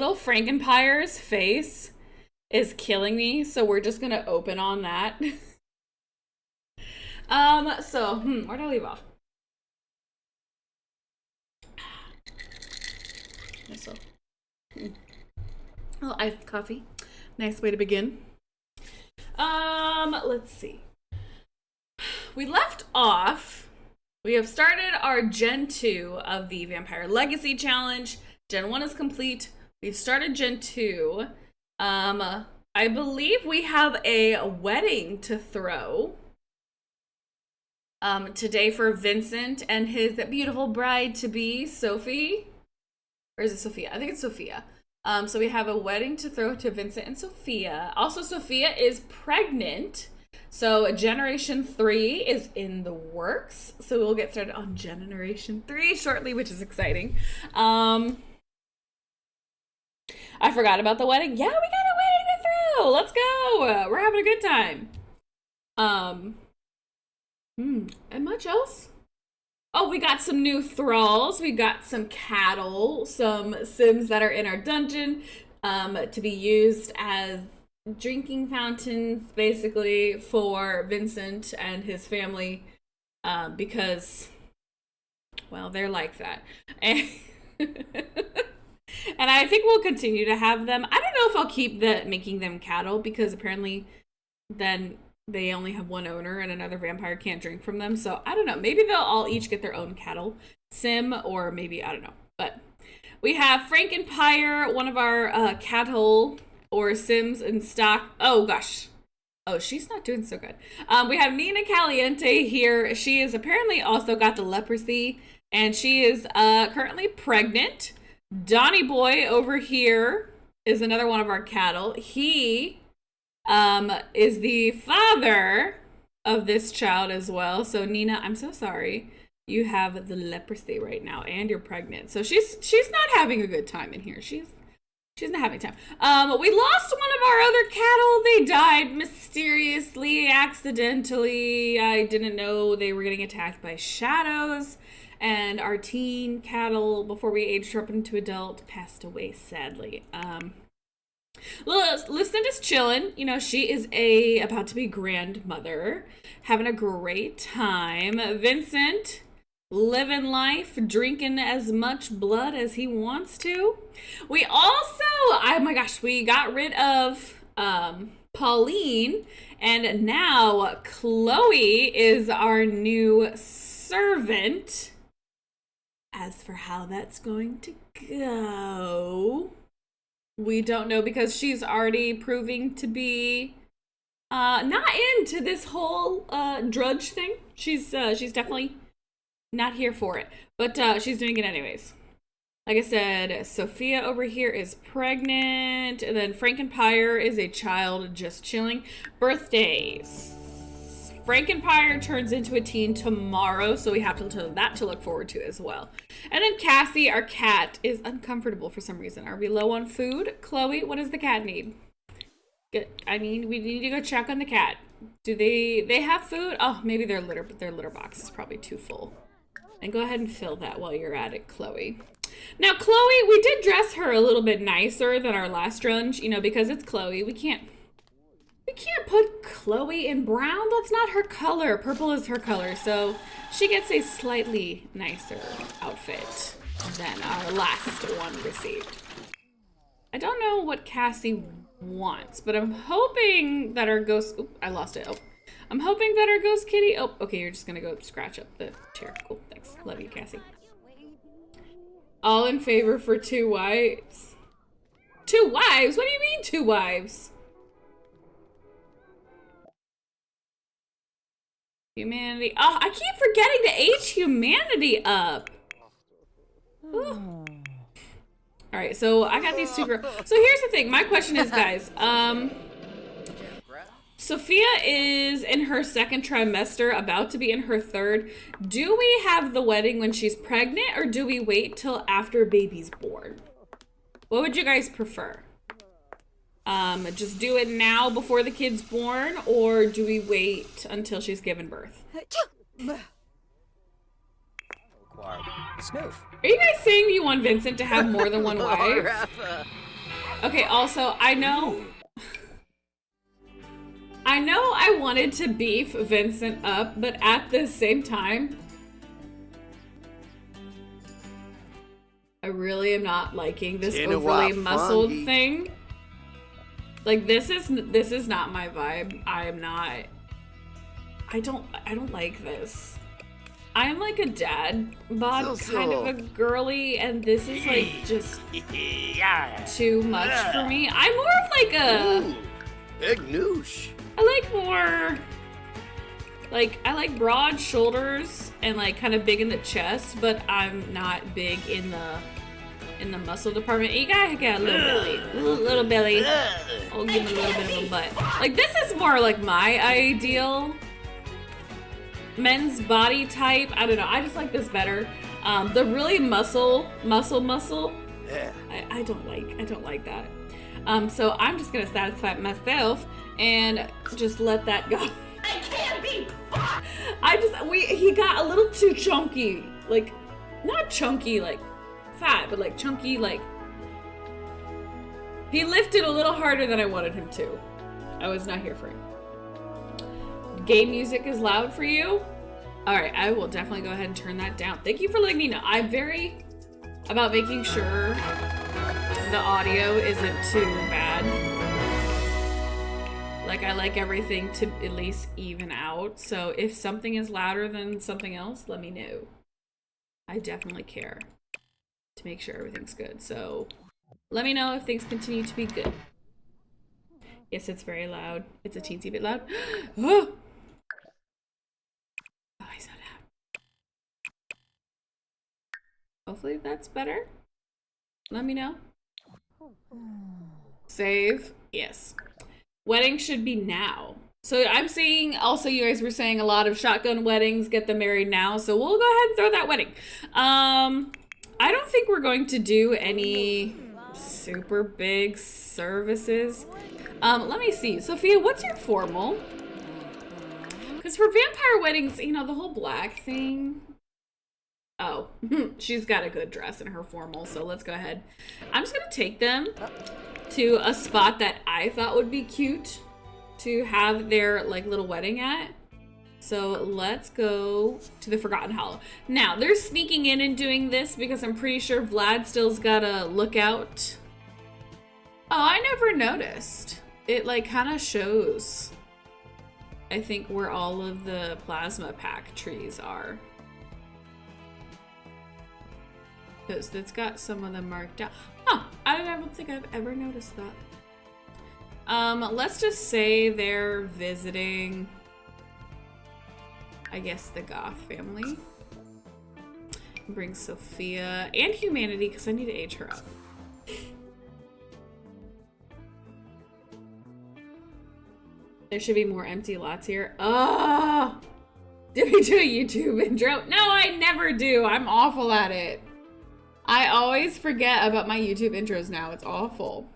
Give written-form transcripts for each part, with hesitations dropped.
little Frankenpire's face is killing me, so we're just gonna open on that. Where'd I leave off? So, oh, iced coffee. Nice way to begin. Let's see. We left off. We have started our Gen 2 of the Vampire Legacy Challenge. Gen 1 is complete. We've started Gen 2. I believe we have a wedding to throw today for Vincent and his beautiful bride-to-be, Sophie. Or is it Sophia? I think it's Sophia. So we have a wedding to throw to Vincent and Sophia. Also, Sophia is pregnant. So Generation 3 is in the works. So we'll get started on Generation 3 shortly, which is exciting. I forgot about the wedding. Yeah, we got a wedding to throw. Let's go. We're having a good time. And much else? Oh, we got some new thralls. We got some cattle, some Sims that are in our dungeon to be used as drinking fountains, basically, for Vincent and his family because, well, they're like that. And, and I think we'll continue to have them. I don't know if I'll keep making them cattle because apparently then they only have one owner and another vampire can't drink from them. So I don't know. Maybe they'll all each get their own cattle sim, or maybe, I don't know. But we have Frankenpire, one of our cattle or sims in stock. Oh, gosh. Oh, she's not doing so good. We have Nina Caliente here. She is apparently also got the leprosy, and she is currently pregnant. Donnie Boy over here is another one of our cattle. He is the father of this child as well. So Nina, I'm so sorry. You have the leprosy right now and you're pregnant. So she's not having a good time in here. She's not having time. We lost one of our other cattle. They died mysteriously, accidentally. I didn't know they were getting attacked by shadows. And our teen cattle, before we aged her up into adult, passed away sadly. Lucinda's chilling. You know, she is about to be grandmother, having a great time. Vincent, living life, drinking as much blood as he wants to. We also, oh my gosh, we got rid of Pauline, and now Chloe is our new servant. As for how that's going to go, we don't know, because she's already proving to be not into this whole drudge thing. She's definitely not here for it, but she's doing it anyways. Like I said, Sophia over here is pregnant, and then Frankenpire is a child just chilling. Birthdays. Frankenpire turns into a teen tomorrow, so we have that to look forward to as well. And then Cassie, our cat, is uncomfortable for some reason. Are we low on food? Chloe, what does the cat need? I mean, we need to go check on the cat. Do they have food? Oh, maybe their litter box is probably too full. And go ahead and fill that while you're at it, Chloe. Now, Chloe, we did dress her a little bit nicer than our last drunge, you know, because it's Chloe. We can't put Chloe in brown. That's not her color. Purple is her color. So she gets a slightly nicer outfit than our last one received. I don't know what Cassie wants, but I'm hoping that our ghost... Oop, I lost it. Oh. I'm hoping that our ghost kitty... Oh, okay, you're just going to go scratch up the chair. Cool, thanks. Love you, Cassie. All in favor for 2 wives. 2 wives? What do you mean 2 wives? Humanity. Oh, I keep forgetting to age humanity up. All right, so I got these 2 girls. So here's the thing. My question is, guys, Sophia is in her 2nd trimester, about to be in her 3rd. Do we have the wedding when she's pregnant, or do we wait till after baby's born? What would you guys prefer? Just do it now before the kid's born, or do we wait until she's given birth? Snoof. Are you guys saying you want Vincent to have more than 1 wife? Okay, also, I know I wanted to beef Vincent up, but at the same time, I really am not liking this overly muscled thing. Like, this is not my vibe. I don't like this. I'm like a dad bod kind of a girly, and this is like just too much for me. I'm more of like a Egnoosh. I like more like I like broad shoulders and like kind of big in the chest, but I'm not big in the muscle department. You gotta get a little belly. Little belly. I'll give it a little bit of a butt. Like, this is more like my ideal men's body type. I don't know. I just like this better. The really muscle. Yeah. I don't like that. So I'm just gonna satisfy myself and just let that go. I can't be fucked! He got a little too chunky. Like, not chunky like fat, but like chunky, like he lifted a little harder than I wanted him to. I was not here for him. Game music is loud for you? Alright, I will definitely go ahead and turn that down. Thank you for letting me know. I'm very about making sure the audio isn't too bad. Like, I like everything to at least even out. So if something is louder than something else, let me know. I definitely care to make sure everything's good. So let me know if things continue to be good. Yes, it's very loud. It's a teensy bit loud. Oh, he's so loud. Hopefully that's better. Let me know. Save. Yes. Wedding should be now. So I'm seeing, also you guys were saying a lot of shotgun weddings, get them married now. So we'll go ahead and throw that wedding. I don't think we're going to do any super big services. Let me see. Sophia, what's your formal? Because for vampire weddings, you know, the whole black thing. Oh, she's got a good dress in her formal, so let's go ahead. I'm just going to take them to a spot that I thought would be cute to have their, like, little wedding at. So let's go to the Forgotten Hollow. Now, they're sneaking in and doing this because I'm pretty sure Vlad still's got a lookout. Oh, I never noticed. It, like, kind of shows, I think, where all of the plasma pack trees are. Because it's got some of them marked out. Huh, I don't think I've ever noticed that. Let's just say they're visiting, I guess, the Goth family. Bring Sophia and Humanity because I need to age her up. There should be more empty lots here. Oh! Did we do a YouTube intro? No, I never do. I'm awful at it. I always forget about my YouTube intros now. It's awful.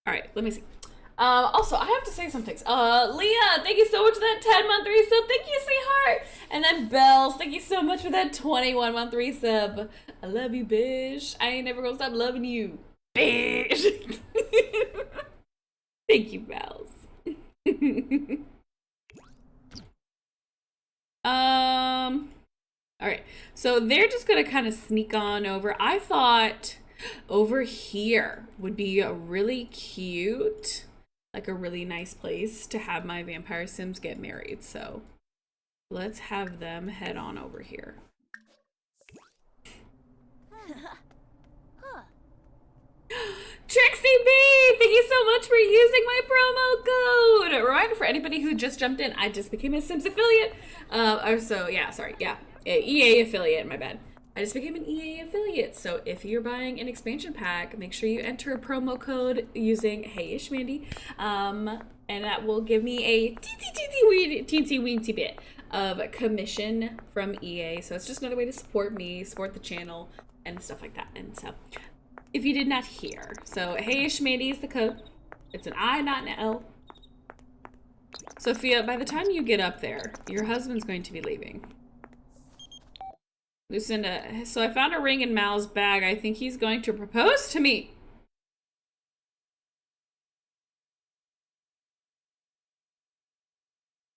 All right, let me see. Also, I have to say some things. Leah, thank you so much for that 10-month resub. Thank you, sweetheart. And then Bells, thank you so much for that 21-month resub. I love you, bitch. I ain't never gonna stop loving you, bitch. Thank you, Bells. All right. So they're just gonna kind of sneak on over. I thought over here would be a really cute, like a really nice place to have my vampire sims get married. So let's have them head on over here. Trixie B, thank you so much for using my promo code. A reminder for anybody who just jumped in, I just became a Sims affiliate. EA affiliate, my bad. I just became an EA affiliate, so if you're buying an expansion pack, make sure you enter a promo code using Heyish Mandy, and that will give me a teensy weensy bit of commission from EA. So it's just another way to support me, support the channel, and stuff like that. And so, if you did not hear, so Heyish Mandy is the code. It's an I, not an L. Sophia, by the time you get up there, your husband's going to be leaving. Lucinda, so I found a ring in Mal's bag. I think he's going to propose to me.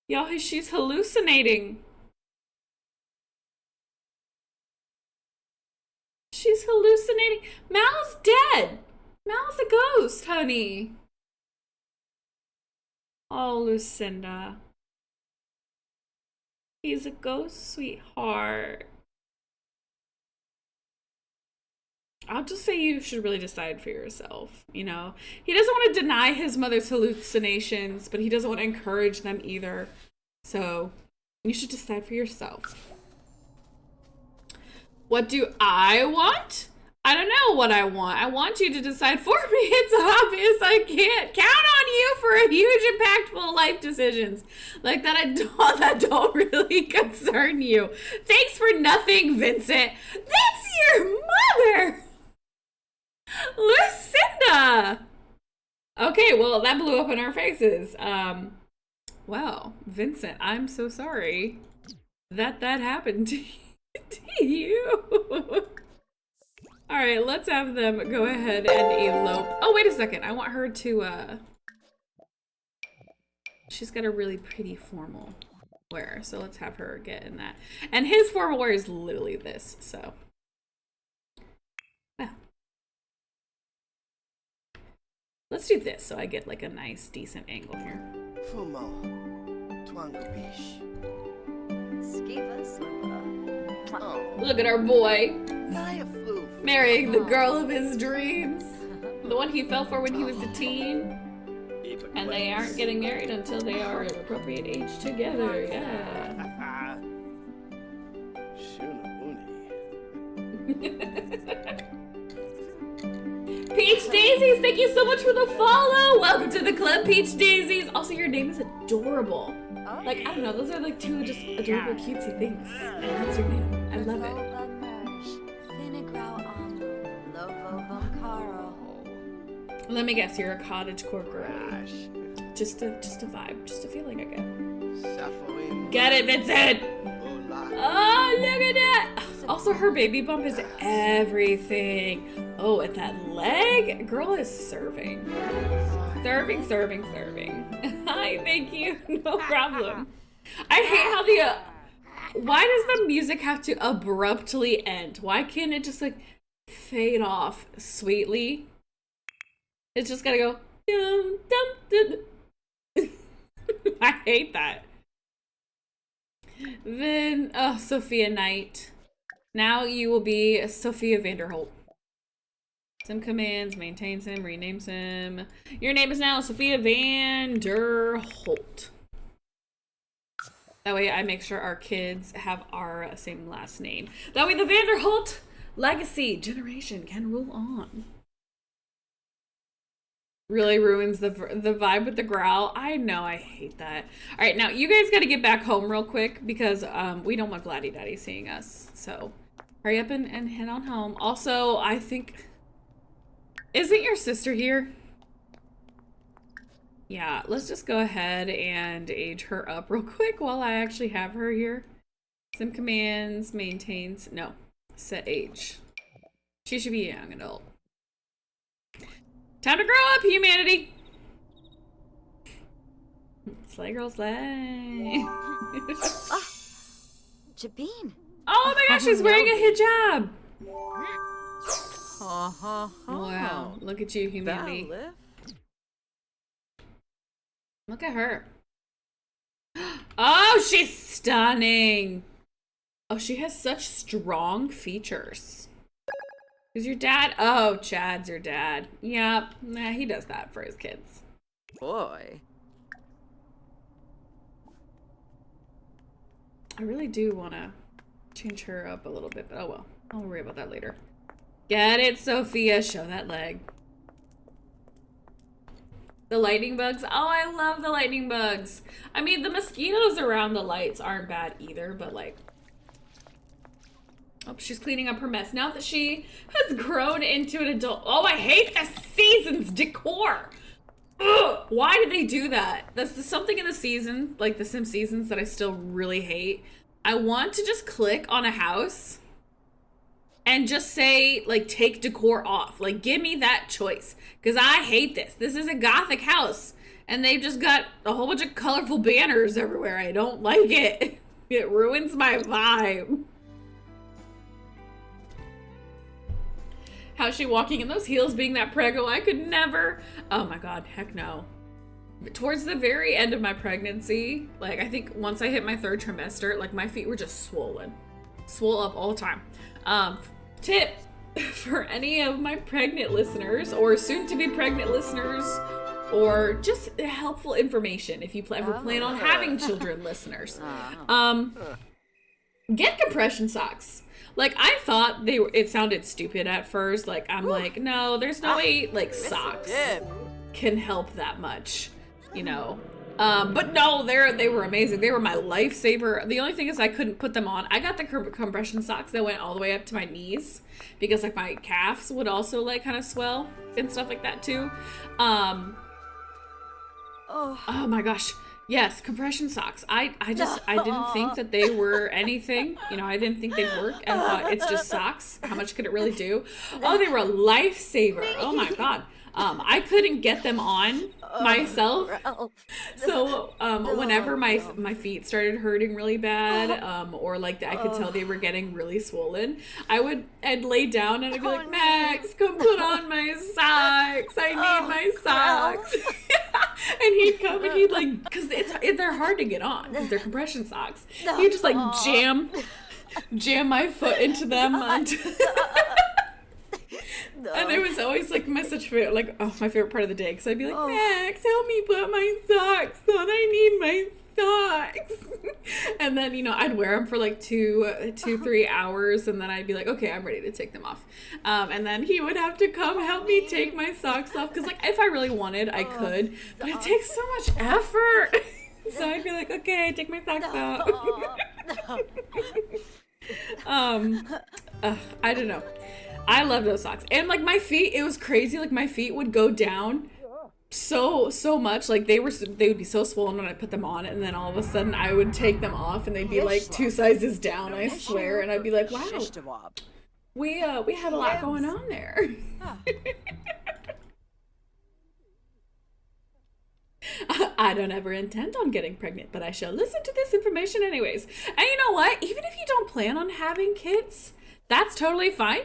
Y'all, she's hallucinating. She's hallucinating. Mal's dead. Mal's a ghost, honey. Oh, Lucinda. He's a ghost, sweetheart. I'll just say you should really decide for yourself, you know? He doesn't want to deny his mother's hallucinations, but he doesn't want to encourage them either. So, you should decide for yourself. What do I want? I don't know what I want. I want you to decide for me. It's obvious I can't count on you for a huge, impactful life decisions like that don't really concern you. Thanks for nothing, Vincent. That's your mother, Lucinda. Okay, well that blew up in our faces. Well, Vincent, I'm so sorry that happened to you. All right, let's have them go ahead and elope. Oh, wait a second. I want her to, she's got a really pretty formal wear, so let's have her get in that. And his formal wear is literally this, so. Yeah. Let's do this so I get like a nice, decent angle here. Fumo. Twangubish. Look at our boy. Diaflu. Marrying the girl of his dreams. The one he fell for when he was a teen. And they aren't getting married until they are of appropriate age together. Yeah. Peach Daisies, thank you so much for the follow. Welcome to the club, Peach Daisies. Also, your name is adorable. Like, I don't know, those are like two just adorable, cutesy things. And that's your name. I love it. Let me guess, you're a cottagecore girly. Just a vibe, just a feeling I get. Get it, Vincent! Oh, look at that! Also, her baby bump is everything. Oh, and that leg? Girl is serving. Serving. Hi, thank you. No problem. I hate how why does the music have to abruptly end? Why can't it just like fade off sweetly? It's just gotta go. Dum, dum, dum. I hate that. Then, oh, Sophia Knight. Now you will be Sophia Vanderholt. Sim commands, maintains him, renames him. Your name is now Sophia Vanderholt. That way I make sure our kids have our same last name. That way the Vanderholt legacy generation can roll on. Really ruins the vibe with the growl. I know, I hate that. All right, now you guys got to get back home real quick because we don't want Vladdy Daddy seeing us. So hurry up and head on home. Also, I think, isn't your sister here? Yeah, let's just go ahead and age her up real quick while I actually have her here. Sim commands, maintains, no, set age. She should be a young adult. Time to grow up, humanity! Slay girl, slay. Jabin. Oh my gosh, she's wearing a hijab! Wow, look at you, humanity. Look at her. Oh, she's stunning! Oh, she has such strong features. Is your dad? Oh, Chad's your dad. Yep. Nah, he does that for his kids. Boy. I really do want to change her up a little bit, but oh well. I'll worry about that later. Get it, Sophia. Show that leg. The lightning bugs. Oh, I love the lightning bugs. I mean, the mosquitoes around the lights aren't bad either, but like, oh, she's cleaning up her mess. Now that she has grown into an adult. Oh, I hate the season's decor. Ugh, why did they do that? That's something in the season, like the Sim seasons, that I still really hate. I want to just click on a house and just say, like, take decor off. Like, give me that choice. Because I hate this. This is a gothic house. And they've just got a whole bunch of colorful banners everywhere. I don't like it. It ruins my vibe. How's she walking in those heels being that preggo? I could never. Oh my god, heck no. Towards the very end of my pregnancy, like I think once I hit my 3rd trimester, like my feet were just swollen. Swole up all the time. Tip for any of my pregnant listeners or soon to be pregnant listeners, or just helpful information if you ever plan on having children, listeners. Get compression socks. Like, I thought it sounded stupid at first. Like, I'm like, no, there's no way, like, socks can help that much, you know. But no, they were amazing. They were my lifesaver. The only thing is I couldn't put them on. I got the compression socks that went all the way up to my knees because, like, my calves would also, like, kind of swell and stuff like that, too. Oh my gosh. Yes, compression socks. I didn't think that they were anything. You know, I didn't think they'd work. I thought it's just socks. How much could it really do? Oh, they were a lifesaver. Oh my god. I couldn't get them on myself. So whenever my feet started hurting really bad, or like I could tell they were getting really swollen, I'd lay down and I'd be like, Max, come put on my socks. I need my socks. And he'd come and he'd like, cause they're hard to get on because they're compression socks. He'd just like jam my foot into them. And it was always like my favorite part of the day, because I'd be like, Max, help me put my socks on. I need my socks. And then, you know, I'd wear them for like 3 hours, and then I'd be like, okay, I'm ready to take them off. And then he would have to come help me take my socks off, because like if I really wanted, I could, but it takes so much effort. So I'd be like, okay, take my socks off. I don't know. I love those socks. And like my feet, it was crazy. Like my feet would go down so much. Like they would be so swollen when I put them on, and then all of a sudden I would take them off and they'd be like 2 sizes down, I swear. And I'd be like, wow, we had a lot going on there. I don't ever intend on getting pregnant, but I shall listen to this information anyways. And you know what? Even if you don't plan on having kids, that's totally fine.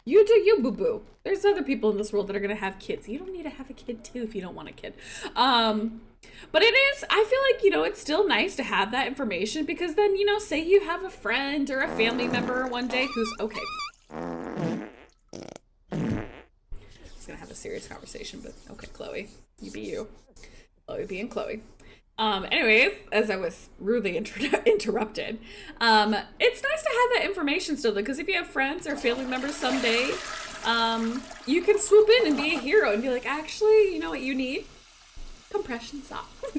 You do you, boo-boo. There's other people in this world that are going to have kids. You don't need to have a kid, too, if you don't want a kid. But it is, I feel like, you know, it's still nice to have that information, because then, you know, say you have a friend or a family member one day who's, okay. I was going to have a serious conversation, but okay, Chloe, you be you. Chloe being Chloe. Anyways, as I was rudely interrupted, it's nice to have that information still, because if you have friends or family members someday, you can swoop in and be a hero and be like, actually, you know what you need? Compression socks.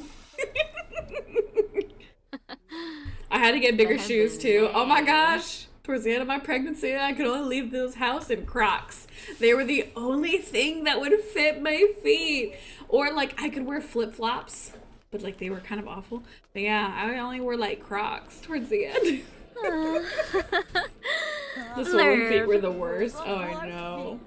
I had to get bigger shoes too. Oh my gosh. Towards the end of my pregnancy, I could only leave this house in Crocs. They were the only thing that would fit my feet. Or like I could wear flip-flops, but like they were kind of awful. But yeah, I only wore like Crocs towards the end. The swollen feet were the worst. Oh, I know.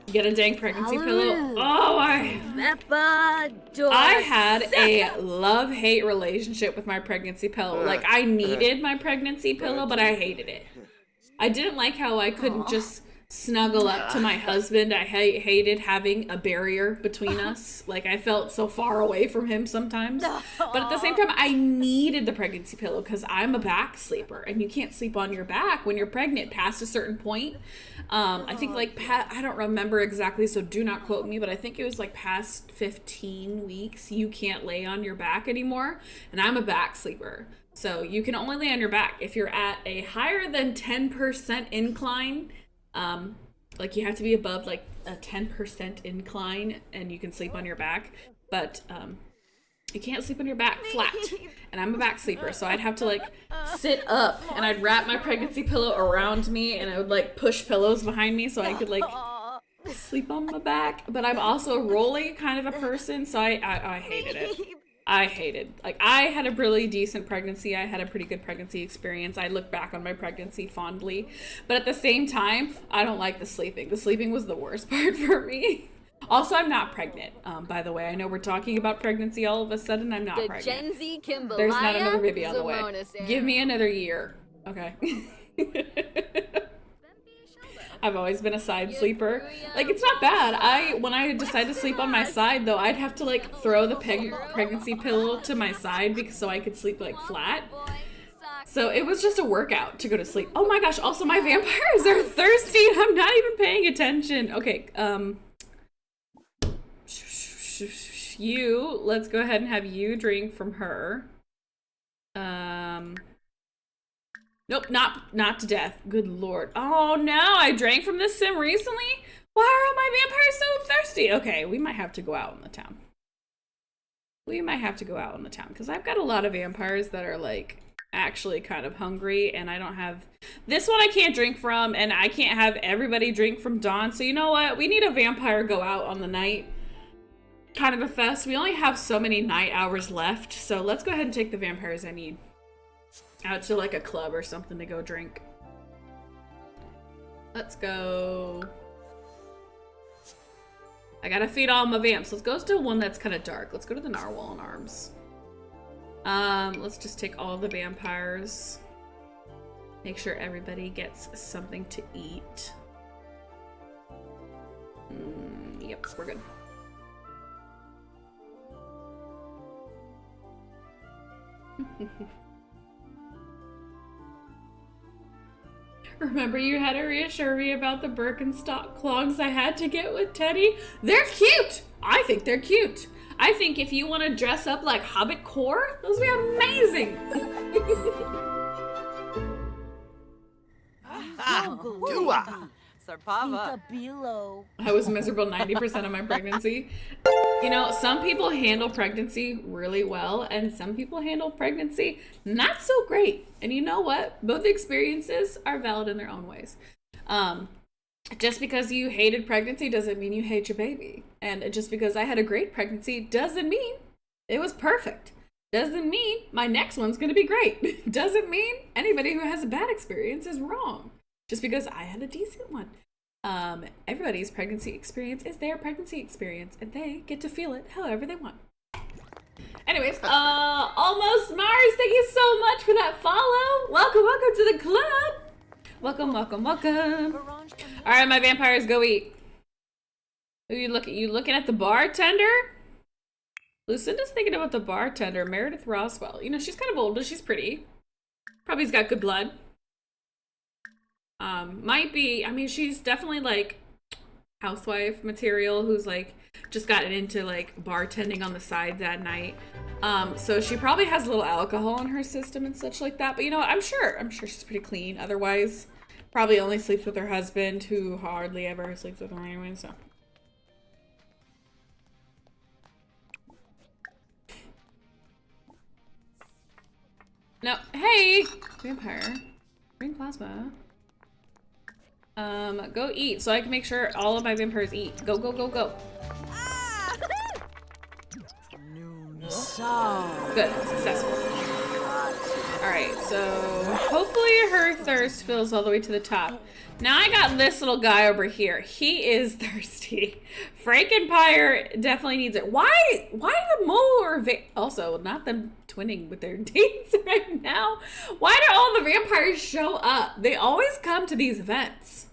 Get a dang pregnancy pillow. Oh, I had a love-hate relationship with my pregnancy pillow. Like, I needed my pregnancy pillow, but I hated it. I didn't like how I couldn't just snuggle up to my husband. I hated having a barrier between us. Like, I felt so far away from him sometimes. But at the same time, I needed the pregnancy pillow because I'm a back sleeper, and you can't sleep on your back when you're pregnant past a certain point. I think like I don't remember exactly, so do not quote me, but I think it was like past 15 weeks you can't lay on your back anymore, and I'm a back sleeper. So you can only lay on your back if you're at a higher than 10% incline. Like you have to be above like a 10% incline and you can sleep on your back, but you can't sleep on your back flat, and I'm a back sleeper, so I'd have to like sit up and I'd wrap my pregnancy pillow around me, and I would like push pillows behind me so I could like sleep on my back. But I'm also a rolly kind of a person, so I hated it. I hated. Like, I had a really decent pregnancy. I had a pretty good pregnancy experience. I look back on my pregnancy fondly. But at the same time, I don't like the sleeping. The sleeping was the worst part for me. Also, I'm not pregnant, by the way. I know we're talking about pregnancy all of a sudden. I'm not pregnant. Gen Z Kimbalaya, There's not another baby on the way. Zamonis, Give me another year. Okay. I've always been a side sleeper. Like, it's not bad. When I decide to sleep on my side, though, I'd have to, like, throw the pregnancy pillow to my side so I could sleep, like, flat. So it was just a workout to go to sleep. Oh my gosh, also my vampires are thirsty. I'm not even paying attention. Okay, let's go ahead and have you drink from her. Nope, not to death. Good lord. Oh no, I drank from this sim recently? Why are all my vampires so thirsty? Okay, we might have to go out in the town. Because I've got a lot of vampires that are, like, actually kind of hungry, and I don't have... This one I can't drink from, and I can't have everybody drink from Dawn, so you know what? We need a vampire go out on the night. Kind of a fest. We only have so many night hours left, so let's go ahead and take the vampires I need out to, like, a club or something to go drink. Let's go. I gotta feed all my vamps. Let's go to one that's kind of dark. Let's go to the Narwhal in Arms. Let's just take all the vampires. Make sure everybody gets something to eat. Yep, we're good. Remember you had to reassure me about the Birkenstock clogs I had to get with Teddy? They're cute! I think they're cute. I think if you want to dress up like Hobbit core, those would be amazing. I was miserable 90% of my pregnancy. You know, some people handle pregnancy really well, and some people handle pregnancy not so great. And you know what? Both experiences are valid in their own ways. Just because you hated pregnancy doesn't mean you hate your baby. And just because I had a great pregnancy doesn't mean it was perfect. Doesn't mean my next one's going to be great. Doesn't mean anybody who has a bad experience is wrong. Just because I had a decent one. Everybody's pregnancy experience is their pregnancy experience, and they get to feel it however they want. Anyways, Almost Mars, thank you so much for that follow. Welcome to the club. Welcome. All right, my vampires, go eat. Who you looking at the bartender? Lucinda's thinking about the bartender, Meredith Roswell. You know, she's kind of old, but she's pretty. Probably's got good blood. Might be, I mean, she's definitely, like, housewife material who's, like, just gotten into, like, bartending on the sides at night. So she probably has a little alcohol in her system and such like that. But, you know what, I'm sure she's pretty clean. Otherwise, probably only sleeps with her husband, who hardly ever sleeps with her anyway, so. No, hey! Vampire. Green plasma. Go eat so I can make sure all of my vampires eat. Go. Ah! Good, successful. Alright, so hopefully her thirst fills all the way to the top. Now I got this little guy over here. He is thirsty. Frankenpire definitely needs it. Why the more also not them twinning with their dates right now? Why do all the vampires show up? They always come to these events.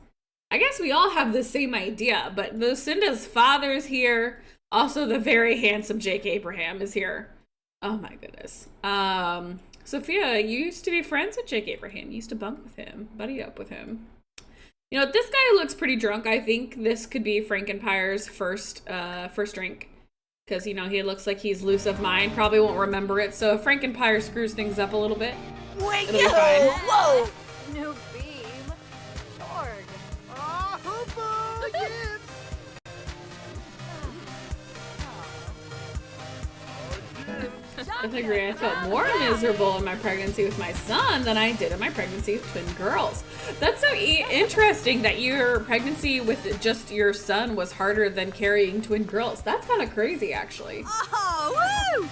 I guess we all have the same idea, but Lucinda's father's here. Also, the very handsome Jake Abraham is here. Oh my goodness. Sophia, you used to be friends with Jake Abraham. You used to bunk with him, buddy up with him. You know, this guy looks pretty drunk. I think this could be Frankenpire's first drink. Because, you know, he looks like he's loose of mind. Probably won't remember it. So if Frankenpire screws things up a little bit, Wait, it'll be fine. whoa! New beam. Sorg. I agree. I felt more miserable in my pregnancy with my son than I did in my pregnancy with twin girls. That's so interesting that your pregnancy with just your son was harder than carrying twin girls. That's kind of crazy, actually. Oh, woo!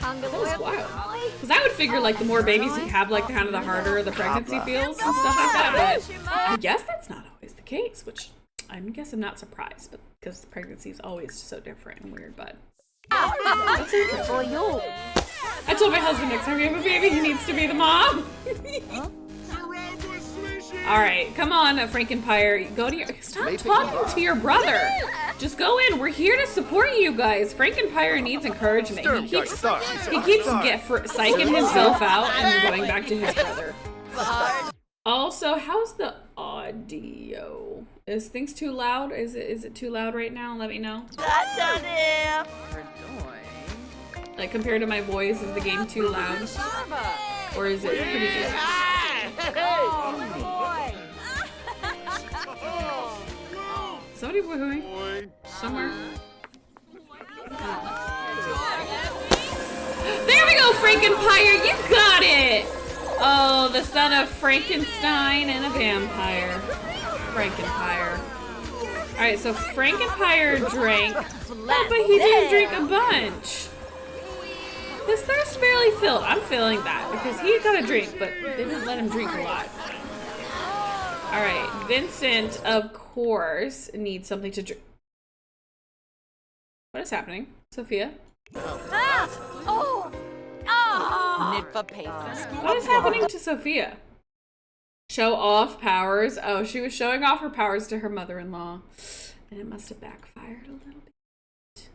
That was wild. Because I would figure like the more babies you have, like kind of the harder the pregnancy feels and stuff like that. But I guess that's not always the case, which I guess I'm not surprised, but because pregnancy is always so different and weird. But that's interesting. I told my husband next time we have a baby, he needs to be the mom. All right, come on, Frankenpire. Go to your. Stop talking to your brother. Just go in. We're here to support you guys. Frankenpire needs encouragement. He keeps psyching himself out and going back to his brother. Also, how's the audio? Is things too loud? Is it too loud right now? Let me know. Like compared to my voice, is the game too loud? Or is it pretty decent? Somebody woohooing somewhere. There we go, Frankenpire, you got it! Oh, the son of Frankenstein and a vampire. Frankenpire. Alright, so Frankenpire drank, but he didn't drink a bunch. His thirst barely filled. I'm feeling that because he got a drink, but they didn't let him drink a lot. Alright, Vincent, of course, needs something to drink. What is happening? Sophia? What is happening to Sophia? Show off powers. Oh, she was showing off her powers to her mother-in-law. And it must have backfired a little bit.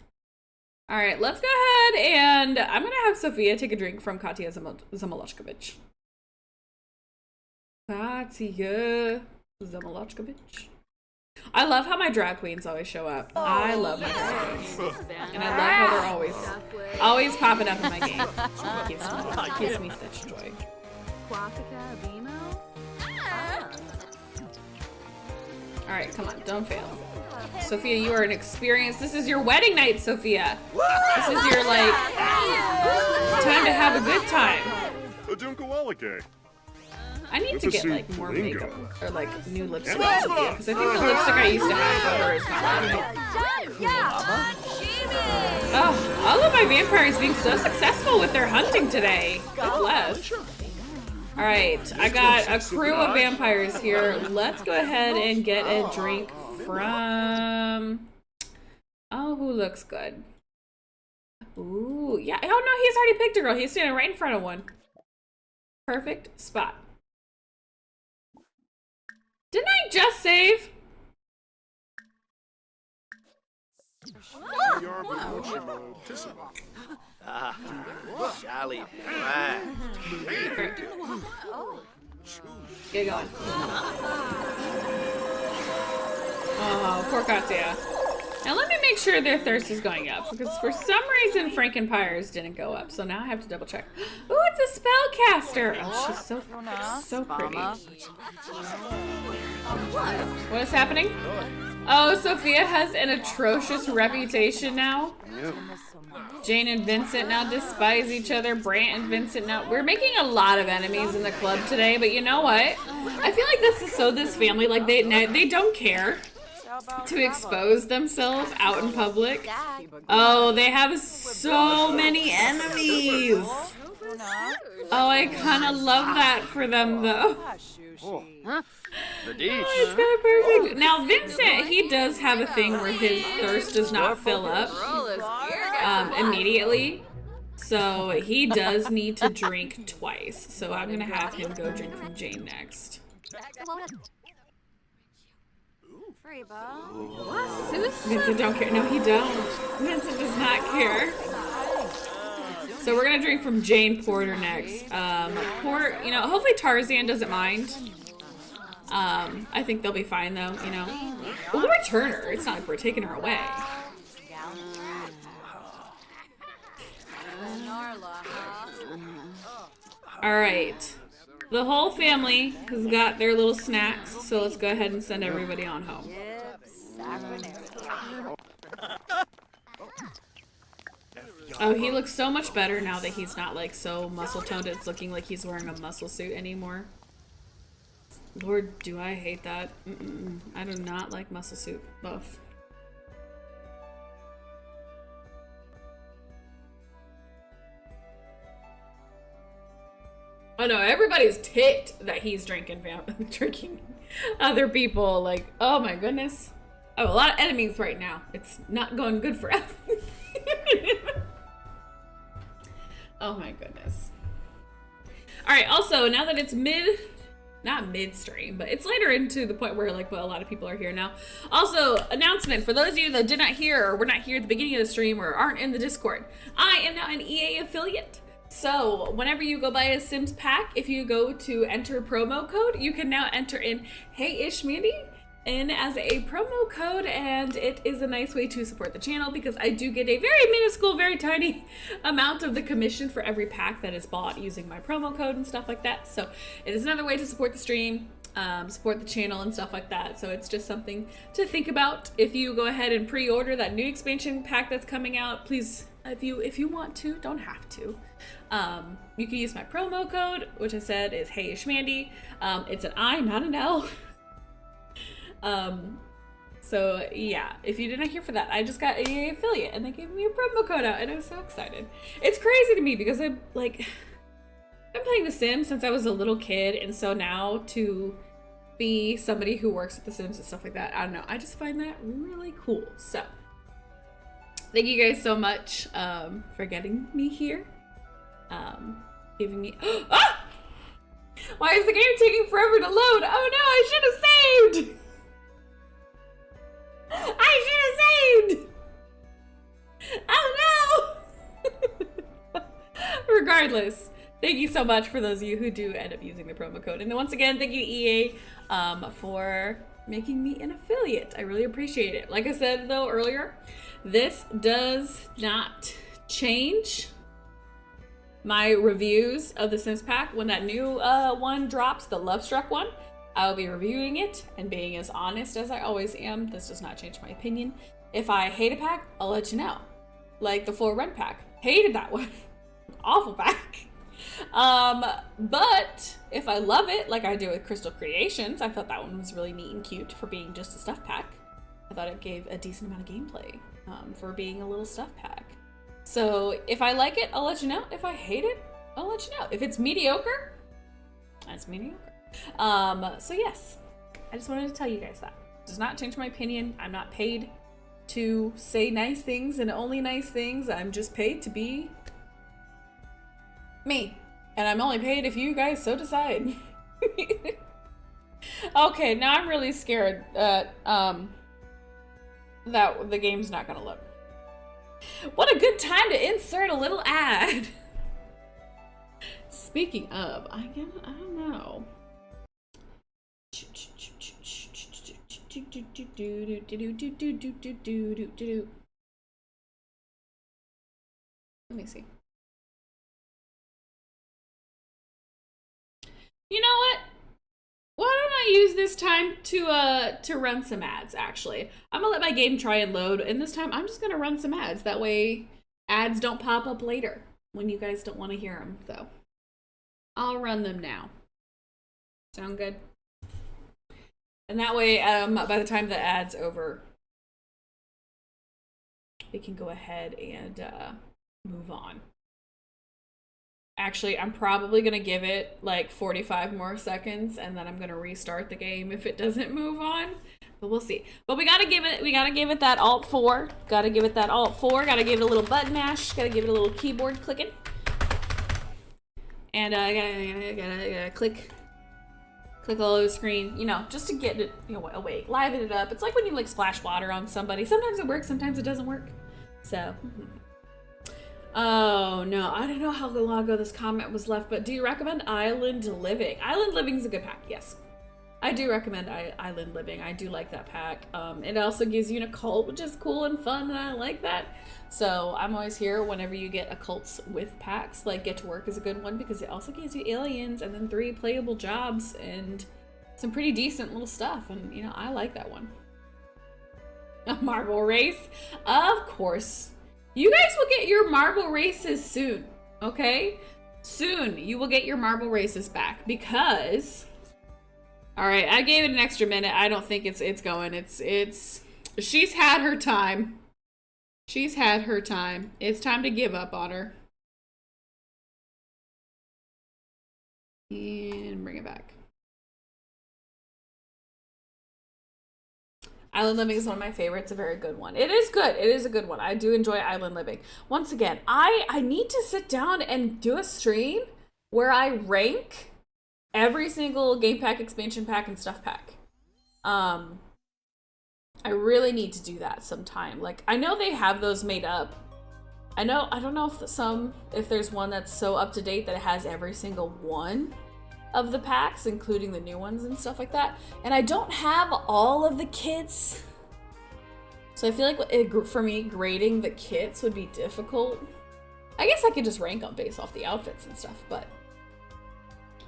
Alright, let's go ahead and I'm gonna have Sophia take a drink from Katya Zamolashkovich. Katya Zamolashkovich. I love how my drag queens always show up. I love my drag queens. And I love how they're always popping up in my game. It gives me such joy. Alright, come on, don't fail. Sophia, you are an experience. This is your wedding night, Sophia. This is your, like, time to have a good time. I need to get, like, more makeup, or, like, new lipstick on Sophia, because I think the lipstick I used to have for her is not working. Oh, all of my vampires being so successful with their hunting today. God bless. Alright, I got a crew of vampires here. Let's go ahead and get a drink from... Oh, who looks good? Ooh, yeah. Oh, no, he's already picked a girl. He's standing right in front of one. Perfect spot. Didn't I just save? Charlie. Get going. Oh, poor Katya. Now let me make sure their thirst is going up, because for some reason Frankenpire's didn't go up, so now I have to double check. Ooh, it's a spellcaster! Oh, she's so pretty. What is happening? Oh, Sophia has an atrocious reputation now. Jane and Vincent now despise each other. Brant and Vincent now. We're making a lot of enemies in the club today, but you know what? I feel like this is so this family, like they don't care to expose themselves out in public. Oh, they have so many enemies. Oh, I kind of love that for them, though. Oh, it's kind of perfect. Now, Vincent, he does have a thing where his thirst does not fill up immediately. So he does need to drink twice. So I'm going to have him go drink from Jane next. Vincent don't care. No, he don't. Vincent does not care. So we're going to drink from Jane Porter next. You know, hopefully Tarzan doesn't mind. I think they'll be fine though, you know. We'll return her. It's not like we're taking her away. Alright. The whole family has got their little snacks, so let's go ahead and send everybody on home. Oh, he looks so much better now that he's not like so muscle toned. It's looking like he's wearing a muscle suit anymore. Lord, do I hate that. I do not like muscle suit buff. . no, everybody's ticked that he's drinking drinking other people. Like, oh my goodness. I have a lot of enemies right now. It's not going good for us. Oh my goodness. All right, also, now that it's not midstream, but it's later into the point where like, well, a lot of people are here now. Also, announcement for those of you that did not hear or were not here at the beginning of the stream or aren't in the Discord. I am now an EA affiliate. So whenever you go buy a Sims pack, if you go to enter promo code, you can now enter in Hey Ishmandy in as a promo code, and it is a nice way to support the channel because I do get a very minuscule, very tiny amount of the commission for every pack that is bought using my promo code and stuff like that. So it is another way to support the stream, support the channel and stuff like that. So it's just something to think about. If you go ahead and pre-order that new expansion pack that's coming out, please, if you want to, don't have to. You can use my promo code, which I said is Hey Ishmandy. It's an I, not an L. So yeah, if you didn't hear for that, I just got a affiliate and they gave me a promo code out and I'm so excited. It's crazy to me because I've been playing The Sims since I was a little kid, and so now to be somebody who works with The Sims and stuff like that, I don't know, I just find that really cool. So thank you guys so much for getting me here, giving me ah! Why is the game taking forever to load? Oh no, I should have saved. I should have saved! Oh no! Regardless, thank you so much for those of you who do end up using the promo code. And then once again, thank you EA for making me an affiliate. I really appreciate it. Like I said though earlier, this does not change my reviews of the Sims pack. When that new one drops, the Love Struck one, I will be reviewing it and being as honest as I always am. This does not change my opinion. If I hate a pack, I'll let you know. Like the Full Run pack. Hated that one. Awful pack. But if I love it, like I do with Crystal Creations, I thought that one was really neat and cute for being just a stuff pack. I thought it gave a decent amount of gameplay for being a little stuff pack. So if I like it, I'll let you know. If I hate it, I'll let you know. If it's mediocre, that's mediocre. So yes, I just wanted to tell you guys that. It does not change my opinion. I'm not paid to say nice things and only nice things. I'm just paid to be me. And I'm only paid if you guys so decide. Okay, now I'm really scared that that the game's not gonna load. What a good time to insert a little ad. Speaking of, I don't know. Let me see. You know what? Why don't I use this time to run some ads, actually. I'm gonna let my game try and load, and this time I'm just gonna run some ads. That way ads don't pop up later when you guys don't want to hear them. So I'll run them now. Sound good? And that way, by the time the ad's over, we can go ahead and move on. Actually, I'm probably gonna give it like 45 more seconds, and then I'm gonna restart the game if it doesn't move on. But we'll see. But we gotta give it that Alt 4. Gotta give it that Alt 4. Gotta give it a little button mash. Gotta give it a little keyboard clicking. And gotta click all over the screen, you know, just to get it, you know, awake, liven it up. It's like when you like splash water on somebody. Sometimes it works, sometimes it doesn't work. So, oh no, I don't know how long ago this comment was left, but do you recommend Island Living? Island Living is a good pack, yes. I do recommend Island Living. I do like that pack. It also gives you an occult, which is cool and fun, and I like that. So I'm always here whenever you get occults with packs. Like Get to Work is a good one because it also gives you aliens and then 3 playable jobs and some pretty decent little stuff. And you know, I like that one. A marble race, of course. You guys will get your marble races soon, okay? Soon you will get your marble races back because. All right, I gave it an extra minute. I don't think it's going. She's had her time. She's had her time. It's time to give up on her. And bring it back. Island Living is one of my favorites. A very good one. It is good. It is a good one. I do enjoy Island Living. Once again, I need to sit down and do a stream where I rank every single game pack, expansion pack, and stuff pack. I really need to do that sometime. Like, I know they have those made up. I don't know if there's one that's so up to date that it has every single one of the packs, including the new ones and stuff like that. And I don't have all of the kits. So I feel like for me, grading the kits would be difficult. I guess I could just rank them based off the outfits and stuff, but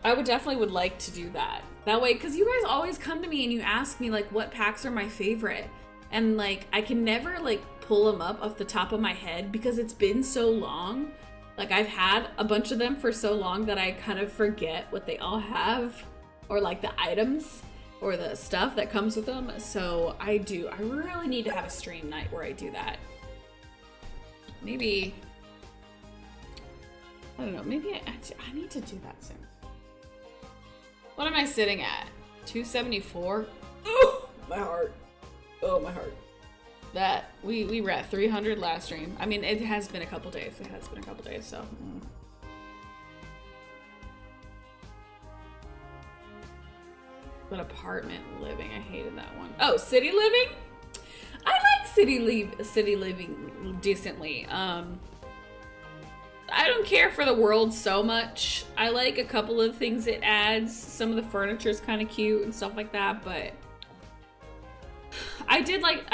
I would like to do that. That way, because you guys always come to me and you ask me, like, what packs are my favorite. And, like, I can never, like, pull them up off the top of my head because it's been so long. Like, I've had a bunch of them for so long that I kind of forget what they all have, or, like, the items or the stuff that comes with them. So I really need to have a stream night where I do that. Maybe, I don't know, maybe I need to do that soon. What am I sitting at? 274? Oh, my heart. Oh, my heart. That, we were at 300 last stream. I mean, it has been a couple days. So. But apartment living, I hated that one. Oh, city living? I like city living decently. I don't care for the world so much. I like a couple of things it adds. Some of the furniture is kind of cute and stuff like that, but I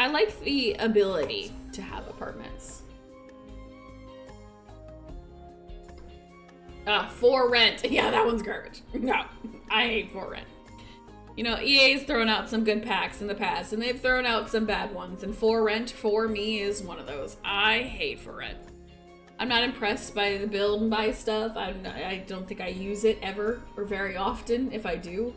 like the ability to have apartments. For rent. Yeah, that one's garbage. No, I hate for rent. You know, EA's thrown out some good packs in the past, and they've thrown out some bad ones, and for rent for me is one of those. I hate for rent. I'm not impressed by the build and buy stuff. I don't think I use it ever or very often if I do.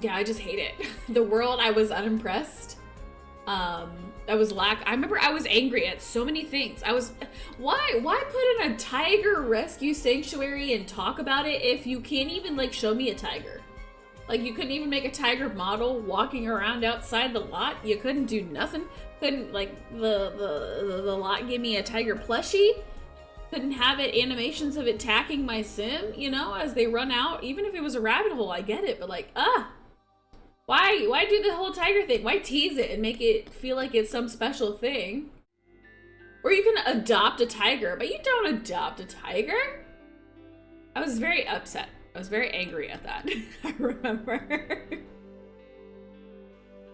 Yeah, I just hate it. The world, I was unimpressed. I remember I was angry at so many things. Why put in a tiger rescue sanctuary and talk about it if you can't even, like, show me a tiger? Like, you couldn't even make a tiger model walking around outside the lot? You couldn't do nothing? Couldn't, like, the lot give me a tiger plushie? Couldn't have it animations of it attacking my sim, you know, as they run out? Even if it was a rabbit hole, I get it, but, like, why do the whole tiger thing? Why tease it and make it feel like it's some special thing? Or you can adopt a tiger, but you don't adopt a tiger. I was very upset. I was very angry at that. I remember.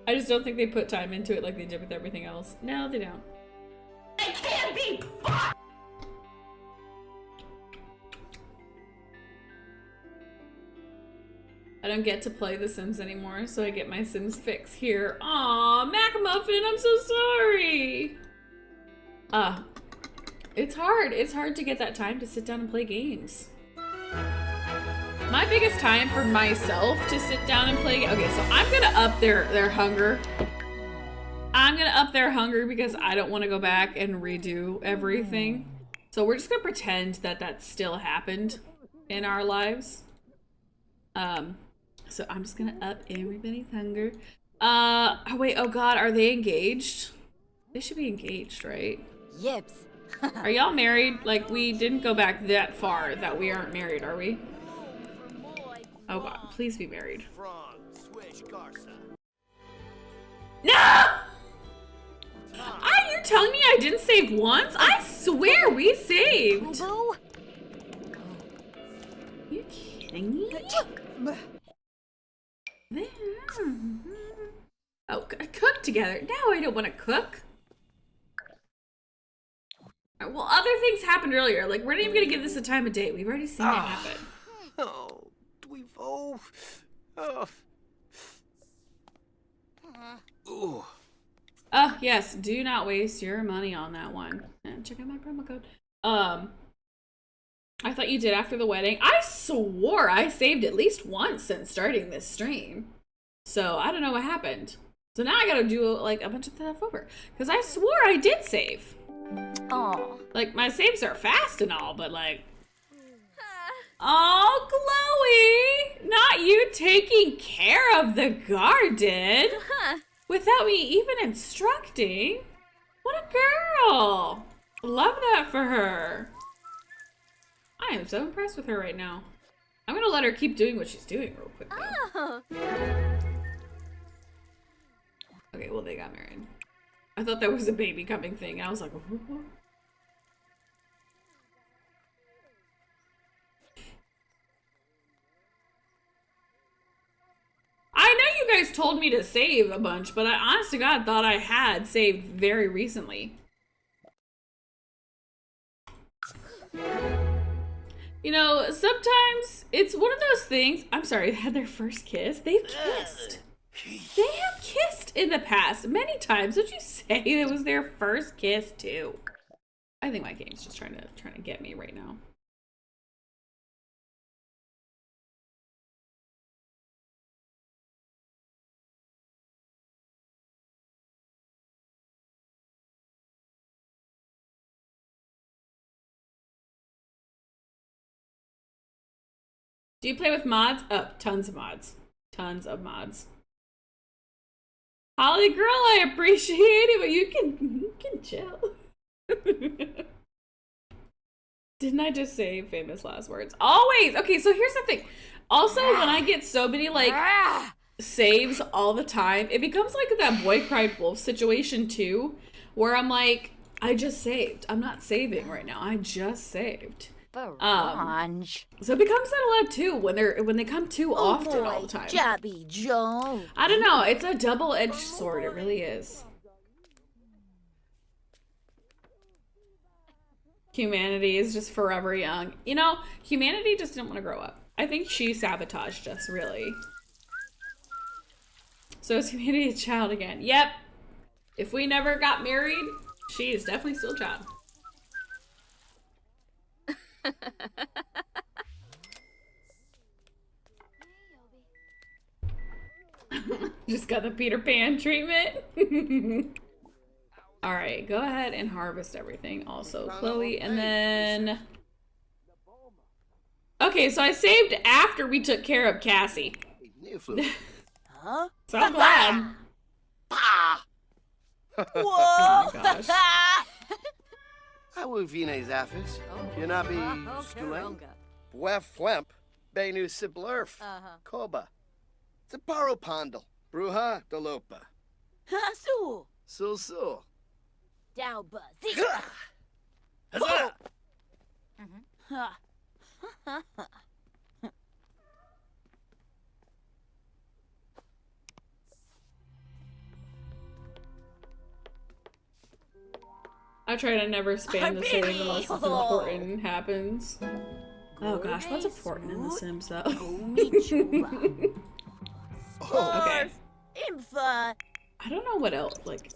I just don't think they put time into it like they did with everything else. No, they don't. I can't be fucked! I don't get to play The Sims anymore, so I get my Sims fix here. Aw, Macamuffin, I'm so sorry. It's hard. It's hard to get that time to sit down and play games. My biggest time for myself to sit down and play. Okay, so I'm gonna up their hunger. I'm gonna up their hunger because I don't want to go back and redo everything. So we're just gonna pretend that still happened in our lives. So I'm just gonna up everybody's hunger. Oh wait, oh god, are they engaged? They should be engaged, right? Yips. Are y'all married? Like, we didn't go back that far that we aren't married, are we? Oh god, please be married. No! You're telling me I didn't save once? I swear we saved. You kidding me? Oh, cook together. Now I don't want to cook. Well, other things happened earlier. Like, we're not even gonna give this a time of day. We've already seen it happen. Oh, Dweevo. Oh. Ooh. Oh, yes. Do not waste your money on that one. And check out my promo code. I thought you did after the wedding. I swore I saved at least once since starting this stream. So, I don't know what happened. So now I gotta do, like, a bunch of stuff over. Because I swore I did save. Aw. Like, my saves are fast and all, but, like, Oh, Chloe! Not you taking care of the garden without me even instructing. What a girl! Love that for her. I am so impressed with her right now. I'm gonna let her keep doing what she's doing real quick though. Oh. Okay, well they got married. I thought that was a baby coming thing. I was like, what? I know you guys told me to save a bunch, but I honest to God thought I had saved very recently. You know, sometimes it's one of those things. I'm sorry, they had their first kiss. They've kissed. They have kissed in the past many times. Would you say it was their first kiss too? I think my game's just trying to get me right now. Do you play with mods? Oh, tons of mods. Tons of mods. Holly girl, I appreciate it, but you can chill. Didn't I just say famous last words? Always! Okay, so here's the thing. Also, when I get so many, like, saves all the time, it becomes like that boy cried wolf situation, too, where I'm like, I just saved. I'm not saving right now. I just saved. So it becomes that a lot too when they come too often all the time. Jabby Joe. I don't know. It's a double-edged sword. It really is. Humanity is just forever young. You know, humanity just didn't want to grow up. I think she sabotaged us, really. So is humanity a child again? Yep. If we never got married, she is definitely still a child. Just got the Peter Pan treatment. All right, go ahead and harvest everything also, Chloe, and then... Okay, so I saved after we took care of Cassie. Huh? So I'm glad. Whoa! Oh my gosh. How vines afis? You not be stulen? Bwef flemp, benu siblerf, koba. Zaparo pandal, bruja dolopa. Hasu. Sul. Dauba. Huzzah! I try to never spam the save unless something important happens. Oh gosh, what's important in The Sims though? Okay. I don't know what else, like...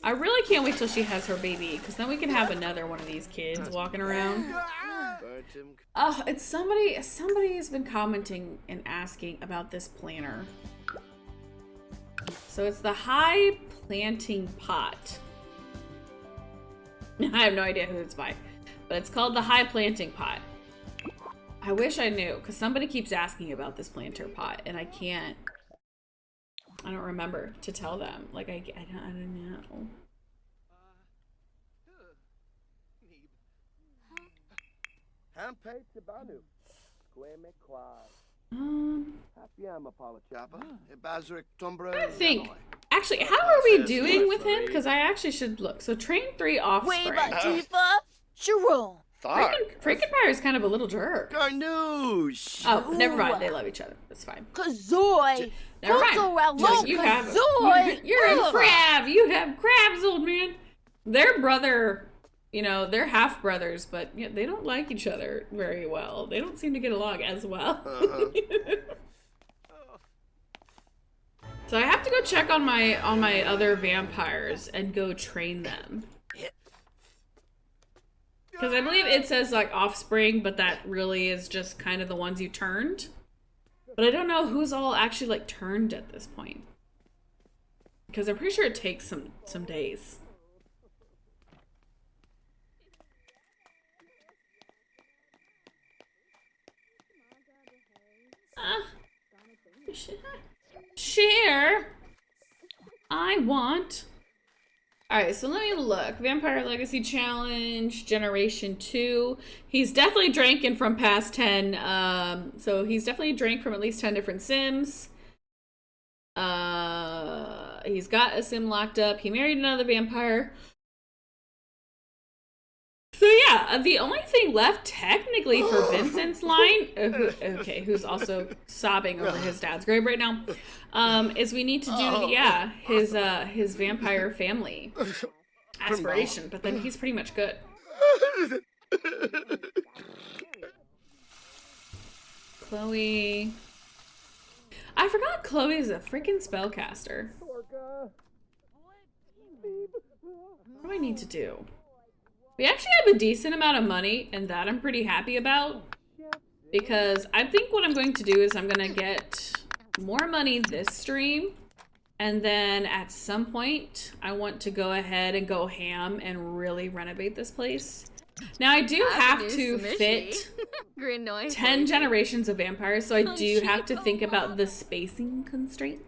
I really can't wait till she has her baby, because then we can have another one of these kids walking around. Oh, it's somebody has been commenting and asking about this planter. So it's the high planting pot. I have no idea who it's by, but it's called the high planting pot. I wish I knew, because somebody keeps asking about this planter pot, and I don't remember to tell them. Like, I don't know. I think. Actually, how are we doing with him? Because I actually should look. So, train 3 offspring. Frankenpire is kind of a little jerk. Garnoosh! Oh, never mind. They love each other. It's fine. Kazoy. Never mind. You're a crab. You have crabs, old man. Their brother, you know, they're half brothers, but yeah, they don't like each other very well. They don't seem to get along as well. So I have to go check on my other vampires and go train them. Because I believe it says like offspring, but that really is just kind of the ones you turned. But I don't know who's all actually like turned at this point. Because I'm pretty sure it takes some days. Share. I want. Alright, so let me look. Vampire Legacy Challenge, Generation 2. He's definitely drinking from past 10. So he's definitely drank from at least 10 different Sims. He's got a Sim locked up. He married another vampire. So yeah, the only thing left technically for Vincent's line, who's also sobbing over his dad's grave right now, is we need to do, his vampire family aspiration, but then he's pretty much good. Chloe. I forgot Chloe is a freaking spellcaster. What do I need to do? We actually have a decent amount of money, and that I'm pretty happy about. Because I think what I'm going to do is I'm going to get more money this stream. And then at some point, I want to go ahead and go ham and really renovate this place. Now, I do have to fit 10 generations of vampires, so I do have to think about the spacing constraints.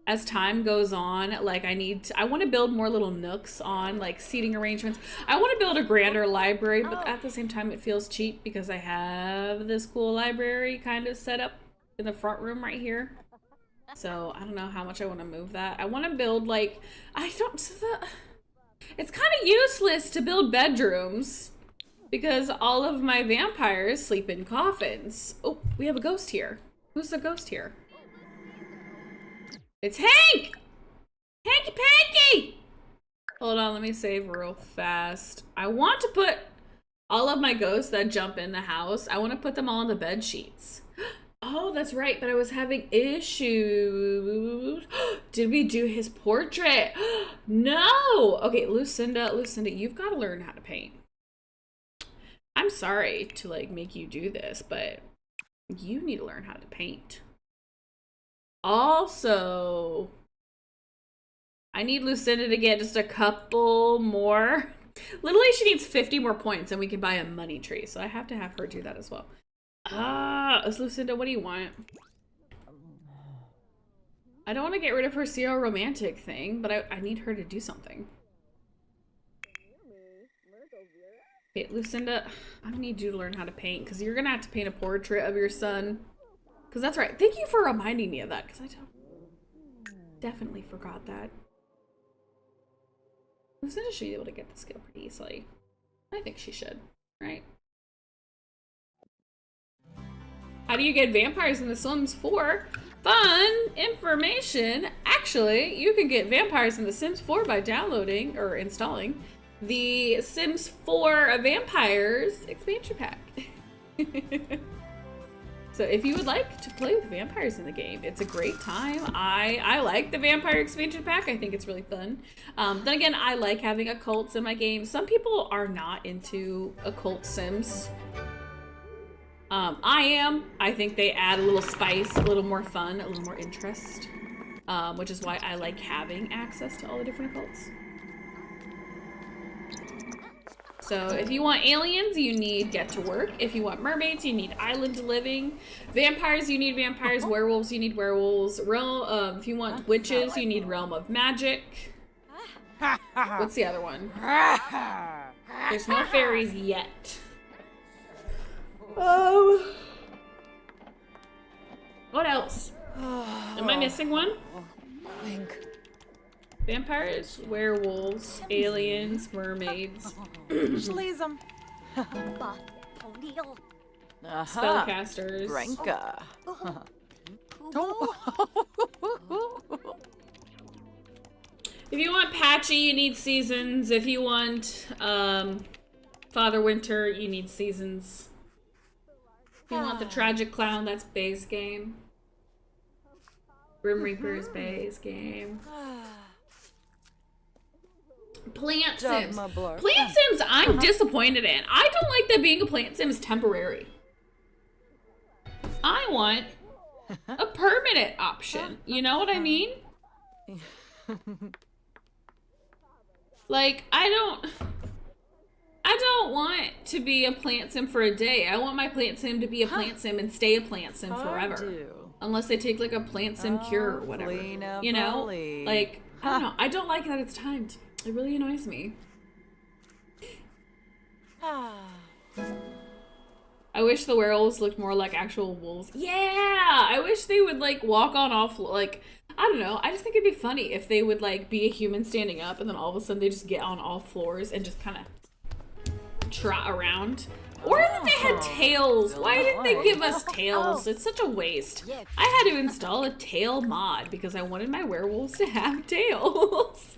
As time goes on, like I want to build more little nooks on like seating arrangements. I want to build a grander library, but at the same time it feels cheap because I have this cool library kind of set up in the front room right here. So I don't know how much I want to move that. I want to build like, it's kind of useless to build bedrooms because all of my vampires sleep in coffins. Oh, we have a ghost here. Who's the ghost here? It's Hank! Hanky Panky! Hold on, let me save real fast. I want to put all of my ghosts that jump in the house, I want to put them all on the bed sheets. Oh, that's right, but I was having issues. Did we do his portrait? No! Okay, Lucinda, you've got to learn how to paint. I'm sorry to like make you do this, but you need to learn how to paint. Also, I need Lucinda to get just a couple more. Literally, she needs 50 more points and we can buy a money tree. So I have to have her do that as well. Lucinda, what do you want? I don't want to get rid of her serial romantic thing, but I need her to do something. Okay, Lucinda, I need you to learn how to paint because you're going to have to paint a portrait of your son. Because that's right. Thank you for reminding me of that, because I definitely forgot that. Lucinda should be able to get the skill pretty easily. I think she should, right? How do you get vampires in The Sims 4? Fun information! Actually, you can get vampires in The Sims 4 by downloading or installing the Sims 4 Vampires expansion pack. So if you would like to play with vampires in the game, it's a great time. I like the vampire expansion pack. I think it's really fun. Then again, I like having occults in my game. Some people are not into occult sims. I am. I think they add a little spice, a little more fun, a little more interest, which is why I like having access to all the different occults. So if you want aliens, you need Get to Work. If you want mermaids, you need Island Living. Vampires, you need vampires. Werewolves, you need werewolves. If you want witches, you need Realm of Magic. What's the other one? There's no fairies yet. What else? Am I missing one? Vampires, werewolves, aliens, mermaids. Spellcasters. Granka. If you want Patchy, you need seasons. If you want Father Winter, you need seasons. If you want the Tragic Clown, that's base game. Grim Reaper is base game. Plant Sims. Plant Sims, I'm disappointed in. I don't like that being a Plant Sim is temporary. I want a permanent option. You know what I mean? Like, I don't... I don't want to be a plant sim for a day. I want my plant sim to be a plant sim and stay a plant sim forever. Unless they take like a plant sim cure or whatever. You know? Like, I don't know. I don't like that it's timed. It really annoys me. I wish the werewolves looked more like actual wolves. Yeah! I wish they would like walk on all like, I don't know. I just think it'd be funny if they would like be a human standing up and then all of a sudden they just get on all floors and just kind of trot around. Or that they had tails. Why didn't they give us tails? It's such a waste. I had to install a tail mod because I wanted my werewolves to have tails.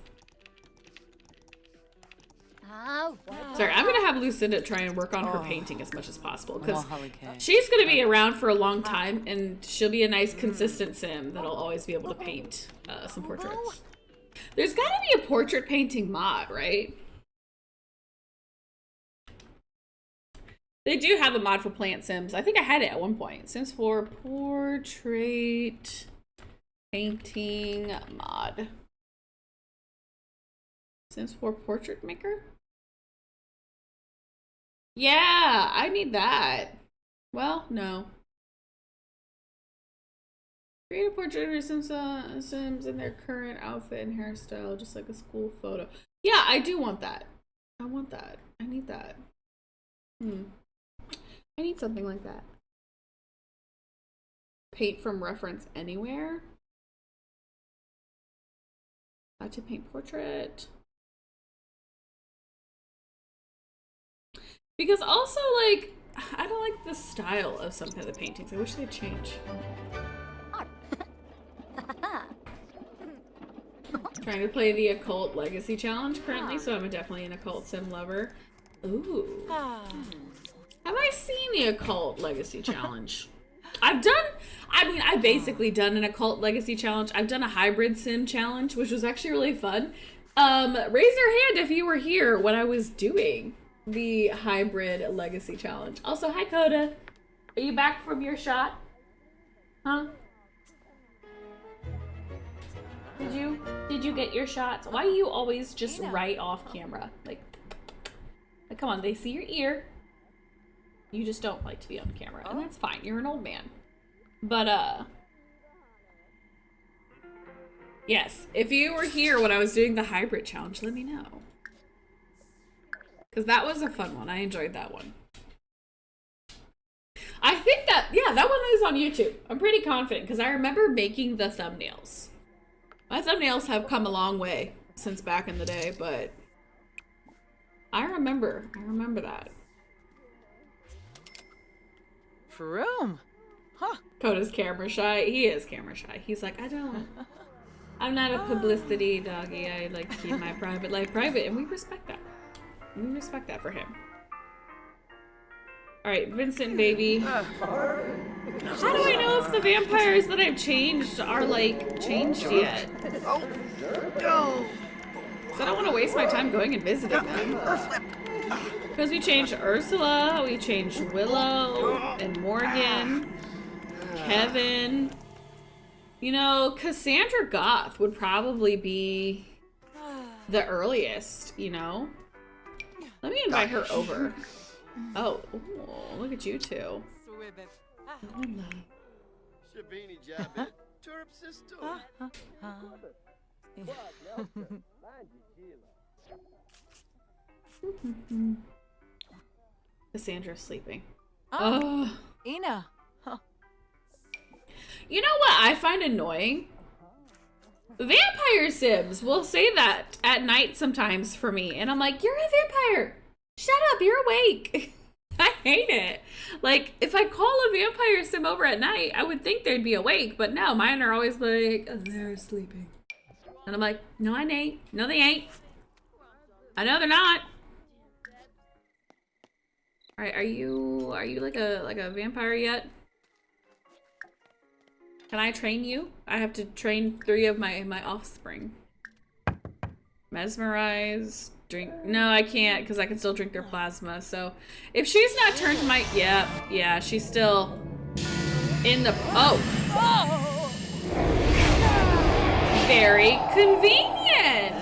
Sorry, I'm gonna have Lucinda try and work on her painting as much as possible because she's gonna be around for a long time and she'll be a nice consistent sim that'll always be able to paint some portraits. There's gotta be a portrait painting mod, right? They do have a mod for plant sims. I think I had it at one point. Sims 4 portrait painting mod. Sims 4 portrait maker? Yeah, I need that. Well, no. Create a portrait of Sims in their current outfit and hairstyle, just like a school photo. Yeah, I do want that. I want that. I need that. I need something like that. Paint from reference anywhere. How to paint portrait. Because also, like, I don't like the style of some of the paintings. I wish they'd change. Trying to play the Occult Legacy Challenge currently, so I'm definitely an Occult Sim lover. Ooh. Have I seen the Occult Legacy Challenge? I've basically done an Occult Legacy Challenge. I've done a Hybrid Sim Challenge, which was actually really fun. Raise your hand if you were here when I was doing the Hybrid Legacy Challenge. Also, hi Coda. Are you back from your shot? Huh? Did you get your shots? Why are you always just right off camera? Like come on, they see your ear. You just don't like to be on camera, and that's fine. You're an old man. But, yes, if you were here when I was doing the hybrid challenge, let me know. Because that was a fun one. I enjoyed that one. I think that, yeah, that one is on YouTube. I'm pretty confident, because I remember making the thumbnails. My thumbnails have come a long way since back in the day, but I remember that. For room. Huh. Coda's camera shy. He is camera shy. He's like, I'm not a publicity doggy. I like to keep my private life private, and we respect that. We respect that for him. All right, Vincent, baby. How do I know if the vampires that I've changed are, like, changed yet? Because I don't want to waste my time going and visiting them. Because we changed Ursula, we changed Willow, and Morgan, Kevin. You know, Cassandra Goth would probably be the earliest, you know? Let me invite her over. Oh, ooh, look at you two. Cassandra's sleeping. Oh, Ina. Huh. You know what I find annoying? Vampire Sims will say that at night sometimes for me, and I'm like, you're a vampire. Shut up, you're awake. I hate it. Like, if I call a vampire sim over at night, I would think they'd be awake, but no, mine are always like, oh, they're sleeping. And I'm like, no, I ain't. No, they ain't. I know they're not. All right, are you like a vampire yet? Can I train you? I have to train 3 of my offspring. Mesmerize, drink. No, I can't because I can still drink their plasma. So if she's not turned to my, yeah, she's still in the, oh. Very convenient.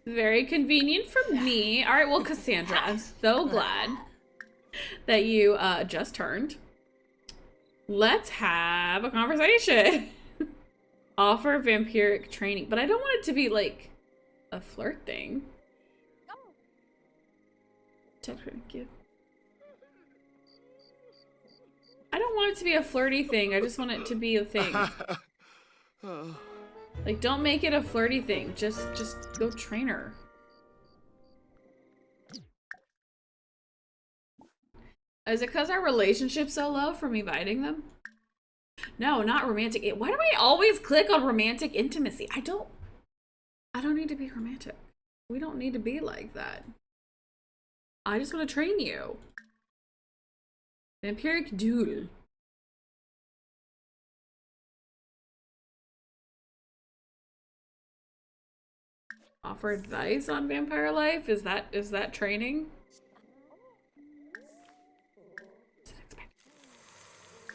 Very convenient for me. All right, well, Cassandra, I'm so glad that you just turned. Let's have a conversation. Offer vampiric training, but I don't want it to be like a flirt thing. Thank you. I don't want it to be a flirty thing. I just want it to be a thing. Like, don't make it a flirty thing. Just go train her. Is it because our relationship's so low from inviting them? No, not romantic. Why do I always click on romantic intimacy? I don't need to be romantic. We don't need to be like that. I just want to train you. Vampiric duel. Offer advice on vampire life? Is that training?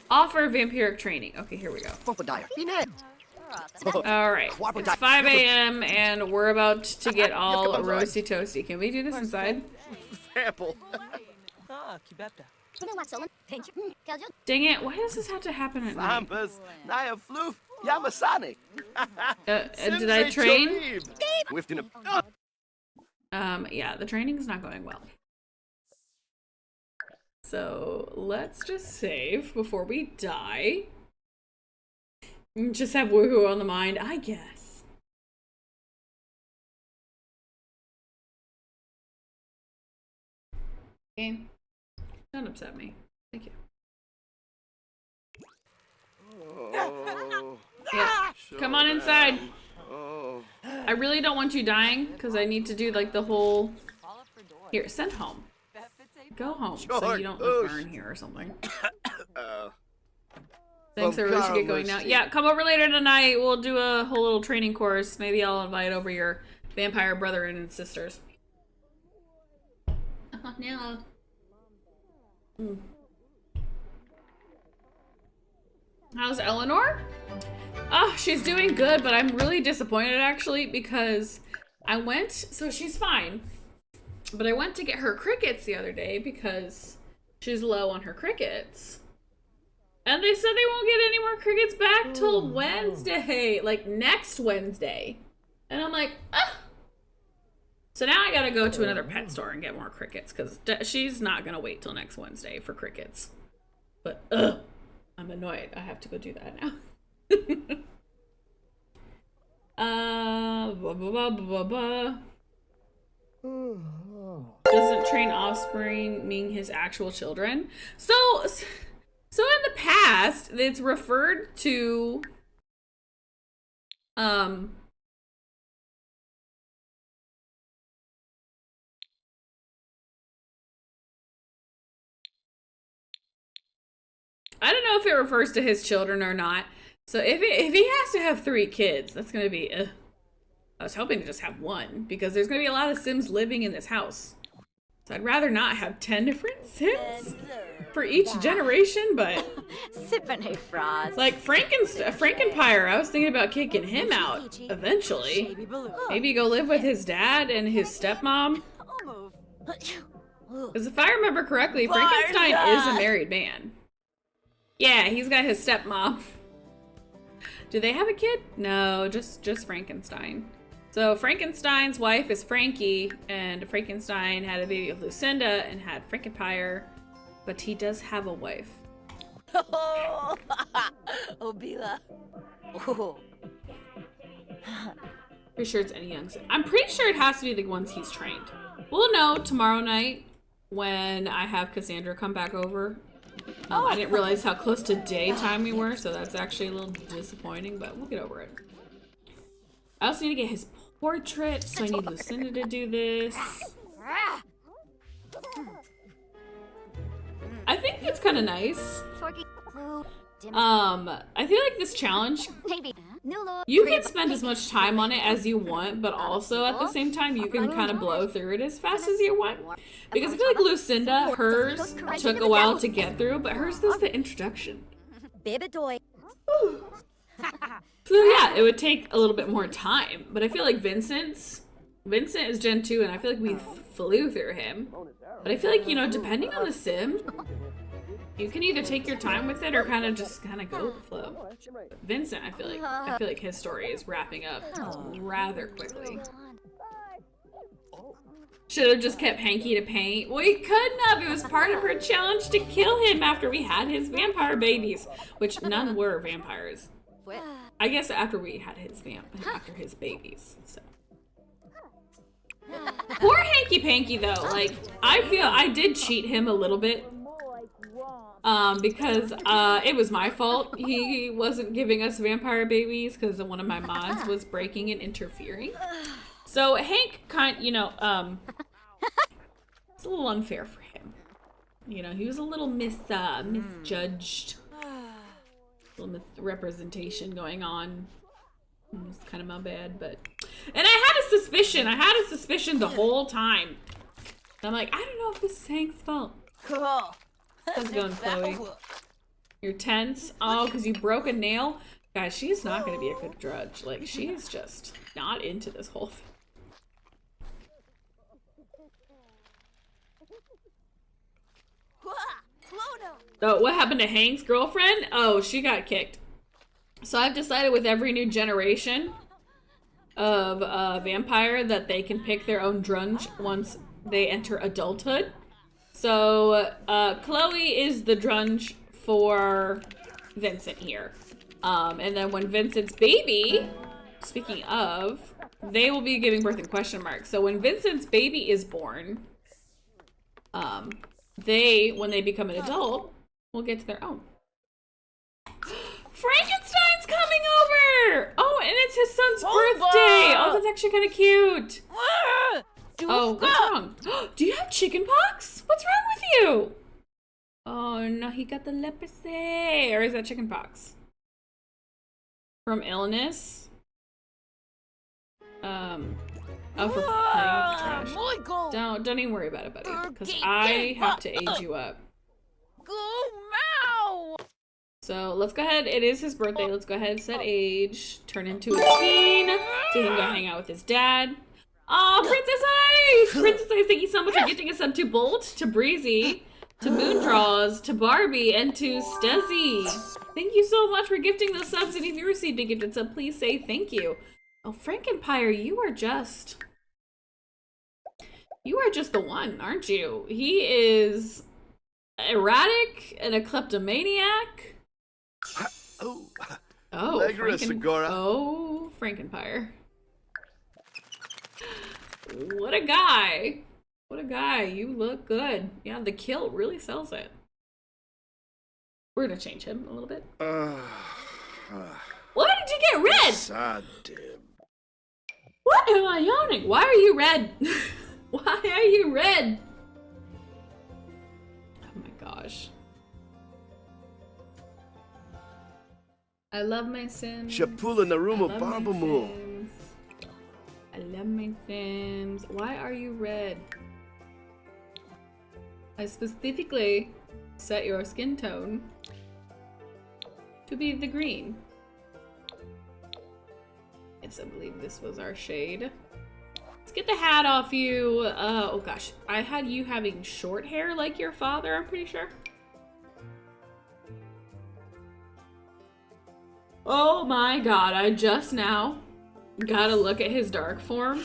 Offer vampiric training. Okay, here we go. Alright, it's 5 a.m. and we're about to get all roasty toasty. Can we do this inside? Dang it, why does this have to happen at night? Did I train? Yeah, the training's not going well. So let's just save before we die. Just have woohoo on the mind, I guess. Game, don't upset me. Thank you. Yeah, come on inside. I really don't want you dying because I need to do like the whole. Here, send home. Go home so you don't like, burn here or something. Thanks, everyone. We should get going now. Yeah, come over later tonight. We'll do a whole little training course. Maybe I'll invite over your vampire brother and sisters. Oh, no. How's Eleanor? Oh, she's doing good, but I'm really disappointed actually because I went, so she's fine, but I went to get her crickets the other day because she's low on her crickets. And they said they won't get any more crickets back till Wednesday, like next Wednesday. And I'm like, ah. So now I gotta go to another pet store and get more crickets because she's not gonna wait till next Wednesday for crickets. But I'm annoyed. I have to go do that now. Doesn't train offspring mean his actual children? So in the past, it's referred to, I don't know if it refers to his children or not. So if he has to have 3 kids, that's gonna be, I was hoping to just have 1 because there's gonna be a lot of Sims living in this house. So I'd rather not have 10 different Sims for each generation, but like Frankenpire, I was thinking about kicking him out eventually. Maybe go live with his dad and his stepmom. Because if I remember correctly, Frankenstein is a married man. Yeah, he's got his stepmom. Do they have a kid? No, just Frankenstein. So Frankenstein's wife is Frankie, and Frankenstein had a baby with Lucinda and had Frankenpire, but he does have a wife. Obila. Pretty sure it's any young Sim. I'm pretty sure it has to be the ones he's trained. We'll know tomorrow night when I have Cassandra come back over. I didn't realize how close to daytime we were, so that's actually a little disappointing, but we'll get over it. I also need to get his portrait, so I need Lucinda to do this. I think it's kind of nice. I feel like this challenge, you can spend as much time on it as you want, but also at the same time, you can kind of blow through it as fast as you want. Because I feel like Lucinda, hers took a while to get through, but hers is the introduction. So yeah, it would take a little bit more time, but I feel like Vincent's Vincent is Gen 2, and I feel like we flew through him. But I feel like, you know, depending on the sim, you can either take your time with it or kind of go with the flow. But Vincent, I feel like his story is wrapping up rather quickly. Should have just kept Hanky to paint. We couldn't have. It was part of her challenge to kill him after we had his vampire babies, which none were vampires. I guess after we had his babies. So. Poor Hanky Panky though. Like, I feel I did cheat him a little bit. Because it was my fault. He wasn't giving us vampire babies because one of my mods was breaking and interfering. So Hank it's a little unfair for him. You know, he was a little misjudged. A little misrepresentation going on. It's kind of my bad, but... And I had a suspicion the whole time. I'm like, I don't know if this is Hank's fault. How's it going, Chloe? You're tense? Oh, because you broke a nail? Guys, she's not going to be a good drudge. Like, she's just not into this whole thing. So, what happened to Hank's girlfriend? Oh, she got kicked. So I've decided with every new generation of vampire that they can pick their own drunge once they enter adulthood. So Chloe is the drunge for Vincent here. And then when Vincent's baby, speaking of, they will be giving birth in question marks. So when Vincent's baby is born, when they become an adult, will get to their own. Frankenstein's coming over! Oh, and it's his son's birthday! Oh, that's actually kind of cute. Oh, what's wrong? Do you have chickenpox? What's wrong with you? Oh, no, he got the leprosy. Or is that chickenpox? From illness? Oh, for playing with trash. Don't even worry about it, buddy. Because I have to age you up. So let's go ahead. It is his birthday. Let's go ahead and set age. Turn into a teen. So he can go hang out with his dad. Oh, Princess Ice! Princess Ice, thank you so much for gifting us up to Bolt, to Breezy, to Moondraws, to Barbie, and to Stezzy. Thank you so much for gifting those subs. And if you received a gifted sub, please say thank you. Oh, Frankenpire, you are just the one, aren't you? He is erratic and a kleptomaniac. Oh, Frankenpire. What a guy. What a guy. You look good. Yeah, the kilt really sells it. We're gonna change him a little bit. Why did you get red? What am I yawning? Why are you red? Why are you red? Oh my gosh. I love my Sims. Shapula Naruma Barbamu. I love my Sims. Why are you red? I specifically set your skin tone to be the green. Yes, I believe this was our shade. Let's get the hat off you. Oh gosh, I had you having short hair like your father, I'm pretty sure. Oh my god, I just now got a look at his dark form.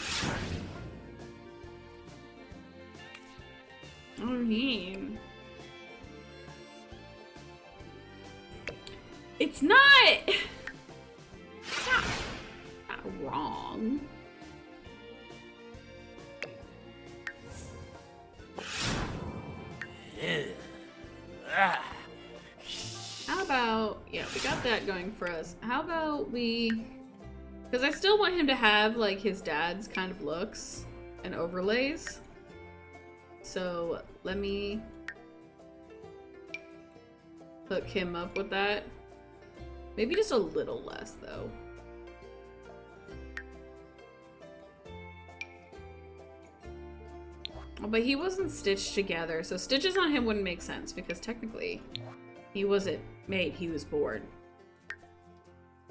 I mean, it's not wrong. How about, yeah, we got that going for us. How about we, because I still want him to have like his dad's kind of looks and overlays. So let me hook him up with that. Maybe just a little less though. Oh, but he wasn't stitched together, so stitches on him wouldn't make sense because technically he wasn't made, he was born.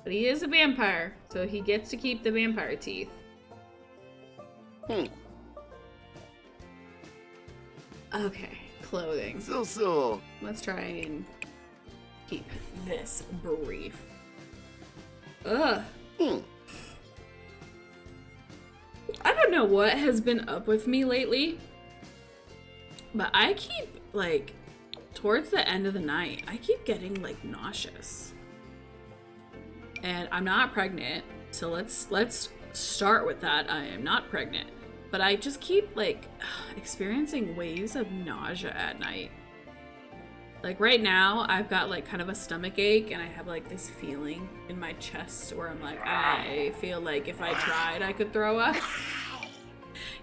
But he is a vampire, so he gets to keep the vampire teeth. Okay, clothing. So. Let's try and keep this brief. Ugh. I don't know what has been up with me lately, but I keep, like, towards the end of the night, I keep getting, like, nauseous. And I'm not pregnant, so let's start with that. I am not pregnant. But I just keep, like, experiencing waves of nausea at night. Like, right now, I've got, like, kind of a stomach ache, and I have, like, this feeling in my chest where I'm like, I feel like if I tried, I could throw up.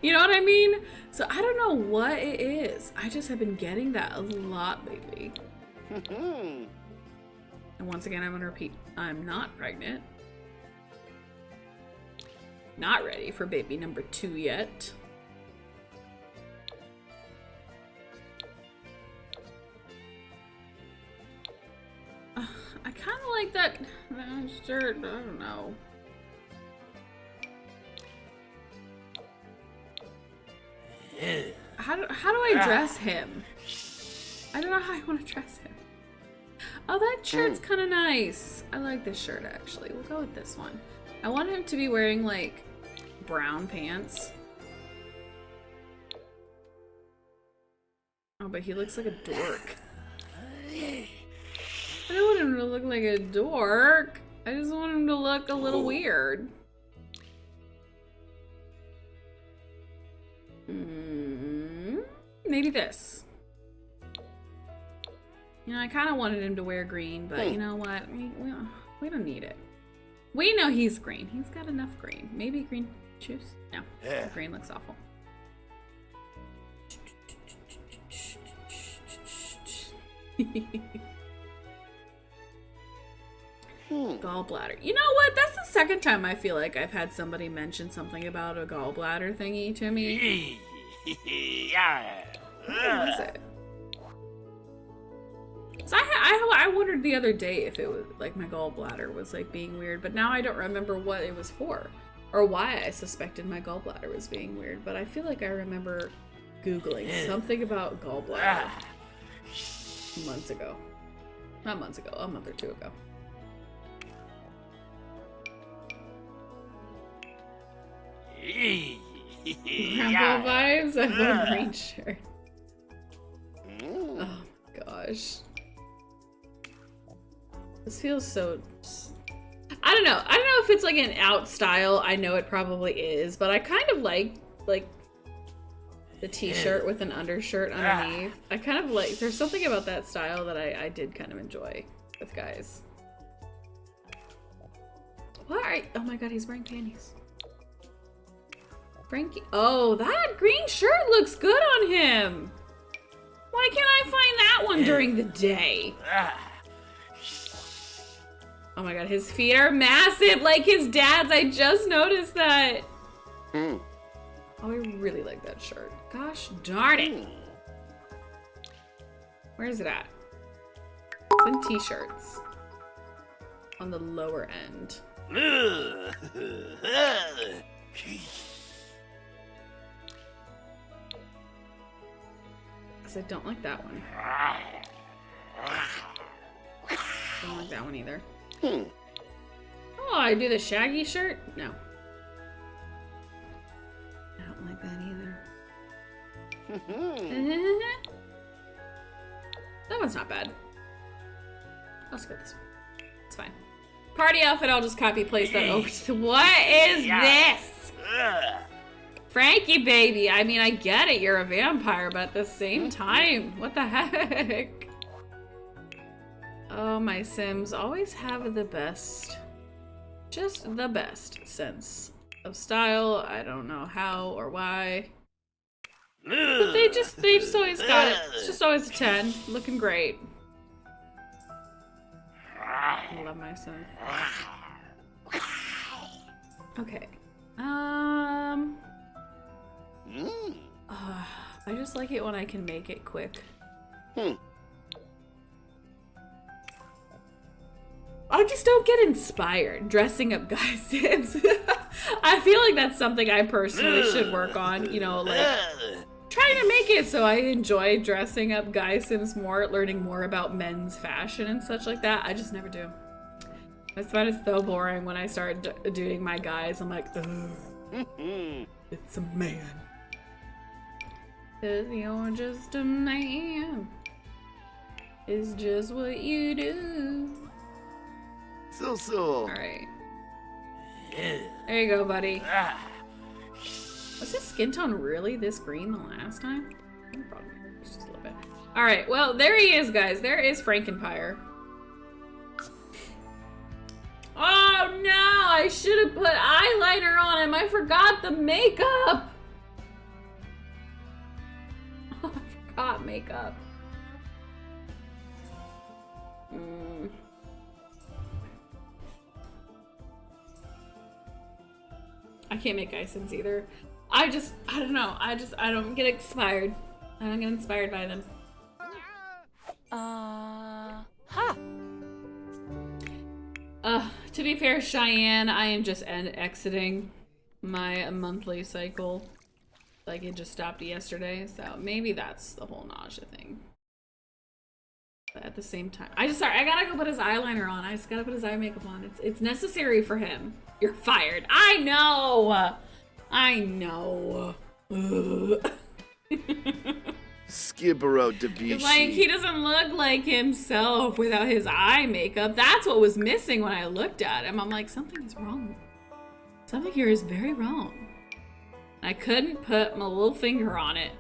You know what I mean? So I don't know what it is. I just have been getting that a lot lately. And once again, I'm going to repeat, I'm not pregnant. Not ready for baby number 2 yet. I kind of like that shirt. I don't know. How do I dress him? I don't know how I want to dress him. Oh, that shirt's kind of nice. I like this shirt, actually. We'll go with this one. I want him to be wearing, like, brown pants. Oh, but he looks like a dork. I don't want him to look like a dork. I just want him to look a little weird. Maybe this. You know, I kind of wanted him to wear green, but you know what? We don't need it. We know he's green. He's got enough green. Maybe green shoes? No. Yeah. Green looks awful. Gallbladder. You know what? That's the second time I feel like I've had somebody mention something about a gallbladder thingy to me. What was it? So I wondered the other day if it was like my gallbladder was like being weird, but now I don't remember what it was for or why I suspected my gallbladder was being weird. But I feel like I remember Googling something about gallbladder months ago. Not months ago, a month or two ago. Grandpa vibes? I love green shirt. Oh my gosh. This feels so... I don't know. I don't know if it's like an out style. I know it probably is, but I kind of like the t-shirt with an undershirt underneath. I kind of like... There's something about that style that I did kind of enjoy with guys. What are... Oh my god, he's wearing panties. Frankie... Oh, that green shirt looks good on him! Why can't I find that one during the day? Oh my god, his feet are massive like his dad's. I just noticed that. Oh, I really like that shirt. Gosh darn it. Where is it at? It's in t-shirts. On the lower end. Because I don't like that one. Don't like that one either. Oh, I do the shaggy shirt? No. I don't like that either. That one's not bad. I'll skip this one. It's fine. Party outfit, I'll just copy paste that over to... What is this? Frankie, baby. I mean, I get it. You're a vampire, but at the same time, what the heck? Oh, my Sims always have the best, just the best sense of style. I don't know how or why, but they just always got it. It's just always a 10. Looking great. I love my Sims. Okay. I just like it when I can make it quick. I just don't get inspired dressing up guys' Sims. I feel like that's something I personally should work on, you know, like trying to make it so I enjoy dressing up guy Sims more, learning more about men's fashion and such like that. I just never do. I find it so boring when I start doing my guys. I'm like, ugh, it's a man. 'Cause you're just a man. It's just what you do. So. Alright. There you go, buddy. Was his skin tone really this green the last time? Probably just a little bit. Alright, well, there he is, guys. There is Frankenpire. Oh no! I should have put eyeliner on him. I forgot the makeup. I forgot makeup. I can't make Isons either. I don't know. I don't get inspired. I don't get inspired by them. To be fair, Cheyenne, I am just exiting my monthly cycle. Like, it just stopped yesterday, so maybe that's the whole nausea thing. But at the same time, I gotta go put his eyeliner on. I just gotta put his eye makeup on. It's necessary for him. You're fired. I know. I know. Skibbero Debishi. Like, he doesn't look like himself without his eye makeup. That's what was missing when I looked at him. I'm like, something is wrong. Something here is very wrong. I couldn't put my little finger on it.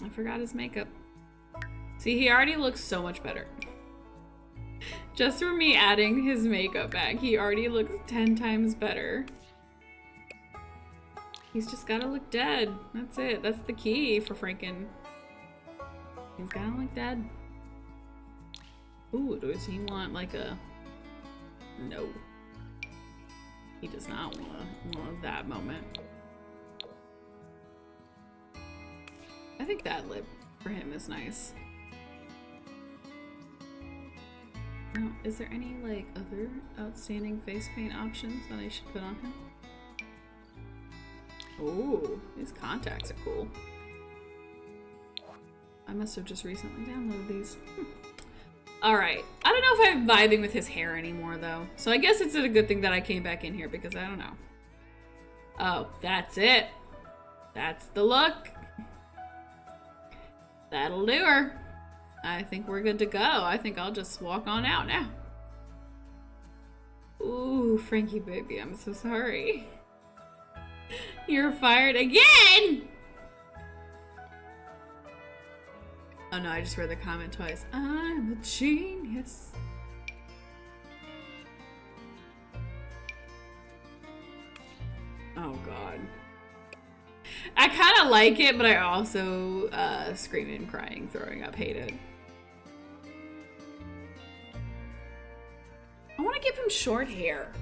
I forgot his makeup. See, he already looks so much better. Just for me adding his makeup back, he already looks 10 times better. He's just gotta look dead. That's it. That's the key for Franken. He's gotta look dead. Ooh, does he want like a... No. He does not want that moment. I think that lip for him is nice. Now, is there any like other outstanding face paint options that I should put on him? Oh, these contacts are cool. I must have just recently downloaded these. Alright. I don't know if I'm vibing with his hair anymore, though. So I guess it's a good thing that I came back in here, because I don't know. Oh, that's it. That's the look. That'll do her. I think we're good to go. I think I'll just walk on out now. Ooh, Frankie baby, I'm so sorry. You're fired again! Oh no, I just read the comment twice. I'm a genius. Oh god. I kind of like it, but I also screaming, crying, throwing up, hate it. I want to give him short hair.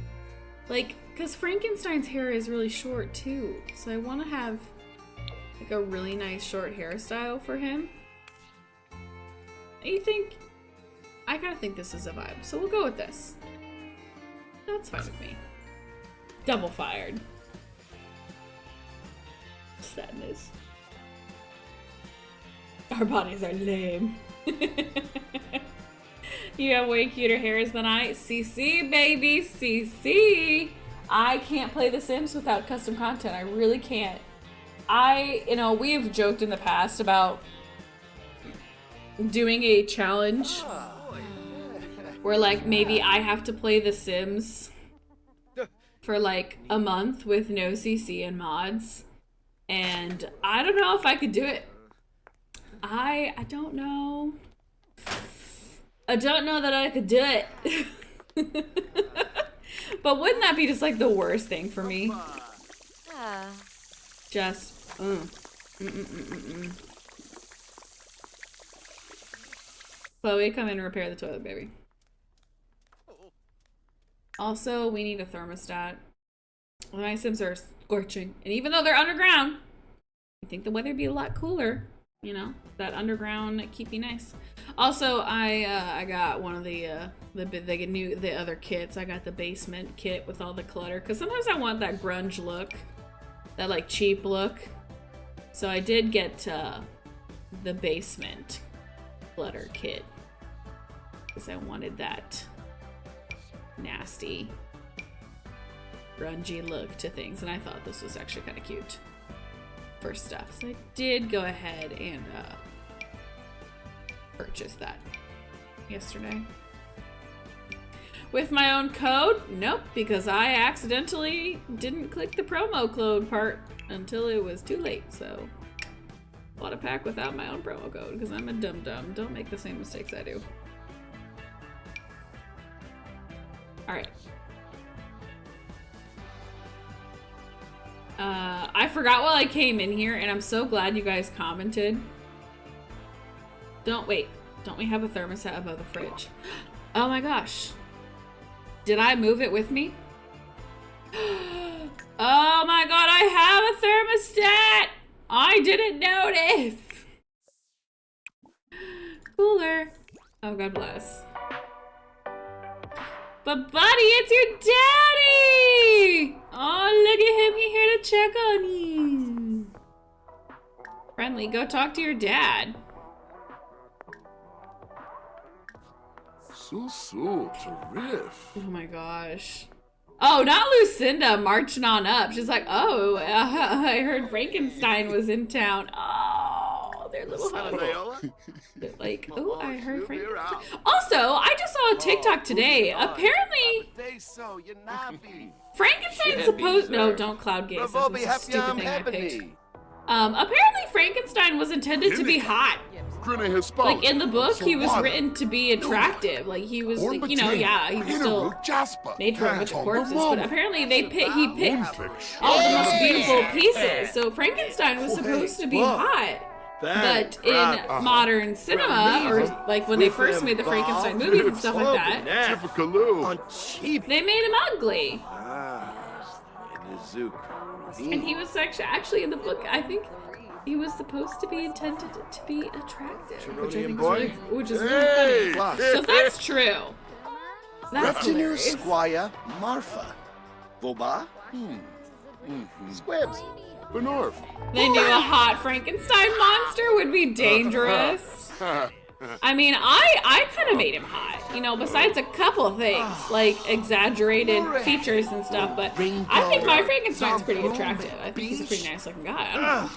Like, because Frankenstein's hair is really short too. So I want to have like a really nice short hairstyle for him. You think? I kind of think this is a vibe. So we'll go with this. That's fine with me. Double fired. Sadness. Our bodies are lame. You have way cuter hairs than I. CC, baby, CC. I can't play The Sims without custom content. I really can't. You know, we have joked in the past about doing a challenge where, like, maybe I have to play The Sims for, like, a month with no CC and mods. And I don't know if I could do it. I don't know. I don't know that I could do it. But wouldn't that be just like the worst thing for me? Just, Chloe, come in and repair the toilet, baby. Also, we need a thermostat. My Sims are scorching. And even though they're underground, I think the weather would be a lot cooler You know, that underground keep you nice. Also, I got one of the other kits. I got the basement kit with all the clutter because sometimes I want that grunge look, that like cheap look. So I did get the basement clutter kit because I wanted that nasty, grungy look to things, and I thought this was actually kind of cute for stuff. So I did go ahead and purchase that yesterday. With my own code? Nope, because I accidentally didn't click the promo code part until it was too late, so bought a pack without my own promo code because I'm a dum-dum. Don't make the same mistakes I do. Alright. I forgot while I came in here, and I'm so glad you guys commented. Don't we have a thermostat above the fridge? Oh my gosh. Did I move it with me? Oh my god, I have a thermostat! I didn't notice! Cooler. Oh, God bless. But buddy, it's your daddy! Oh, look at him, he's here to check on you. Friendly, go talk to your dad. So, terrific. Oh my gosh. Oh, not Lucinda marching on up. She's like, oh, I heard Frankenstein was in town. Oh, their little hug. They're like, oh, I heard Frankenstein. Also, I just saw a TikTok today. Apparently, Frankenstein's supposed... No, don't cloud gaze. That's a stupid thing I picked. Apparently Frankenstein was intended to be hot. Like in the book, he was written to be attractive. Like he was, like, you know, yeah, he was still made for a bunch of corpses. But apparently he picked all the most beautiful pieces. So Frankenstein was supposed to be hot. But in modern cinema, or like when they first made the Frankenstein movies and stuff like that, they made him ugly. And he was actually in the book, I think he was supposed to be intended to be attractive, which I think is really funny. So if that's true, that's hilarious. Squire Marfa. Boba? Squibs. Benorf. They knew a hot Frankenstein monster would be dangerous. I mean, I kind of made him hot, you know, besides a couple of things, like exaggerated features and stuff, but I think my Frankenstein's pretty attractive. I think he's a pretty nice looking guy. I don't know.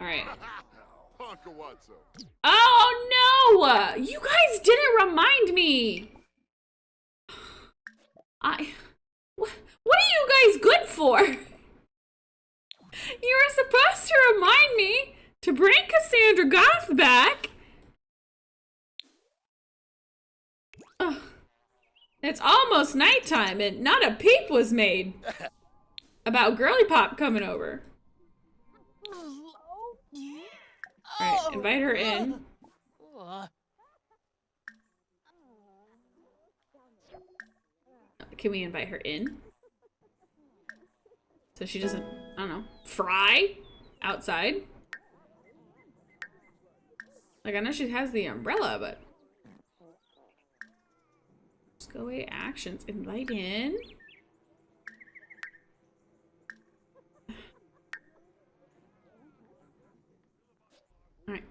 Alright. Oh no! You guys didn't remind me! What are you guys good for? You were supposed to remind me to bring Cassandra Goth back. Ugh. It's almost nighttime and not a peep was made about Girly Pop coming over. Alright, invite her in. Can we invite her in? So she doesn't, I don't know, fry outside? Like, I know she has the umbrella, but... Let's go away, actions, invite in. Alright.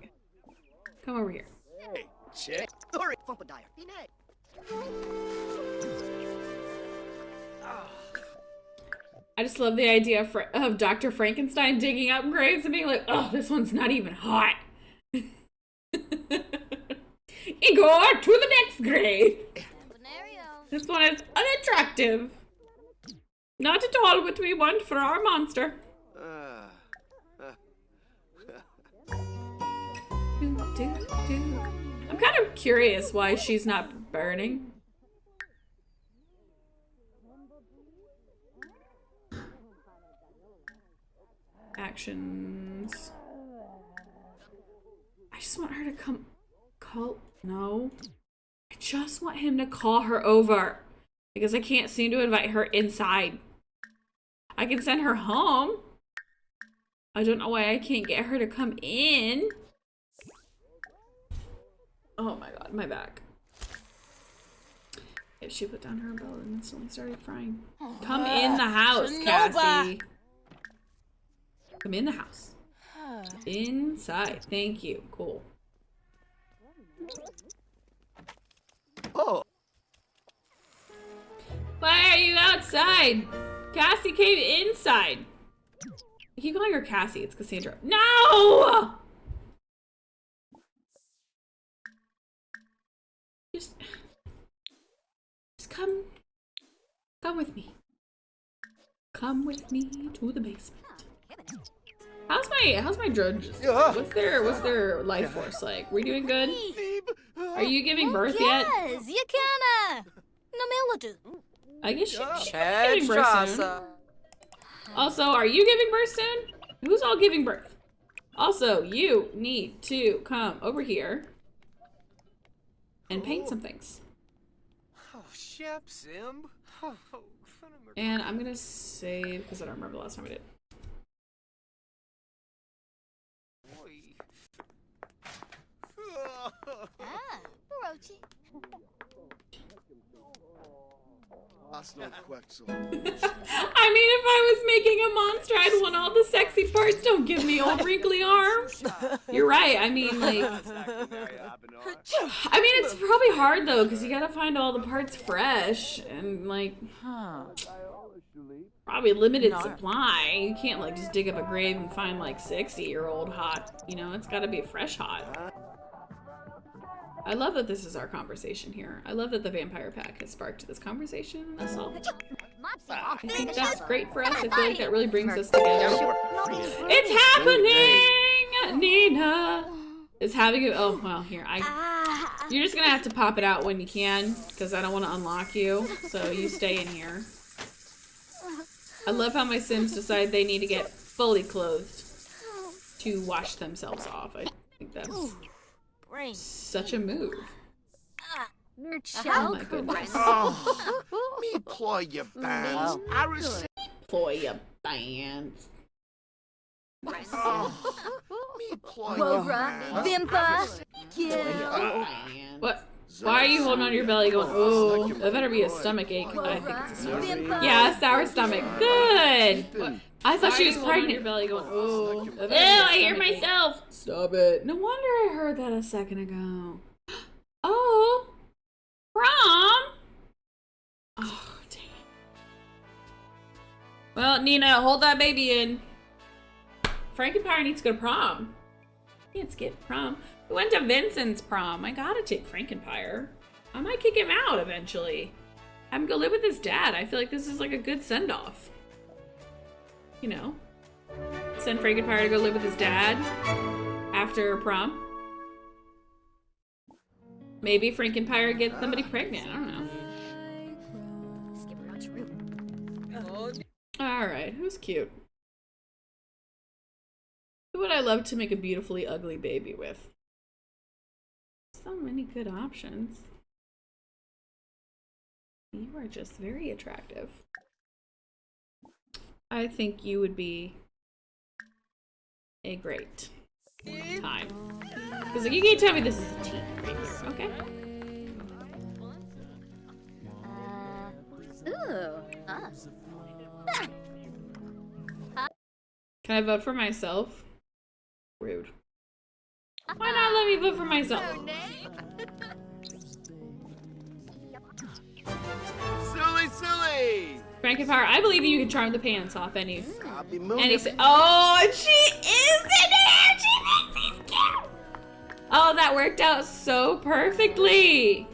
Come over here. I just love the idea of Dr. Frankenstein digging up graves and being like, oh, this one's not even hot. Igor, to the next grave. This one is unattractive. Not at all what we want for our monster. I'm kind of curious why she's not burning. Actions. I just want her to no. I just want him to call her over. Because I can't seem to invite her inside. I can send her home. I don't know why I can't get her to come in. Oh my god, my back. If she put down her umbrella and instantly started frying. Come in the house, Cassie. Come in the house. Inside. Thank you. Cool. Oh. Why are you outside? Cassie came inside. I keep calling her Cassie. It's Cassandra. No! Just come with me. Come with me to the basement. How's my drudges? What's their life force like? We doing good? Are you giving birth yet? Yes, you can. No I guess she's giving birth soon. Also, are you giving birth soon? Who's all giving birth? Also, you need to come over here and paint some things. And I'm gonna save because I don't remember the last time I did. I mean, if I was making a monster, I'd want all the sexy parts. Don't give me old wrinkly arms. You're right. I mean, like, I mean, it's probably hard though, because you gotta find all the parts fresh and like, probably limited supply. You can't like just dig up a grave and find like 60-year-old hot. You know, it's gotta be fresh hot. I love that this is our conversation here. I love that the vampire pack has sparked this conversation. That's all. I think that's great for us. I feel like that really brings us together. It's happening! Nina is having a— oh, well, here. You're just gonna have to pop it out when you can, because I don't want to unlock you. So you stay in here. I love how my Sims decide they need to get fully clothed to wash themselves off. I think that's such a move. Oh my goodness. Me ploy your bands. I receive. Ploy your bands. Me ploy Wogra, your Vimpa, What? Why are you holding on to your belly going, oh, that better be a stomach ache. I think it's a stomach ache. Yeah, a sour stomach. Good. I thought she was pregnant. Your belly going, oh. Ew, I hear myself. Stop it. No wonder I heard that a second ago. Oh. Prom. Oh, dang. Well, Nina, hold that baby in. Frankenpire needs to go to prom. He can't skip prom. We went to Vincent's prom. I gotta take Frankenpire. I might kick him out eventually. Have him go live with his dad. I feel like this is like a good send-off. You know, send Frankenpire to go live with his dad after prom. Maybe Frankenpire gets somebody pregnant. I don't know. Alright, who's cute? Who would I love to make a beautifully ugly baby with? So many good options. You are just very attractive. I think you would be a great time. Because like, you can't tell me this is a team right here, okay? Can I vote for myself? Rude. Why not let me vote for myself? silly. Frankenpire, I believe you can charm the pants off any. Oh, and she is in it! She thinks he's cute! Oh, that worked out so perfectly!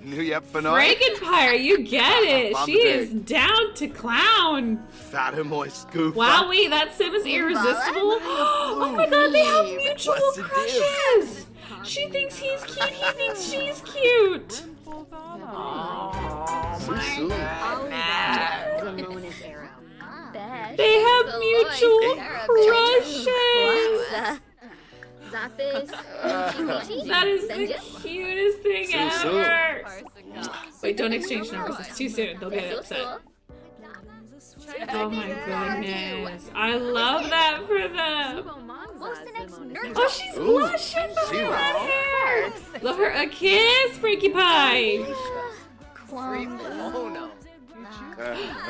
Frankenpire, you get it! She is down to clown! Wowee, that sim is irresistible! Oh my god, they have mutual crushes! She thinks he's cute, he thinks she's cute! They have mutual crushes! That is the cutest thing ever! Wait, don't exchange numbers. It's too soon. They'll get upset. Oh my goodness. I love that for them. Oh, she's blushing. Look at that hair. Love her a kiss, Frankenpire.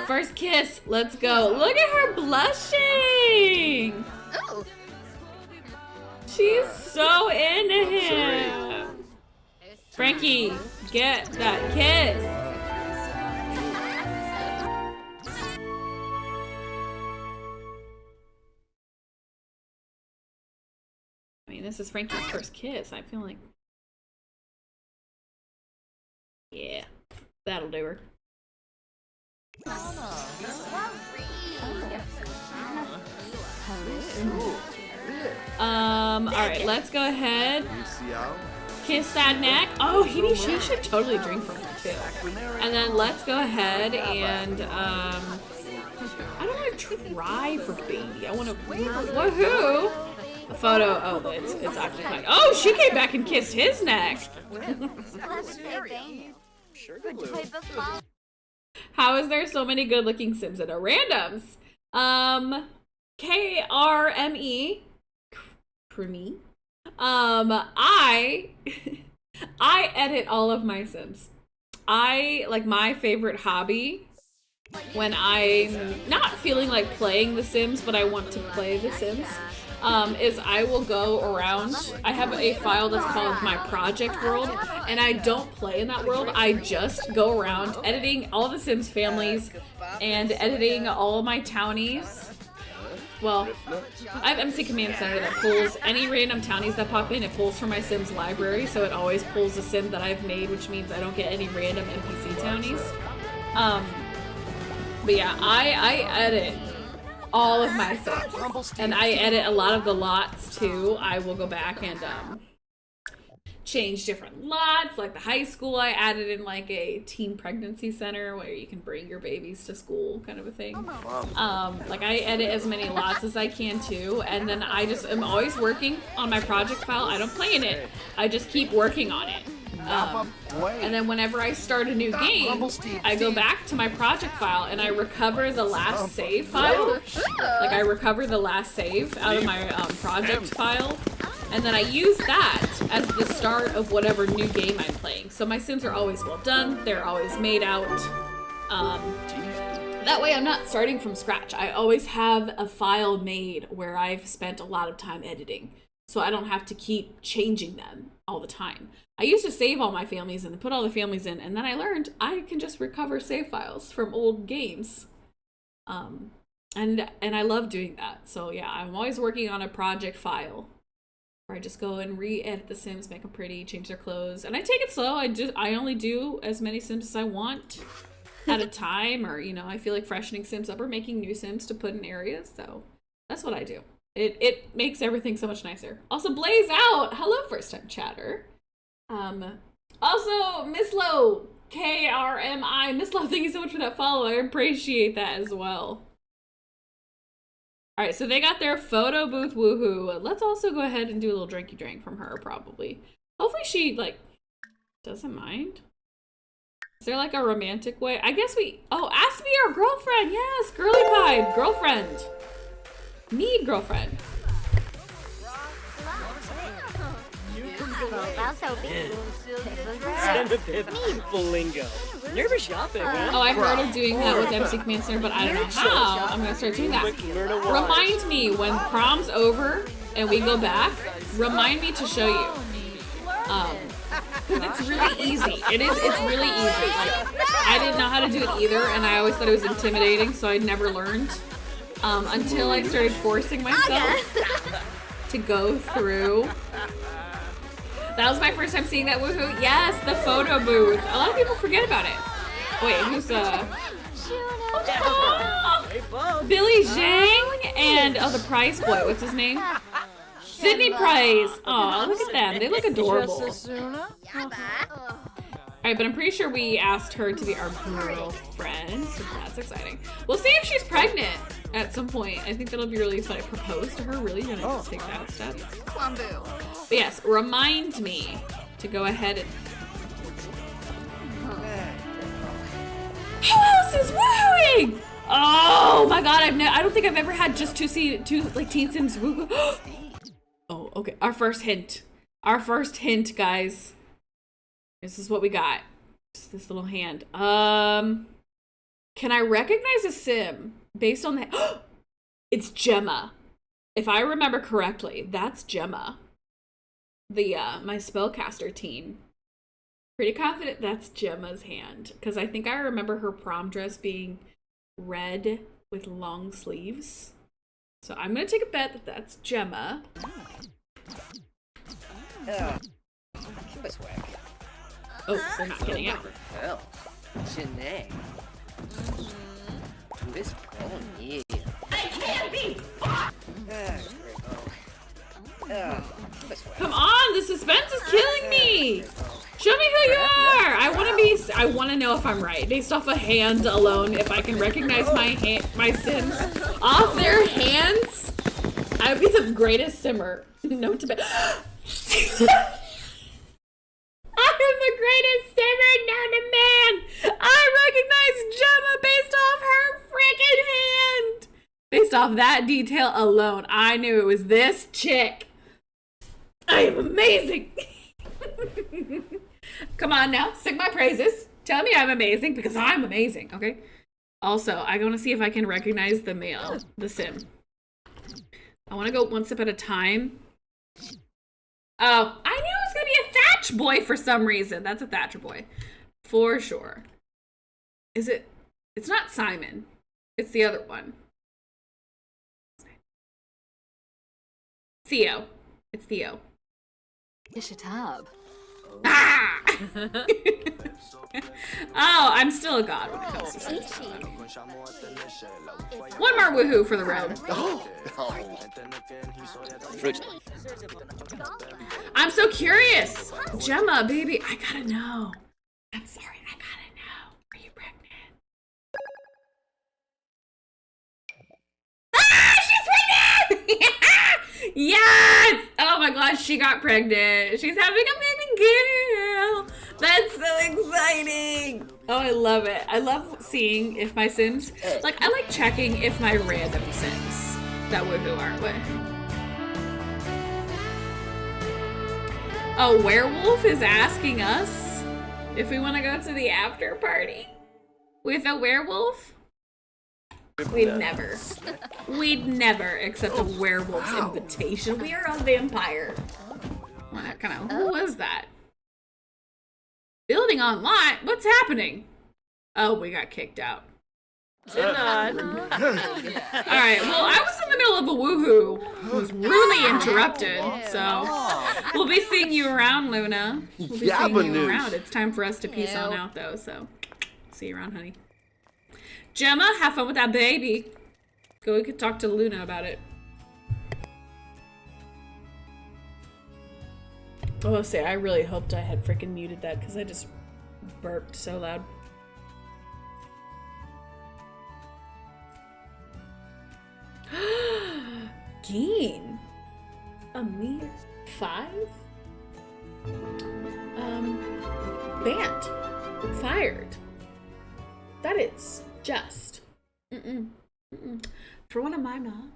First kiss. Let's go. Look at her blushing. She's so into him. Frankie, get that kiss. I mean, this is Frankie's first kiss. I feel like, yeah, that'll do her. All right, let's go ahead. Kiss that neck. Oh, she should totally drink from her too. And then let's go ahead and I don't want to try for baby. I want to woohoo. A photo. Oh, it's occupied. Oh, she came back and kissed his neck. How is there so many good-looking Sims that are randoms? KRME. Creme. I edit all of my Sims. My favorite hobby when I'm not feeling like playing The Sims, but I want to play The Sims, is I will go around. I have a file that's called my project world, and I don't play in that world. I just go around editing all the Sims families and editing all of my townies. Well, I have MC Command Center that pulls any random townies that pop in. It pulls from my Sims library, so it always pulls a Sim that I've made, which means I don't get any random NPC townies. But yeah, I edit all of my Sims, and I edit a lot of the lots too. I will go back and change different lots. Like the high school, I added in like a teen pregnancy center where you can bring your babies to school, kind of a thing. Like I edit as many lots as I can too, and then I just am always working on my project file. I don't play in it. I just keep working on it. And then whenever I start a new game, I go back to my project file and I recover the last save file. Like I recover the last save out of my project file, and then I use that as the start of whatever new game I'm playing. So my Sims are always well done. They're always made out. That way I'm not starting from scratch. I always have a file made where I've spent a lot of time editing, so I don't have to keep changing them all the time. I used to save all my families and put all the families in, and then I learned I can just recover save files from old games. And I love doing that. So yeah, I'm always working on a project file where I just go and re-edit the Sims, make them pretty, change their clothes, and I take it slow. I only do as many Sims as I want at a time, or you know, I feel like freshening Sims up or making new Sims to put in areas. So that's what I do. It makes everything so much nicer. Also, Blaze Out. Hello, first time chatter. Also, Miss Low, KRMI. Miss Low, thank you so much for that follow. I appreciate that as well. Alright, so they got their photo booth, woohoo. Let's also go ahead and do a little drinky drink from her, probably. Hopefully she, like, doesn't mind. Is there, like, a romantic way? I guess oh, ask me your girlfriend. Yes, girly pie, girlfriend. Need girlfriend. Lingo. Never shopping, huh? Oh, I heard of doing that with MC Command Center, but I don't know how. I'm gonna start doing that. Remind me when prom's over and we go back. Remind me to show you. Because it's really easy. It's really easy. Like, I didn't know how to do it either, and I always thought it was intimidating, so I never learned. Until I started forcing myself to go through. That was my first time seeing that, woohoo. Yes, the photo booth. A lot of people forget about it. Wait, who's Billy Zhang and the Price Boy. What's his name? Sydney Price. Oh, look at them. They look adorable. Alright, but I'm pretty sure we asked her to be our girlfriend, so that's exciting. We'll see if she's pregnant at some point. I think that'll be really fun. Propose to her? Really? You're gonna take that step? But yes, remind me to go ahead and... Who else is woohooing? Oh my god, I don't think I've ever had just two like Teen Sims woohoo. Oh, okay. Our first hint. Our first hint, guys. This is what we got. Just this little hand. Can I recognize a sim based on the It's Gemma. If I remember correctly, that's Gemma. The my spellcaster teen. Pretty confident that's Gemma's hand. Because I think I remember her prom dress being red with long sleeves. So I'm gonna take a bet that that's Gemma. Oh, they're not getting out. Well, Janae. This pony. I can't be fucked! Come on, the suspense is killing me. Show me who you are. I want to know if I'm right based off a hand alone. If I can recognize my Sims off their hands, I would be the greatest simmer. No to be. I am the greatest simmer known to man. I recognize Gemma based off her freaking hand. Based off that detail alone, I knew it was this chick. I am amazing. Come on now, sing my praises. Tell me I'm amazing because I'm amazing, okay? Also, I want to see if I can recognize the male, the sim. I want to go one step at a time. Oh, I knew it was going to be a Thatch boy for some reason. That's a Thatcher boy. For sure. Is it? It's not Simon. It's the other one. Theo. It's Theo. Ishitab. Ah! Oh, I'm still a god when it comes to sex. One more woohoo for the road. I'm so curious. Gemma, baby, I gotta know. I'm sorry, I gotta know. Are you pregnant? Ah, she's pregnant! Yes! Oh my gosh, she got pregnant. She's having a baby girl. That's so exciting. Oh, I love it. I love seeing if my Sims, like, I like checking if my random Sims that woohoo are. What? A werewolf is asking us if we want to go to the after party with a werewolf. We'd never accept a werewolf's invitation. We are a vampire. What kind of, who was that? Building online? What's happening? Oh, we got kicked out. Alright, well, I was in the middle of a woohoo. It was really interrupted, so we'll be seeing you around, Luna. We'll be seeing you around. It's time for us to peace on out, though, so see you around, honey. Gemma, have fun with that baby. Go, we could talk to Luna about it. Oh, say, I really hoped I had freaking muted that because I just burped so loud. Geen. A mere 5? Banned. Fired. That is just. For one of my moms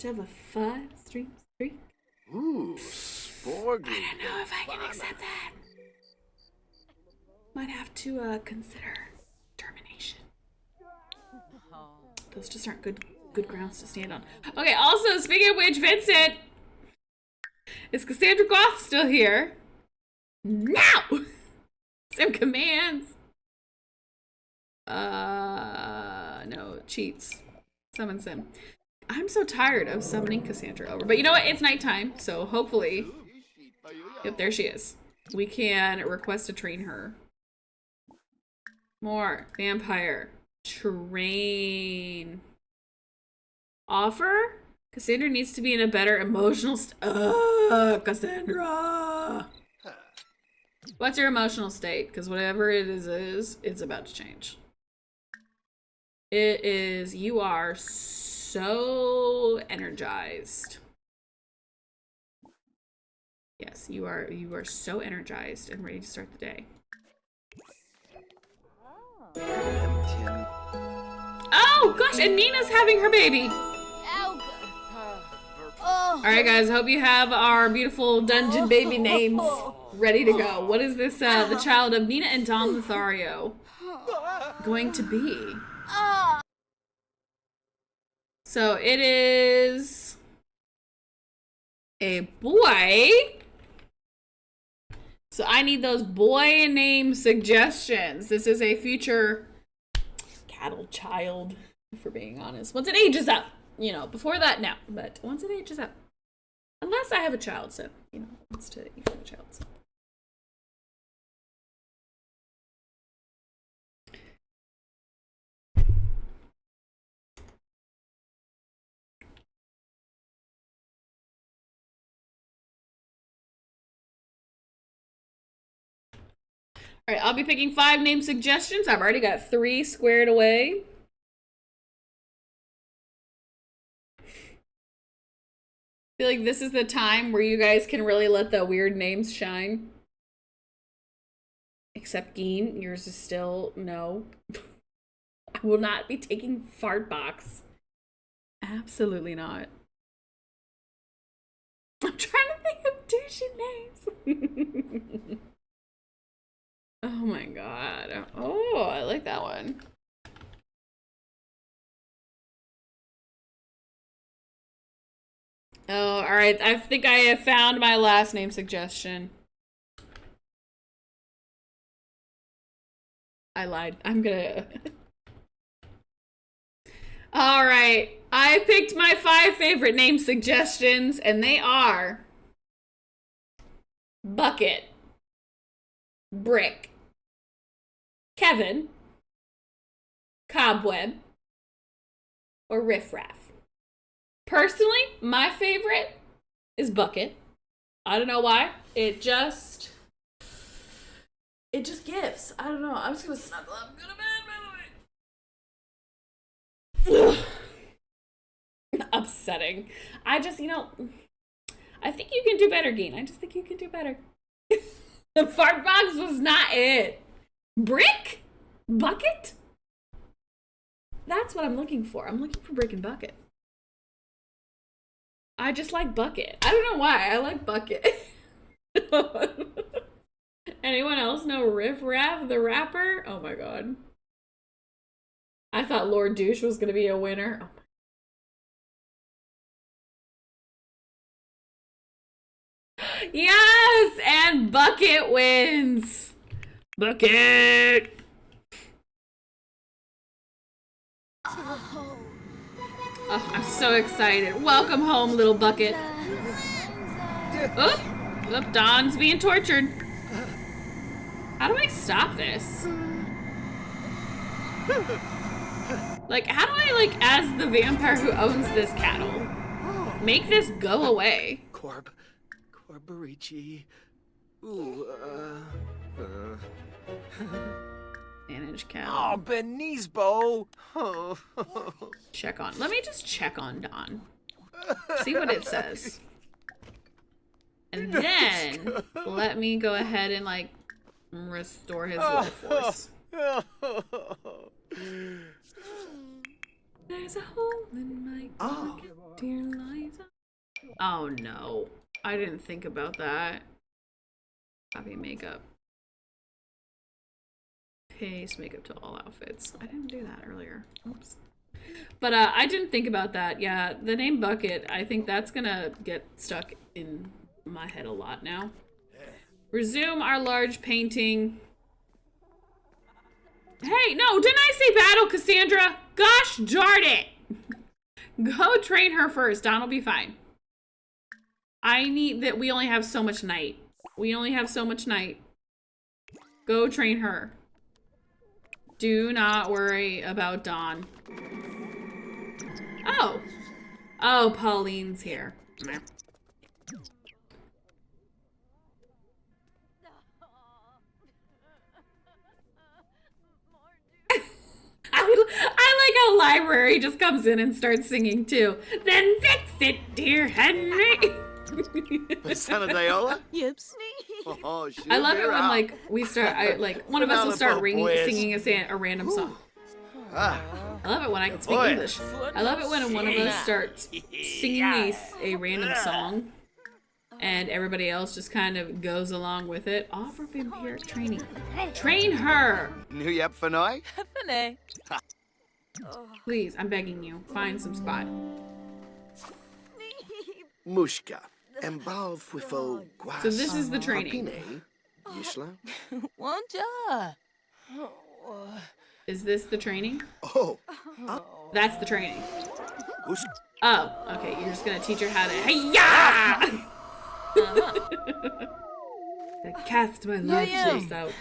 to have a 5-string streak. Ooh, sporgy. I don't know if I can accept that. Might have to consider termination. Those just aren't good grounds to stand on. Okay, also, speaking of which, Vincent, is Cassandra Goth still here? Now! Some commands. No, cheats. Summon Sim. I'm so tired of summoning Cassandra over. But you know what? It's nighttime, so hopefully... Yep, there she is. We can request to train her. More. Vampire. Train. Offer? Cassandra needs to be in a better emotional Cassandra! What's your emotional state? Because whatever it is, it's about to change. It is, you are so energized. Yes, you are so energized and ready to start the day. Oh gosh, and Nina's having her baby. Oh. Alright guys, hope you have our beautiful dungeon baby names ready to go. What is this, the child of Nina and Don Lothario going to be? So it is a boy. So I need those boy name suggestions. This is a future cattle child, for being honest. Once it ages up, you know, before that, no. But once it ages up. Unless I have a child, so, you know, it's to you have a child. So. All right, I'll be picking 5 name suggestions. I've already got 3 squared away. I feel like this is the time where you guys can really let the weird names shine. Except Geen, yours is still no. I will not be taking fart box. Absolutely not. I'm trying to think of douchey names. Oh my god. Oh, I like that one. Oh, alright. I think I have found my last name suggestion. I lied. I'm gonna... Alright. I picked my 5 favorite name suggestions, and they are... Bucket. Brick. Kevin. Cobweb. Or Riffraff. Personally, my favorite is Bucket. I don't know why. It just gives. I don't know. I'm just gonna snuggle up. Go to bed, by the way. Upsetting. I just, you know, I think you can do better, Geen. I just think you can do better. The fart box was not it. Brick? Bucket? That's what I'm looking for. I'm looking for Brick and Bucket. I just like Bucket. I don't know why. I like Bucket. Anyone else know Riff Raff the rapper? Oh my god. I thought Lord Douche was going to be a winner. Oh my. Yes! And Bucket wins. Bucket! Oh, I'm so excited. Welcome home, little Bucket. Oh, Don's being tortured. How do I stop this? Like, how do I, like, as the vampire who owns this cattle, make this go away? Corbarici. Ooh, Manage cattle. Oh, Benizbo. Check on. Let me just check on Don. See what it says. And then let me go ahead and like restore his life force. There's a hole in my pocket, dear Liza. Oh no. I didn't think about that. Copy makeup. Paste makeup to all outfits. I didn't do that earlier. Oops. But I didn't think about that. Yeah, the name Bucket, I think that's gonna get stuck in my head a lot now. Resume our large painting. Hey, no, didn't I say battle, Cassandra? Gosh darn it! Go train her first. Don will be fine. I need that. We only have so much night. We only have so much night. Go train her. Do not worry about Dawn. Oh. Oh, Pauline's here. I like how Library just comes in and starts singing too. Then fix it, dear Henry. Miss Anadeola? Yips. Oh, I love it she'll be when out. like we start. One of us will start singing a random song. Ah, I love it when I can speak Boy. English. I love it when one of us starts singing a random song, and everybody else just kind of goes along with it. All for vampiric training. Train her, nu up for night? please. I'm begging you. Find some spot. Mushka, embalv with So this is the training. Yisla? Is this the training? Oh, That's the training. Mushka. Oh, okay. You're just gonna teach her how to. Hey-ya! I cast my love force out.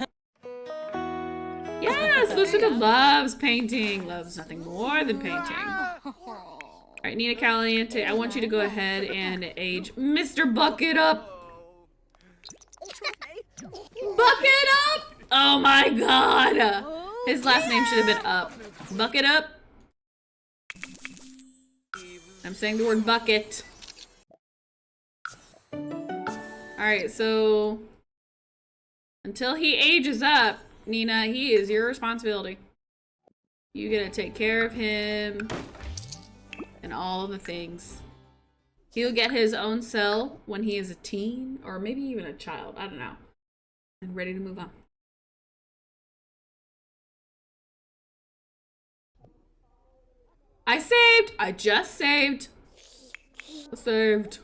Yes, Lucinda loves painting. Loves nothing more than painting. All right, Nina Caliente, I want you to go ahead and age Mr. Bucket up. Bucket up! Oh my God! His last name should have been Up. Bucket up. I'm saying the word bucket. Alright, so until he ages up, Nina, he is your responsibility. You gotta take care of him and all the things. He'll get his own cell when he is a teen, or maybe even a child, I don't know. And ready to move on. I saved! I just saved. Saved.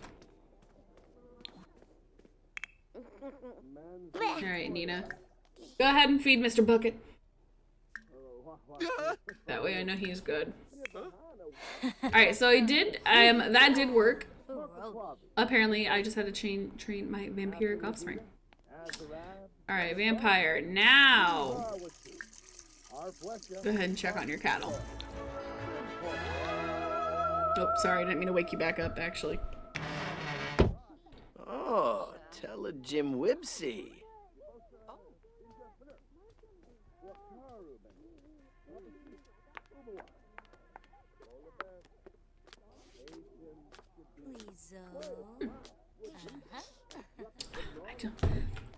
Alright, Nina. Go ahead and feed Mr. Bucket. That way I know he's good. Alright, so I did, that did work. Apparently, I just had to train my vampiric offspring. Alright, vampire. Now, go ahead and check on your cattle. Oh, sorry, I didn't mean to wake you back up, actually. Oh, tell a Jim Wibsey.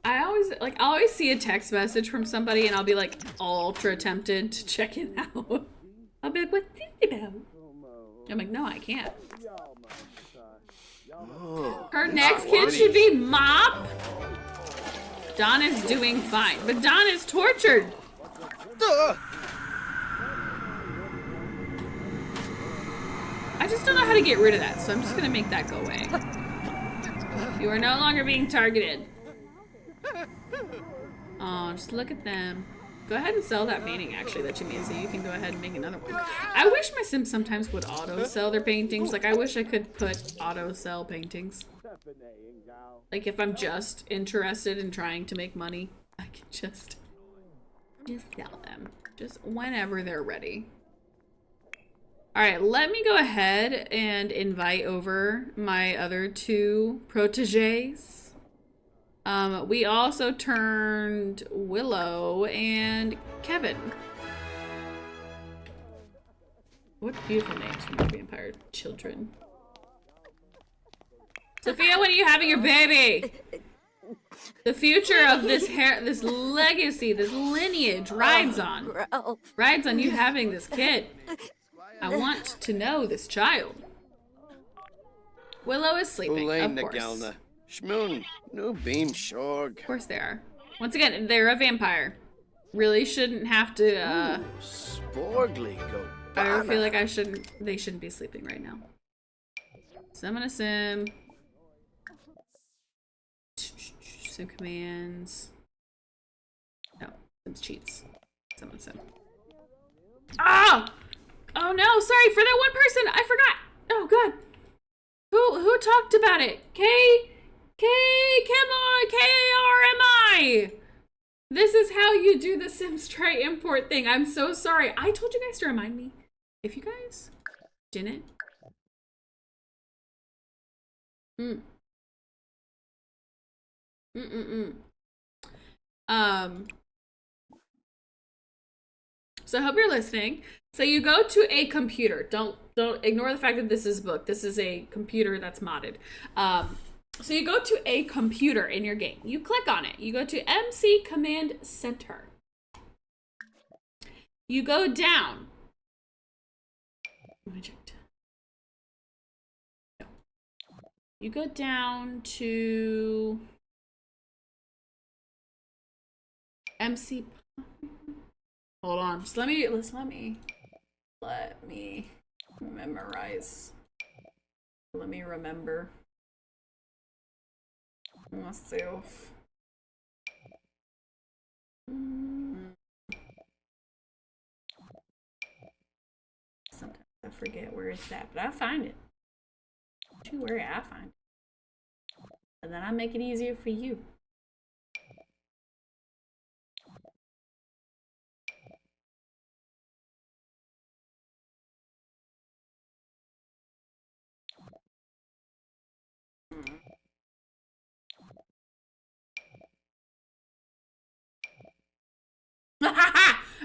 I always see a text message from somebody and I'll be like ultra tempted to check it out. I'll be like, what's this about? I'm like, no, I can't. Her next kid should be Mop. Donna's doing fine, but Donna's tortured. I just don't know how to get rid of that, so I'm just gonna make that go away. You are no longer being targeted. Oh, just look at them. Go ahead and sell that painting, actually, that you made, so you can go ahead and make another one. I wish my Sims sometimes would auto-sell their paintings. Like, I wish I could put auto-sell paintings. Like, if I'm just interested in trying to make money, I can just sell them. Just whenever they're ready. Alright, let me go ahead and invite over my other two proteges. We also turned Willow and Kevin. What beautiful names for vampire children. Sophia, when are you having your baby? The future of this this legacy, this lineage rides on you having this kid. I want to know this child. Willow is sleeping, of course. Shmoon, no beam shorg. Of course they are. Once again, they're a vampire. Really shouldn't have to, Sporgly go. I feel like they shouldn't be sleeping right now. Summon a sim. Sim commands. No, Sim's cheats. Summon a sim. Oh! Oh no, sorry, for that one person, I forgot. Oh god. Who talked about it? K-R-M-I. This is how you do the Sims try import thing. I'm so sorry. I told you guys to remind me. If you guys didn't. So I hope you're listening. So you go to a computer. Don't ignore the fact that this is a book. This is a computer that's modded. So you go to a computer in your game. You click on it. You go to MC Command Center. You go down. Let me check. No. You go down to MC. Hold on. Just let me memorize. Let me remember myself. Sometimes I forget where it's at, but I find it. Don't you worry, I find it. And then I make it easier for you.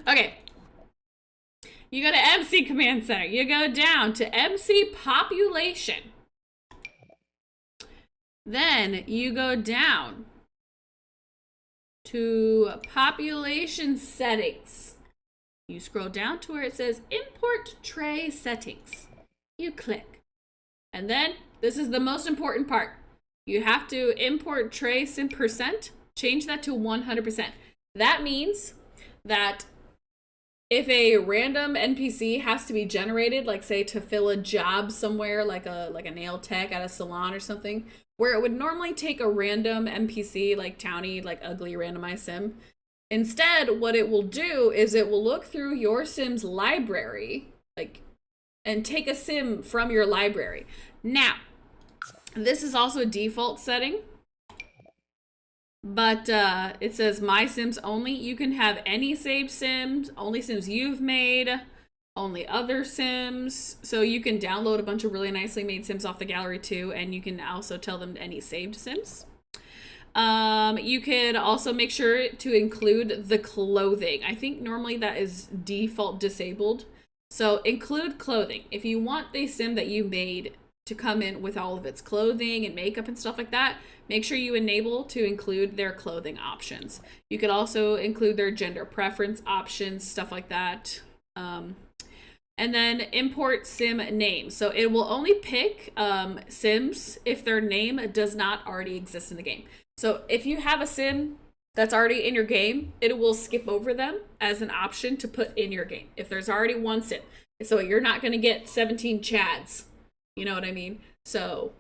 Okay. You go to MC Command Center. You go down to MC Population. Then you go down to Population Settings. You scroll down to where it says Import Tray Settings. You click. And then, this is the most important part. You have to import tray sim percent. Change that to 100%. That means that if a random NPC has to be generated, like say to fill a job somewhere, like a nail tech at a salon or something, where it would normally take a random NPC like townie, like ugly randomized sim, instead what it will do is it will look through your sim's library, like, and take a sim from your library. Now, this is also a default setting. But it says My Sims only. You can have any saved sims, only sims you've made, only other sims. So you can download a bunch of really nicely made sims off the gallery too, and you can also tell them any saved sims. You could also make sure to include the clothing. I think normally that is default disabled. So include clothing. If you want the sim that you made to come in with all of its clothing and makeup and stuff like that, make sure you enable to include their clothing options. You could also include their gender preference options, stuff like that. And then import sim name. So it will only pick sims if their name does not already exist in the game. So if you have a sim that's already in your game, it will skip over them as an option to put in your game. If there's already one sim. So you're not going to get 17 Chads. You know what I mean? So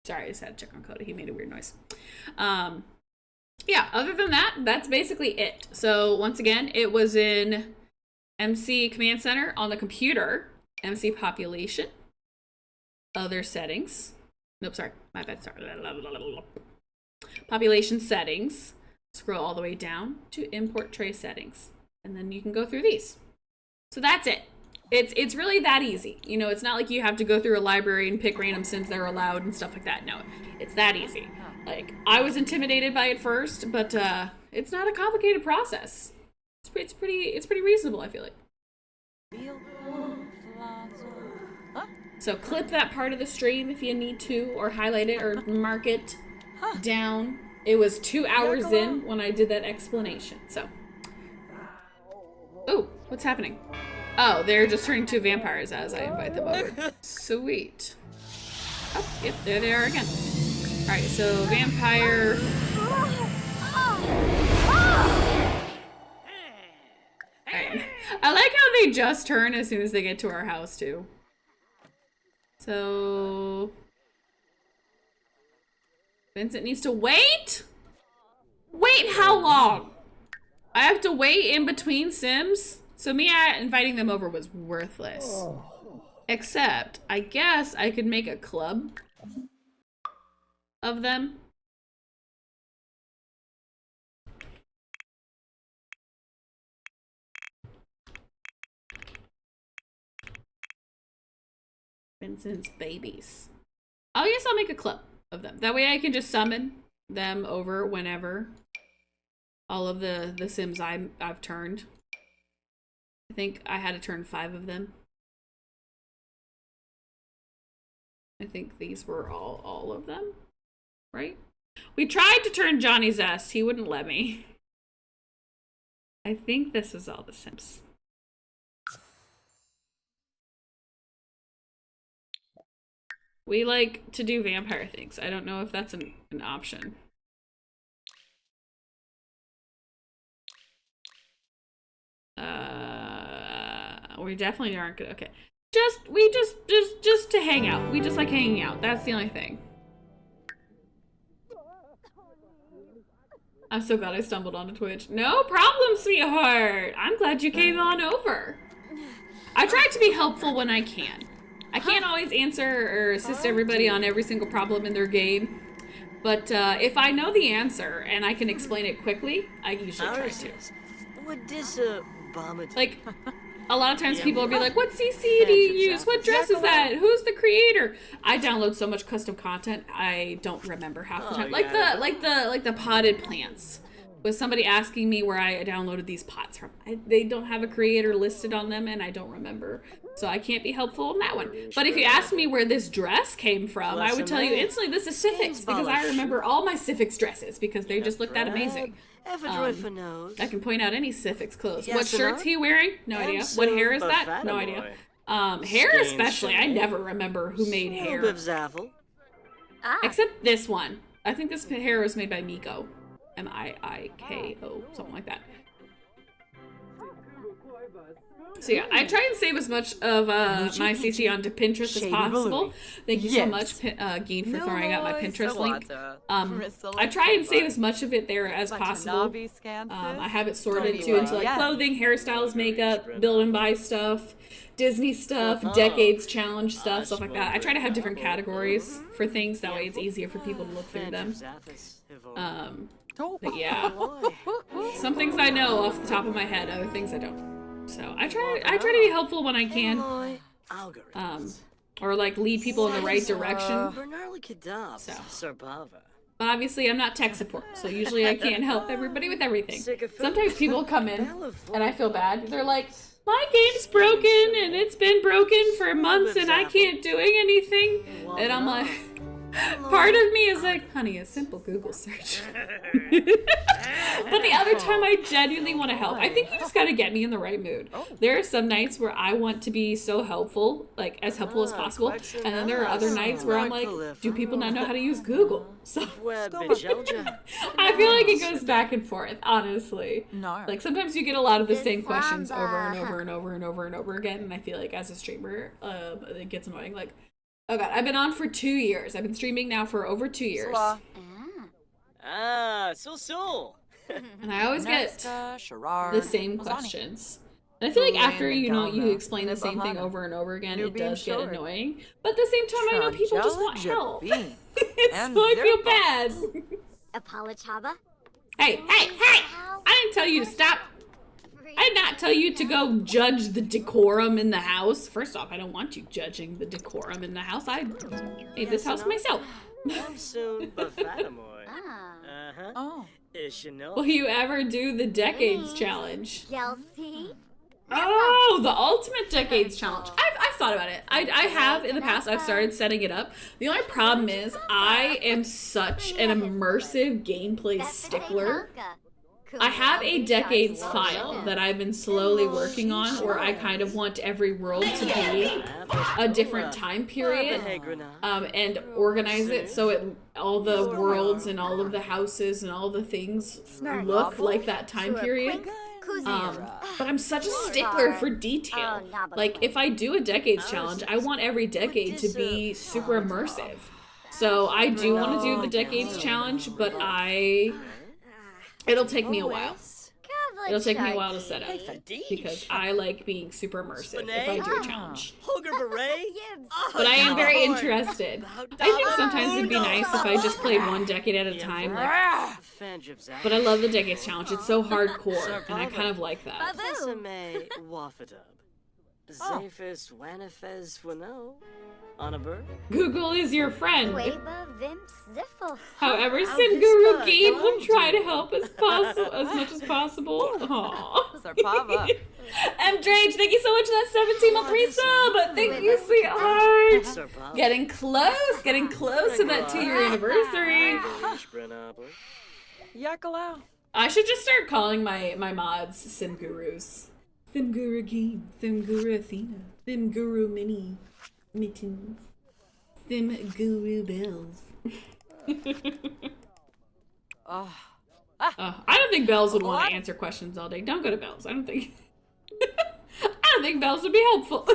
sorry, I just had to check on Cody. He made a weird noise. Yeah, other than that, that's basically it. So once again, it was in MC Command Center on the computer, MC Population, other settings. Nope, sorry, my bad. Sorry. Population settings. Scroll all the way down to import tray settings, and then you can go through these. So that's it. It's really that easy. You know, it's not like you have to go through a library and pick random sims that are allowed and stuff like that. No, it's that easy. Like, I was intimidated by it first, but it's not a complicated process. It's pretty reasonable, I feel like. So clip that part of the stream if you need to, or highlight it or mark it down. It was 2 hours in when I did that explanation, so. Oh, what's happening? Oh, they're just turning to vampires as I invite them over. Sweet. Oh, yep, there they are again. Alright, so vampire. Alright. I like how they just turn as soon as they get to our house, too. So Vincent needs to wait? Wait how long? I have to wait in between sims? So me inviting them over was worthless. Except, I guess I could make a club of them. Vincent's babies. I guess I'll make a club of them. That way I can just summon them over whenever. All of the sims I've turned. I think I had to turn 5 of them. I think these were all of them, right? We tried to turn Johnny Zest. He wouldn't let me. I think this is all the Sims. We like to do vampire things. I don't know if that's an option. We definitely aren't good. Okay. Just to hang out. We just like hanging out. That's the only thing. I'm so glad I stumbled onto Twitch. No problem, sweetheart. I'm glad you came on over. I try to be helpful when I can. I can't always answer or assist everybody on every single problem in their game. But if I know the answer and I can explain it quickly, I usually try to. Like, a lot of times people will be like, what CC do you use? What dress is that? Who's the creator? I download so much custom content, I don't remember half the time. Like the potted plants. Was somebody asking me where I downloaded these pots from? They don't have a creator listed on them, and I don't remember. So I can't be helpful in that one. But if you asked me where this dress came from, I would tell you instantly this is Sifix, because I remember all my Sifix dresses, because they just look that amazing. I can point out any Sifix clothes. What shirt's he wearing? No idea. What hair is that? No idea. Hair especially, I never remember who made hair. Except this one. I think this hair was made by Miko. M-I-I-K-O, something like that. So yeah, I try and save as much of my CC onto Pinterest as possible. Thank you so much, Geen, for throwing out my Pinterest link. I try and save as much of it there as possible. I have it sorted too into like clothing, hairstyles, makeup, build and buy stuff, Disney stuff, decades challenge stuff like that. I try to have different categories for things, that way it's easier for people to look through them. But yeah, some things I know off the top of my head, other things I don't. So I try to be helpful when I can, or like lead people in the right direction. So, but obviously I'm not tech support, so usually I can't help everybody with everything. Sometimes people come in and I feel bad. They're like, my game's broken and it's been broken for months and I can't do anything. And I'm like, part of me is like, honey, a simple Google search. But the other time I genuinely want to help. I think you just gotta get me in the right mood. There are some nights where I want to be so helpful, like as helpful as possible, and then there are other nights where I'm like, do people not know how to use Google? So I feel like it goes back and forth, honestly. Like sometimes you get a lot of the same questions over and over and over and over and over again, and I feel like as a streamer, it gets annoying. Like, oh god, I've been on for 2 years. I've been streaming now for over 2 years. So. And I always get the same questions. And I feel like after, you explain the same thing over and over again, it does get annoying. But at the same time, I know people just want help. So I feel bad. Hey! I didn't tell you to stop. I did not tell you to go judge the decorum in the house. First off, I don't want you judging the decorum in the house. I made this house myself. Will you ever do the Decades Challenge? Oh, the Ultimate Decades Challenge. I've thought about it. I have in the past. I've started setting it up. The only problem is I am such an immersive gameplay stickler. I have a Decades file that I've been slowly working on where I kind of want every world to be a different time period and organize it so all the worlds and all of the houses and all the things look like that time period. But I'm such a stickler for detail. Like if I do a Decades Challenge, I want every decade to be super immersive. So I do want to do the Decades Challenge, but it'll take me a while. It'll take me a while to set up because I like being super immersive if I do a challenge. But I am very interested. I think sometimes it'd be nice if I just played one decade at a time. But I love the Decades Challenge. It's so hardcore, and I kind of like that. Google is your friend. However, Sim Guru Game will try to help as much as possible. Aww. Drage, thank you so much for that 17-month resub. Thank you, sweetheart. Getting close to that 2-year anniversary. Yakalau. I should just start calling my mods Sim Gurus. Sim Guru Game, Sim Guru Athena, Sim Guru Mini Mittens, Sim Guru Bells. I don't think Bells would want to answer questions all day. Don't go to Bells. I don't think Bells would be helpful.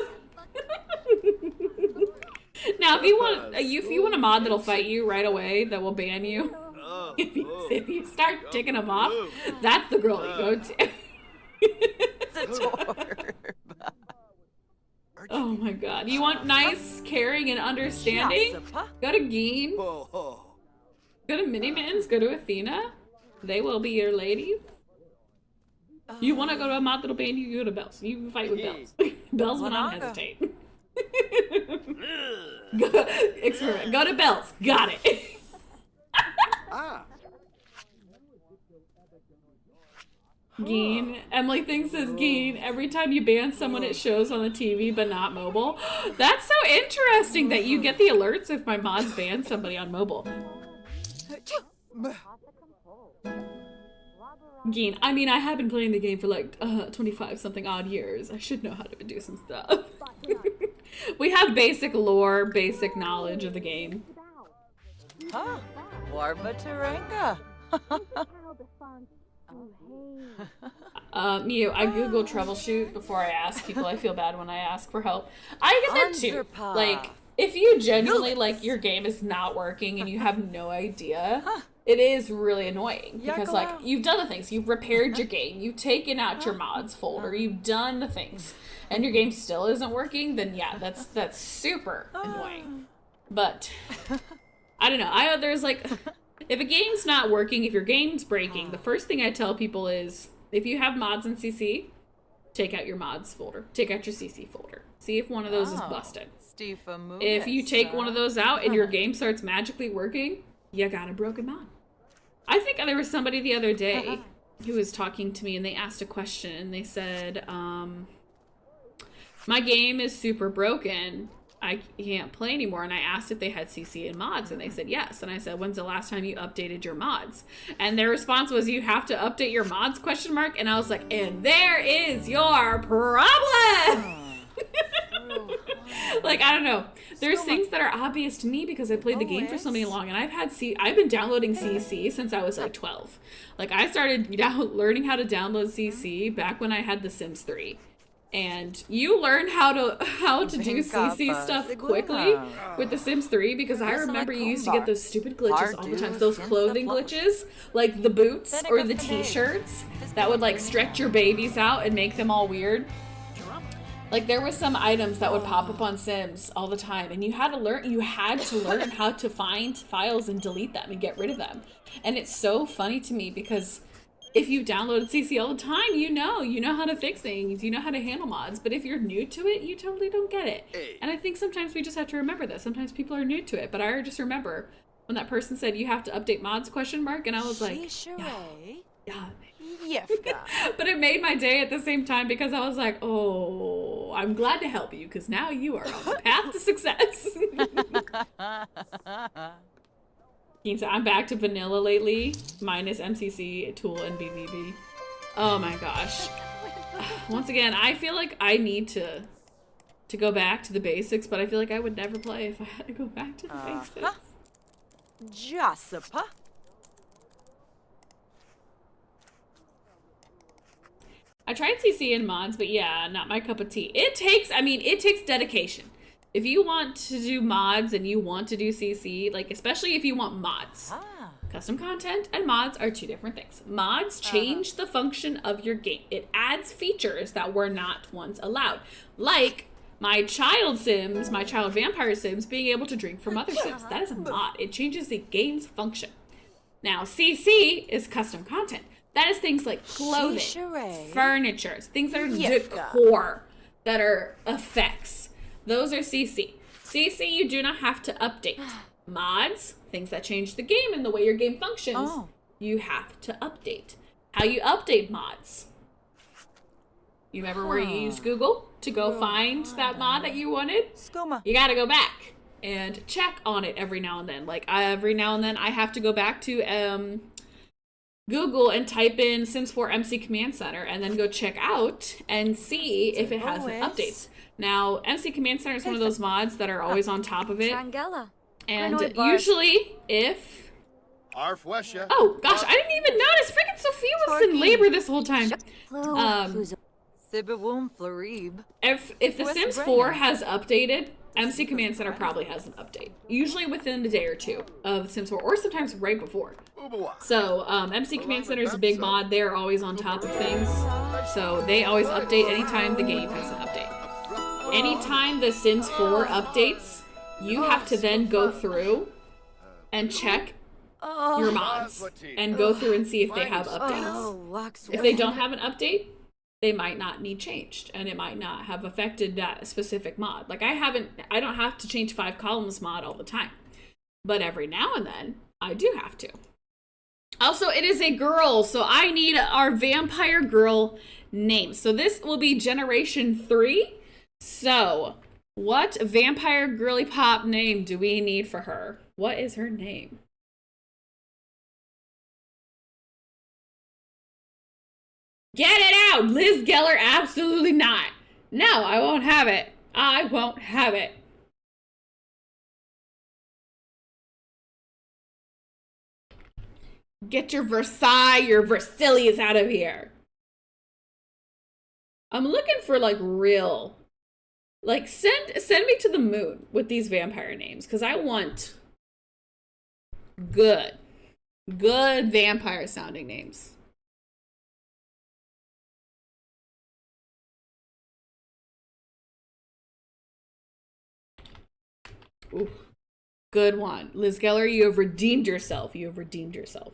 Now, if you want a mod that'll fight you right away, that will ban you. If you start ticking them off, that's the girl you go to. Oh my god. You want nice, caring, and understanding? Go to Geen. Go to Minimins. Go to Athena. They will be your ladies. You want to go to a mod that'll ban you, go to Bells. You can fight with Bells. Bells will not hesitate. Experiment. Go to Bells. Got it. Geen. Emily thinks says Geen. Every time you ban someone, it shows on the TV, but not mobile. That's so interesting that you get the alerts if my mods ban somebody on mobile. Geen. I mean, I have been playing the game for like 25 something odd years. I should know how to do some stuff. We have basic lore, basic knowledge of the game. Huh? Warba Taranga. Mew, I Google troubleshoot before I ask people. I feel bad when I ask for help. I get that too. Like, if you genuinely, like, your game is not working and you have no idea, it is really annoying. Because, like, you've done the things. You've repaired your game. You've taken out your mods folder. You've done the things. And your game still isn't working, then yeah, that's super annoying. But, I don't know. There's, like... If a game's not working, if your game's breaking, the first thing I tell people is, if you have mods in CC, take out your mods folder. Take out your CC folder. See if one of those is busted. If you take one of those out and your game starts magically working, you got a broken mod. I think there was somebody the other day who was talking to me and they asked a question and they said, my game is super broken. I can't play anymore. And I asked if they had CC and mods and they said yes. And I said, when's the last time you updated your mods? And their response was, you have to update your mods, ? And I was like, and there is your problem. Like, I don't know. There's things that are obvious to me because I played the game for so many long and I've been downloading CC since I was like 12. Like I started learning how to download CC back when I had The Sims 3. And you learn how to do CC stuff quickly with The Sims 3 because I remember you used to get those stupid glitches all the time. Those clothing glitches, like the boots or the t-shirts that would like stretch your babies out and make them all weird. Like there were some items that would pop up on Sims all the time and you had to learn how to find files and delete them and get rid of them. And it's so funny to me because if you downloaded CC all the time, you know how to fix things, you know how to handle mods. But if you're new to it, you totally don't get it. And I think sometimes we just have to remember that. Sometimes people are new to it. But I just remember when that person said, you have to update mods, ? And I was like, yeah. But it made my day at the same time because I was like, oh, I'm glad to help you because now you are on the path to success. I'm back to vanilla lately, minus MCC, Tool, and BBB. Oh my gosh. Once again, I feel like I need to go back to the basics, but I feel like I would never play if I had to go back to the basics. Jessica. I tried CC and mods, but yeah, not my cup of tea. It takes dedication. If you want to do mods and you want to do CC, like especially if you want mods, custom content and mods are two different things. Mods change the function of your game. It adds features that were not once allowed. Like my child vampire Sims being able to drink from other Sims. That is a mod. It changes the game's function. Now CC is custom content. That is things like clothing, furniture, things that are decor, that are effects. Those are CC. CC you do not have to update. Mods, things that change the game and the way your game functions, you have to update. How you update mods? You remember where you used Google to go find that mod that you wanted? Skooma. You gotta go back and check on it every now and then. Like, every now and then I have to go back to Google and type in Sims 4 MC Command Center and then go check out and see if it has updates. Now, MC Command Center is one of those mods that are always on top of it. Trangella. And usually if... Oh, gosh, I didn't even notice. Freaking Sophia was in labor this whole time. Sibawum Florib. If The Sims 4 has updated, MC Command Center probably has an update. Usually within a day or two of The Sims 4, or sometimes right before. So, MC Command Center is a big mod. They're always on top of things. So, they always update anytime the game has an update. Anytime The Sims 4 updates, you have to then go through and check your mods. And go through and see if they have updates. If they don't have an update, they might not need changed, and it might not have affected that specific mod. Like, I don't have to change 5 columns mod all the time, but every now and then I do have to. Also, it is a girl, so I need our vampire girl name. So this will be generation 3. So what vampire girly pop name do we need for her? What is her name? Get it out! Liz Geller, absolutely not. No, I won't have it. I won't have it. Get your Versailles, your Versailles out of here. I'm looking for like real, like send me to the moon with these vampire names, because I want good vampire sounding names. Ooh, good one. Liz Geller, you have redeemed yourself. You have redeemed yourself.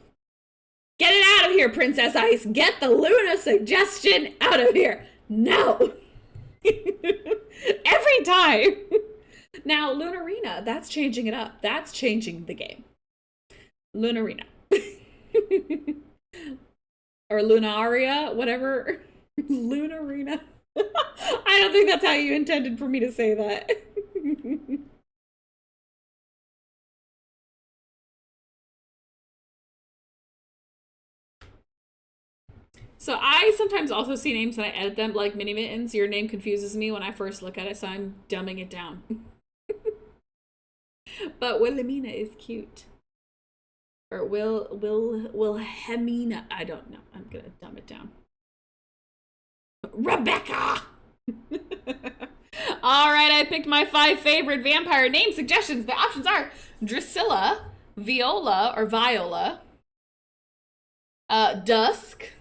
Get it out of here, Princess Ice. Get the Luna suggestion out of here. No. Every time. Now, Lunarina, that's changing it up. That's changing the game. Lunarina. Or Lunaria, whatever. Lunarina. I don't think that's how you intended for me to say that. So I sometimes also see names and I edit them, like Mini Mittens. Your name confuses me when I first look at it, so I'm dumbing it down. But Wilhelmina is cute. Or Wilhelmina. I don't know. I'm gonna dumb it down. Rebecca! Alright, I picked my 5 favorite vampire name suggestions. The options are Drusilla, Viola, or Viola, Dusk,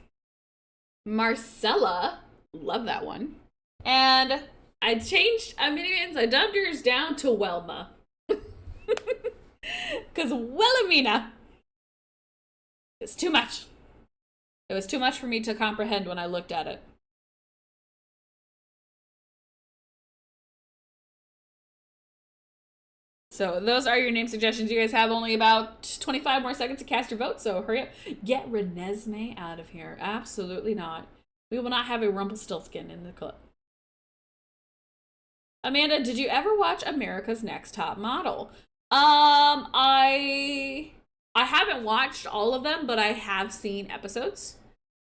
Marcella, love that one. And I changed Minions, I dumped yours down to Welma. Because Wilhelmina is too much. It was too much for me to comprehend when I looked at it. So those are your name suggestions. You guys have only about 25 more seconds to cast your vote, so hurry up. Get Renesmee out of here. Absolutely not. We will not have a Rumpelstiltskin in the club. Amanda, did you ever watch America's Next Top Model? I haven't watched all of them, but I have seen episodes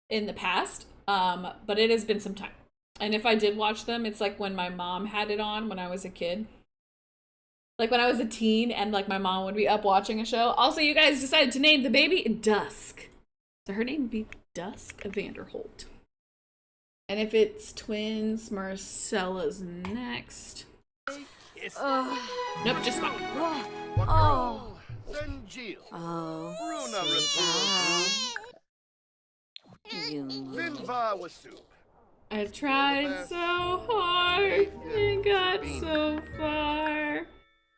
in the past. But it has been some time. And if I did watch them, it's like when my mom had it on when I was a kid. Like when I was a teen and like my mom would be up watching a show. Also, you guys decided to name the baby Dusk. So her name would be Dusk Vanderholt. And if it's twins, Marcella's next. Nope, just one. Oh. Then Jill. Oh. Vinva was soup. I tried so hard and got so far.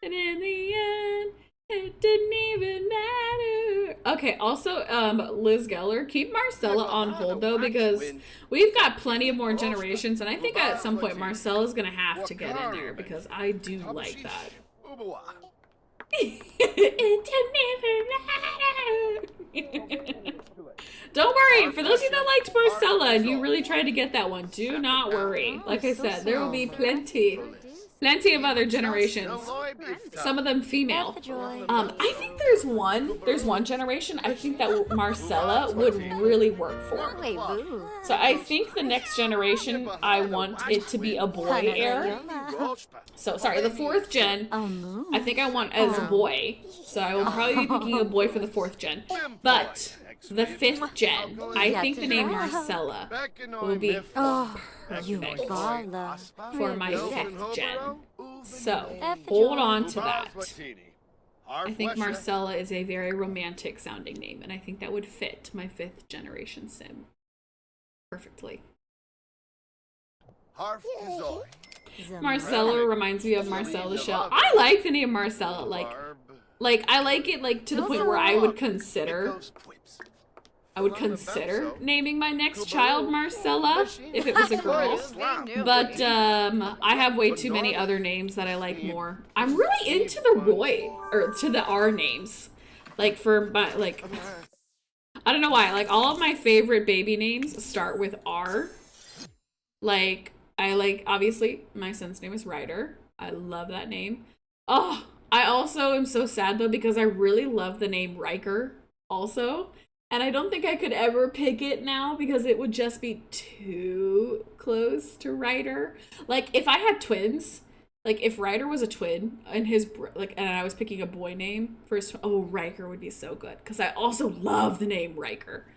And in the end, it didn't even matter. Okay, also, Liz Geller, keep Marcella on hold, though, because we've got plenty of more generations, and I think at some point Marcella's gonna have to get in there, because I do like that. It didn't even matter. Don't worry. For those of you that liked Marcella and you really tried to get that one, do not worry. Like I said, there will be plenty of other generations. Some of them female. I think there's one generation I think that Marcella would really work for. So I think the next generation, I want it to be a boy heir. So, sorry, the 4th gen, I think I want as a boy. So I will probably be picking a boy for the 4th gen. But the 5th gen, I think the name Marcella will be perfect for my 5th gen. So, hold on to that. I think Marcella is a very romantic sounding name, and I think that would fit my 5th generation sim perfectly. Marcella reminds me of Marcel the Shell. I like the name Marcella. Like I like it like to the point where I would consider naming my next child Marcella if it was a girl. But I have way too many other names that I like more. I'm really into the Roy, or to the R names. Like for my, like, I don't know why. Like all of my favorite baby names start with R. Like, I like, obviously, my son's name is Ryder. I love that name. Oh, I also am so sad though because I really love the name Riker also. And I don't think I could ever pick it now because it would just be too close to Ryder. Like, if I had twins, like, if Ryder was a twin and and I was picking a boy name for his, oh, Riker would be so good. Because I also love the name Riker.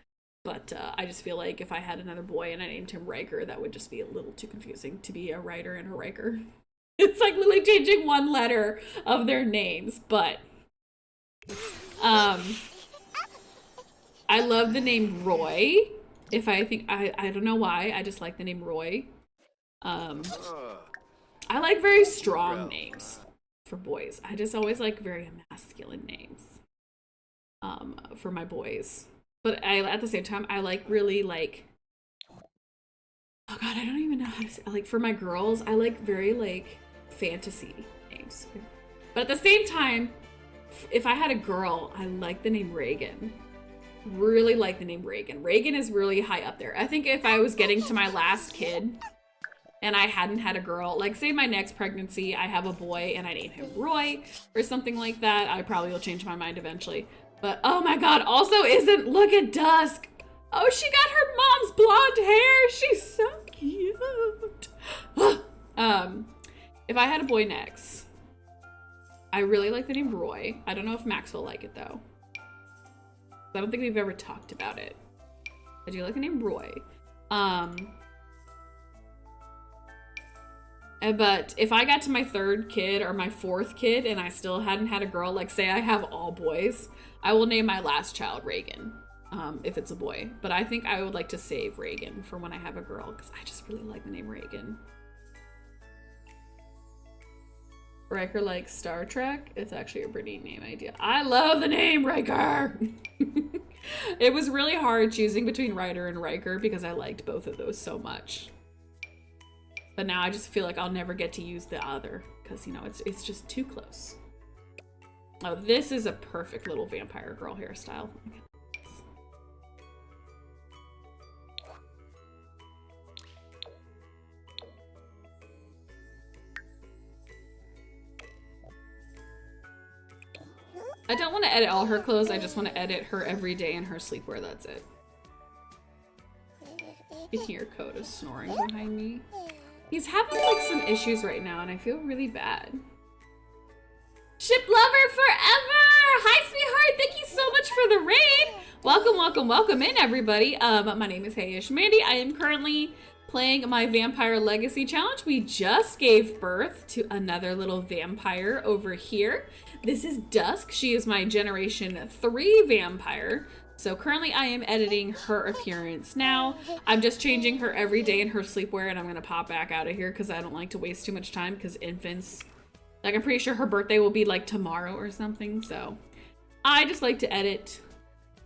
But I just feel like if I had another boy and I named him Riker, that would just be a little too confusing to be a Ryder and a Riker. It's like literally changing one letter of their names. But, I love the name Roy. I don't know why, I just like the name Roy. I like very strong names for boys. I just always like very masculine names for my boys. But at the same time, I like really like, oh god, I don't even know how to say, like for my girls, I like very like fantasy names. But at the same time, if I had a girl, I like the name Reagan. Really like the name Reagan. Reagan is really high up there. I think if I was getting to my last kid and I hadn't had a girl, like say my next pregnancy, I have a boy and I name him Roy or something like that, I probably will change my mind eventually. But oh my god, also look at Dusk. Oh, she got her mom's blonde hair. She's so cute. If I had a boy next, I really like the name Roy. I don't know if Max will like it though. I don't think we've ever talked about it. I do like the name Roy. But if I got to my 3rd kid or my 4th kid and I still hadn't had a girl, like say I have all boys, I will name my last child Reagan, if it's a boy. But I think I would like to save Reagan for when I have a girl because I just really like the name Reagan. Riker like Star Trek. It's actually a pretty name idea. I love the name Riker. It was really hard choosing between Ryder and Riker because I liked both of those so much. But now I just feel like I'll never get to use the other because, you know, it's just too close. Oh, this is a perfect little vampire girl hairstyle. I don't want to edit all her clothes, I just want to edit her every day in her sleepwear, that's it. You can hear Coda snoring behind me. He's having like some issues right now and I feel really bad. Ship lover forever! Hi sweetheart, thank you so much for the raid! Welcome, welcome, welcome in everybody. My name is Heyish Mandy. I am currently playing my Vampire Legacy Challenge. We just gave birth to another little vampire over here. This is Dusk. She is my Generation 3 vampire. So currently I am editing her appearance now. I'm just changing her every day in her sleepwear and I'm gonna pop back out of here because I don't like to waste too much time because infants, like I'm pretty sure her birthday will be like tomorrow or something. So I just like to edit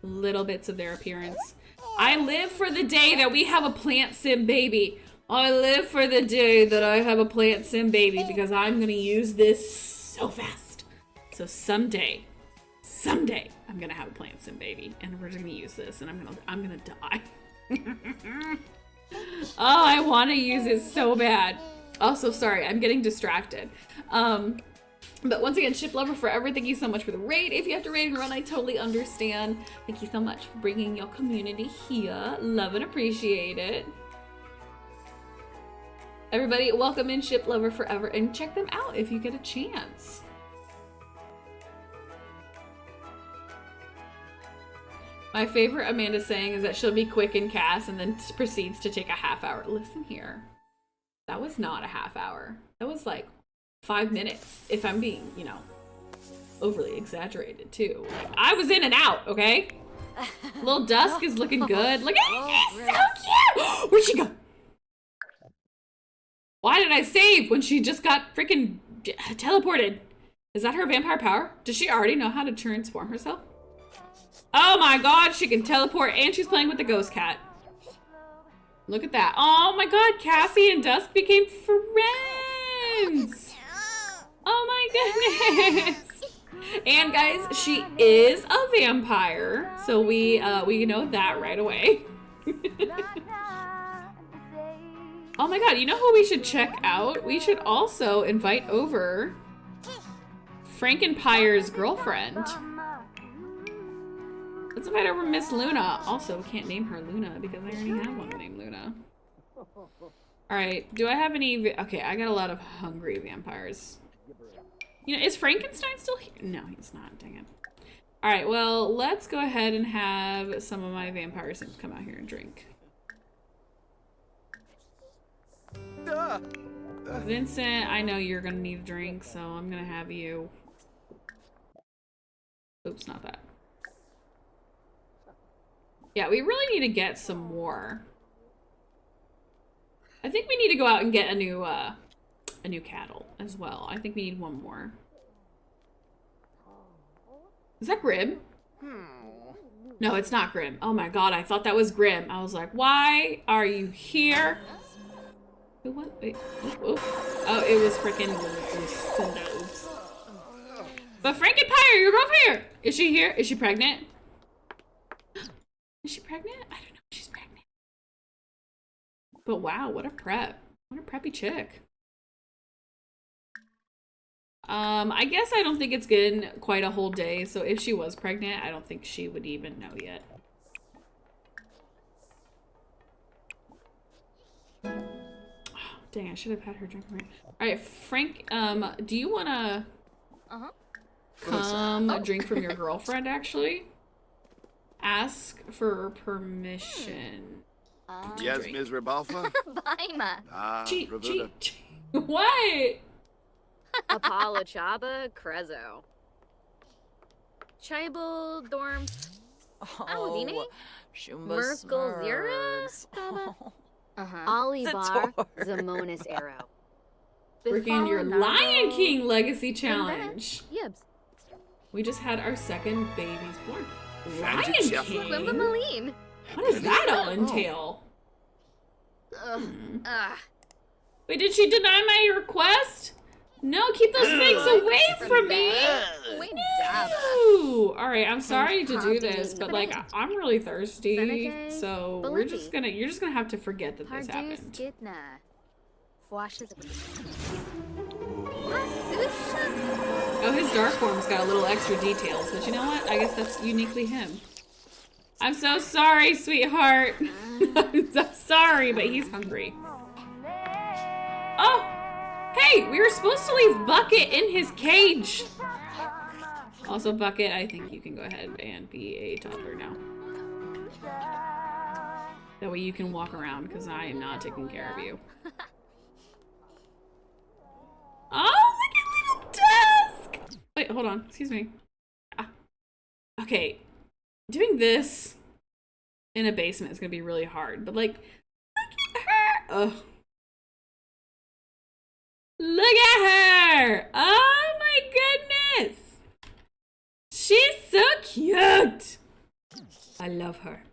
little bits of their appearance. I live for the day that we have a plant sim baby. I live for the day that I have a plant sim baby because I'm gonna use this so fast. So someday someday I'm gonna have a plant sim baby, and we're just gonna use this, and I'm gonna die. Oh, I want to use it so bad. Also, sorry, I'm getting distracted. But once again, Ship Lover Forever, thank you so much for the raid. If you have to raid and run, I totally understand. Thank you so much for bringing your community here. Love and appreciate it. Everybody, welcome in Ship Lover Forever, and check them out if you get a chance. My favorite Amanda saying is that she'll be quick in cast and then proceeds to take a half hour. Listen here. That was not a half hour. That was like 5 minutes, if I'm being, you know, overly exaggerated too. Like, I was in and out, okay? Little Dusk is looking good. Look at it, it's so cute! Where'd she go? Why did I save when she just got freaking teleported? Is that her vampire power? Does she already know how to transform herself? Oh my god, she can teleport, and she's playing with the ghost cat. Look at that. Oh my god, Cassie and Dusk became friends. Oh my goodness. And guys, she is a vampire, so we know that right away. Oh my god, you know who we should check out? We should also invite over Frankenpire's girlfriend. Let's invite over Miss Luna. Also, we can't name her Luna because I already have one named Luna. Alright, do I have any... Okay, I got a lot of hungry vampires. You know, is Frankenstein still here? No, he's not. Dang it. Alright, well, let's go ahead and have some of my vampire sims come out here and drink. Vincent, I know you're gonna need a drink, so I'm gonna have you... Oops, not that. Yeah, we really need to get some more. I think we need to go out and get a new cattle as well. I think we need one more. Is that Grim? No, it's not Grim. Oh my god, I thought that was Grim. I was like, why are you here? What? Wait. Oh, it was freaking Lucinda. Oops. But Frankenpire, your girlfriend here. Is she here? Is she pregnant? Is she pregnant? I don't know if she's pregnant. But wow, what a prep. What a preppy chick. I guess I don't think it's been quite a whole day, so if she was pregnant, I don't think she would even know yet. Dang, I should have had her drink right. Alright, Frank, do you wanna come drink from your girlfriend, actually? Ask for permission. Yes, Ms. Ribalfa? Baima. What? Apollo Chaba Crezo. Chaibal Dorms. Aludine? Merkel Zira? Olivar Zamonis Arrow. Freaking your Lion King Legacy Challenge. Yibs. We just had our second baby's born. Lion Fancy King? Quimba Maline. What does that all entail? Wait, did she deny my request? No, keep those things away from me! No! Alright, I'm sorry to do this, but like, I'm really thirsty, so you're just gonna have to forget that this happened. Oh, his dark form's got a little extra details, but you know what? I guess that's uniquely him. I'm so sorry, sweetheart. I'm so sorry, but he's hungry. Oh! Hey, we were supposed to leave Bucket in his cage. Also, Bucket, I think you can go ahead and be a toddler now. That way you can walk around, because I am not taking care of you. Oh, look at little Dusk! Wait, hold on. Excuse me. Okay. Doing this in a basement is going to be really hard, but like, look at her! Ugh. Look at her! Oh my goodness! She's so cute! I love her.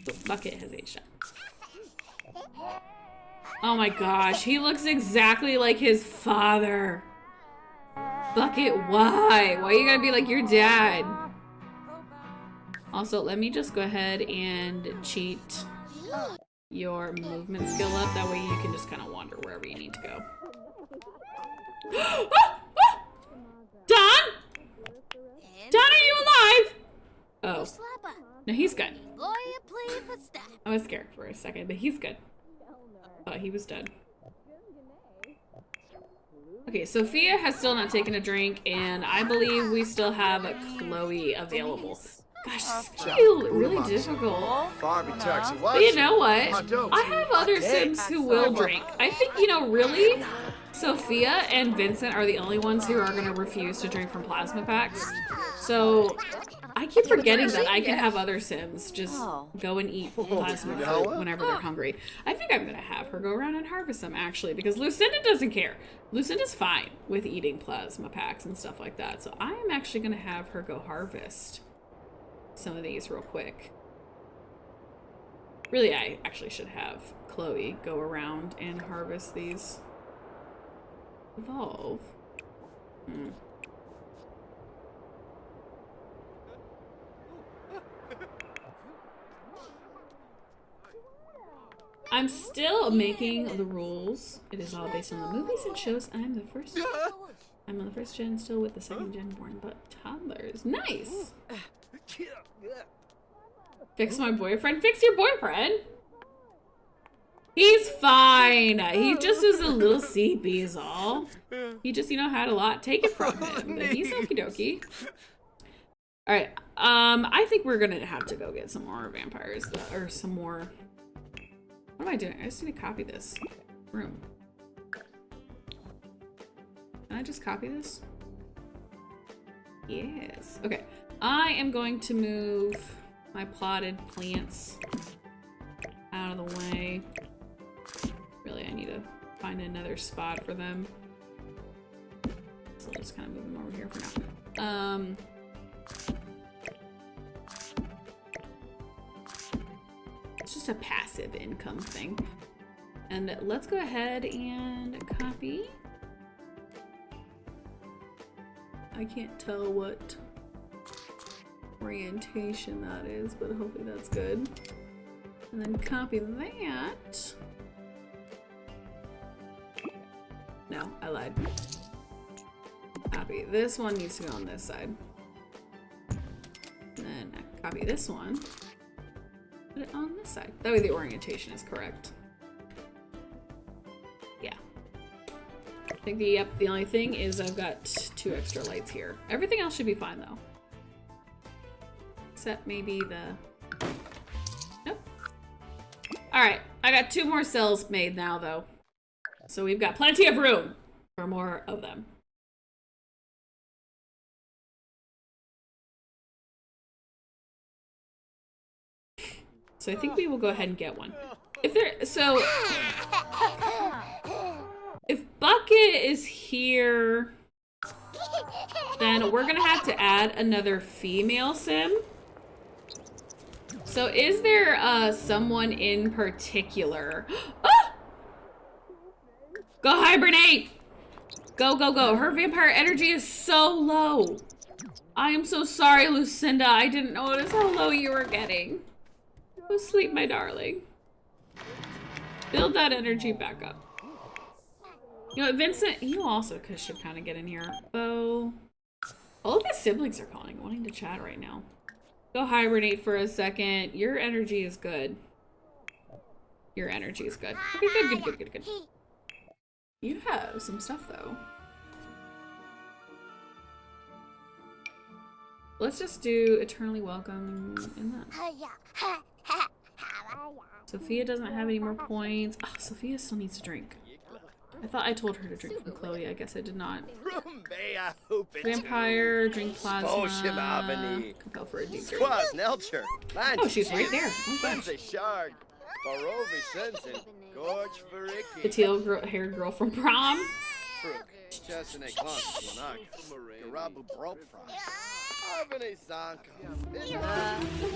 The Bucket has age shot. Oh my gosh, he looks exactly like his father. Bucket, why? Why you gotta be like your dad? Also, let me just go ahead and cheat your movement skill up. That way you can just kind of wander wherever you need to go. Don? Don, are you alive? Oh. No, he's good. I was scared for a second, but he's good. Oh, he was dead. Okay, Sophia has still not taken a drink, and I believe we still have Chloe available. Gosh, this is really difficult. But you know what? I have other Sims who will drink. I think, you know, really, Sophia and Vincent are the only ones who are going to refuse to drink from plasma packs. So I keep forgetting that I can have other Sims just go and eat plasma fruit whenever they're hungry. I think I'm going to have her go around and harvest them, actually, because Lucinda doesn't care. Lucinda's fine with eating plasma packs and stuff like that. So I am actually going to have her go harvest some of these real quick. Really, I actually should have Chloe go around and harvest these. Evolve. I'm still making the rules. It is all based on the movies and shows. I'm on the first gen still with the second gen born, but toddlers. Nice. Fix my boyfriend. Fix your boyfriend. He's fine. He just is a little CP is all. He just, you know, had a lot taken from him, but he's okie dokie. All right. I think we're gonna have to go get some more vampires, or some more. What am I doing? I just need to copy this room. Can I just copy this? Yes. Okay. I am going to move my plotted plants out of the way. Really, I need to find another spot for them. So I'll just kind of move them over here for now. It's just a passive income thing. And let's go ahead and copy. I can't tell what orientation that is, but hopefully that's good. And then copy that. No, I lied. Copy. This one needs to go on this side. And then copy this one. Put it on this side. That way the orientation is correct. Yeah. I think the only thing is I've got 2 extra lights here. Everything else should be fine though. Except maybe the... Nope. Alright, I got 2 more cells made now though. So we've got plenty of room for more of them. So I think we will go ahead and get one. If Bucket is here, then we're gonna have to add another female sim. So is there someone in particular? Ah! Go hibernate! Go, go, go. Her vampire energy is so low. I am so sorry, Lucinda. I didn't notice how low you were getting. Go sleep, my darling. Build that energy back up. You know what, Vincent, you also should kind of get in here. Bo. All of his siblings are calling, wanting to chat right now. Go hibernate for a second. Your energy is good. Your energy is good. Okay, good, good, good, good, good. You have some stuff, though. Let's just do Eternally Welcome in that. Sophia doesn't have any more points. Oh, Sophia still needs to drink. I thought I told her to drink from Chloe. I guess I did not. Vampire, drink plasma. Compel for a deep drink. Oh, she's right there. Oh, the teal-haired girl from prom.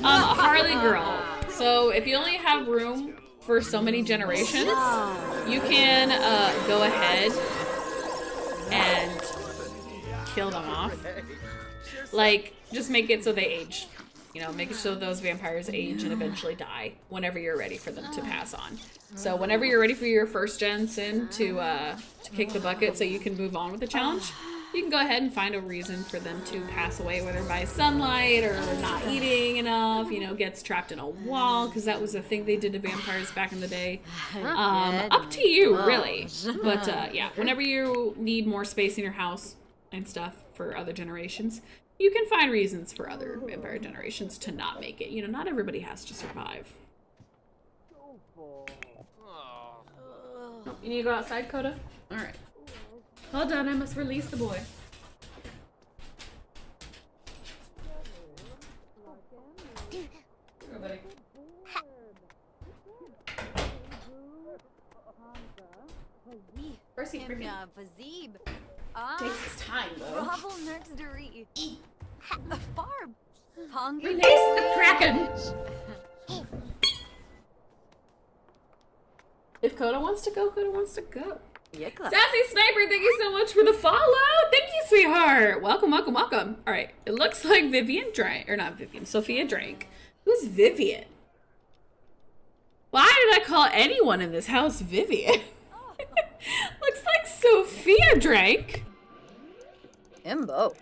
Harley girl. So if you only have room for so many generations, you can go ahead and kill them off. Like, just make it so they age. You know, make it so those vampires age and eventually die whenever you're ready for them to pass on. So whenever you're ready for your first gen sin to kick the bucket so you can move on with the challenge, you can go ahead and find a reason for them to pass away, whether by sunlight or not eating enough, you know, gets trapped in a wall, because that was a thing they did to vampires back in the day. Up to you, really. But yeah, whenever you need more space in your house and stuff for other generations, you can find reasons for other vampire generations to not make it. You know, not everybody has to survive. You need to go outside, Coda? Alright. Hold on, I must release the boy. Go, buddy. First he freaking takes his time, though. Release the Kraken! If Coda wants to go, Coda wants to go. Sassy Sniper, thank you so much for the follow. Thank you, sweetheart. Welcome, welcome, welcome. All right, it looks like Vivian drank, or not Vivian, Sophia drank. Who's Vivian? Why did I call anyone in this house Vivian? Looks like Sophia drank. Imbo.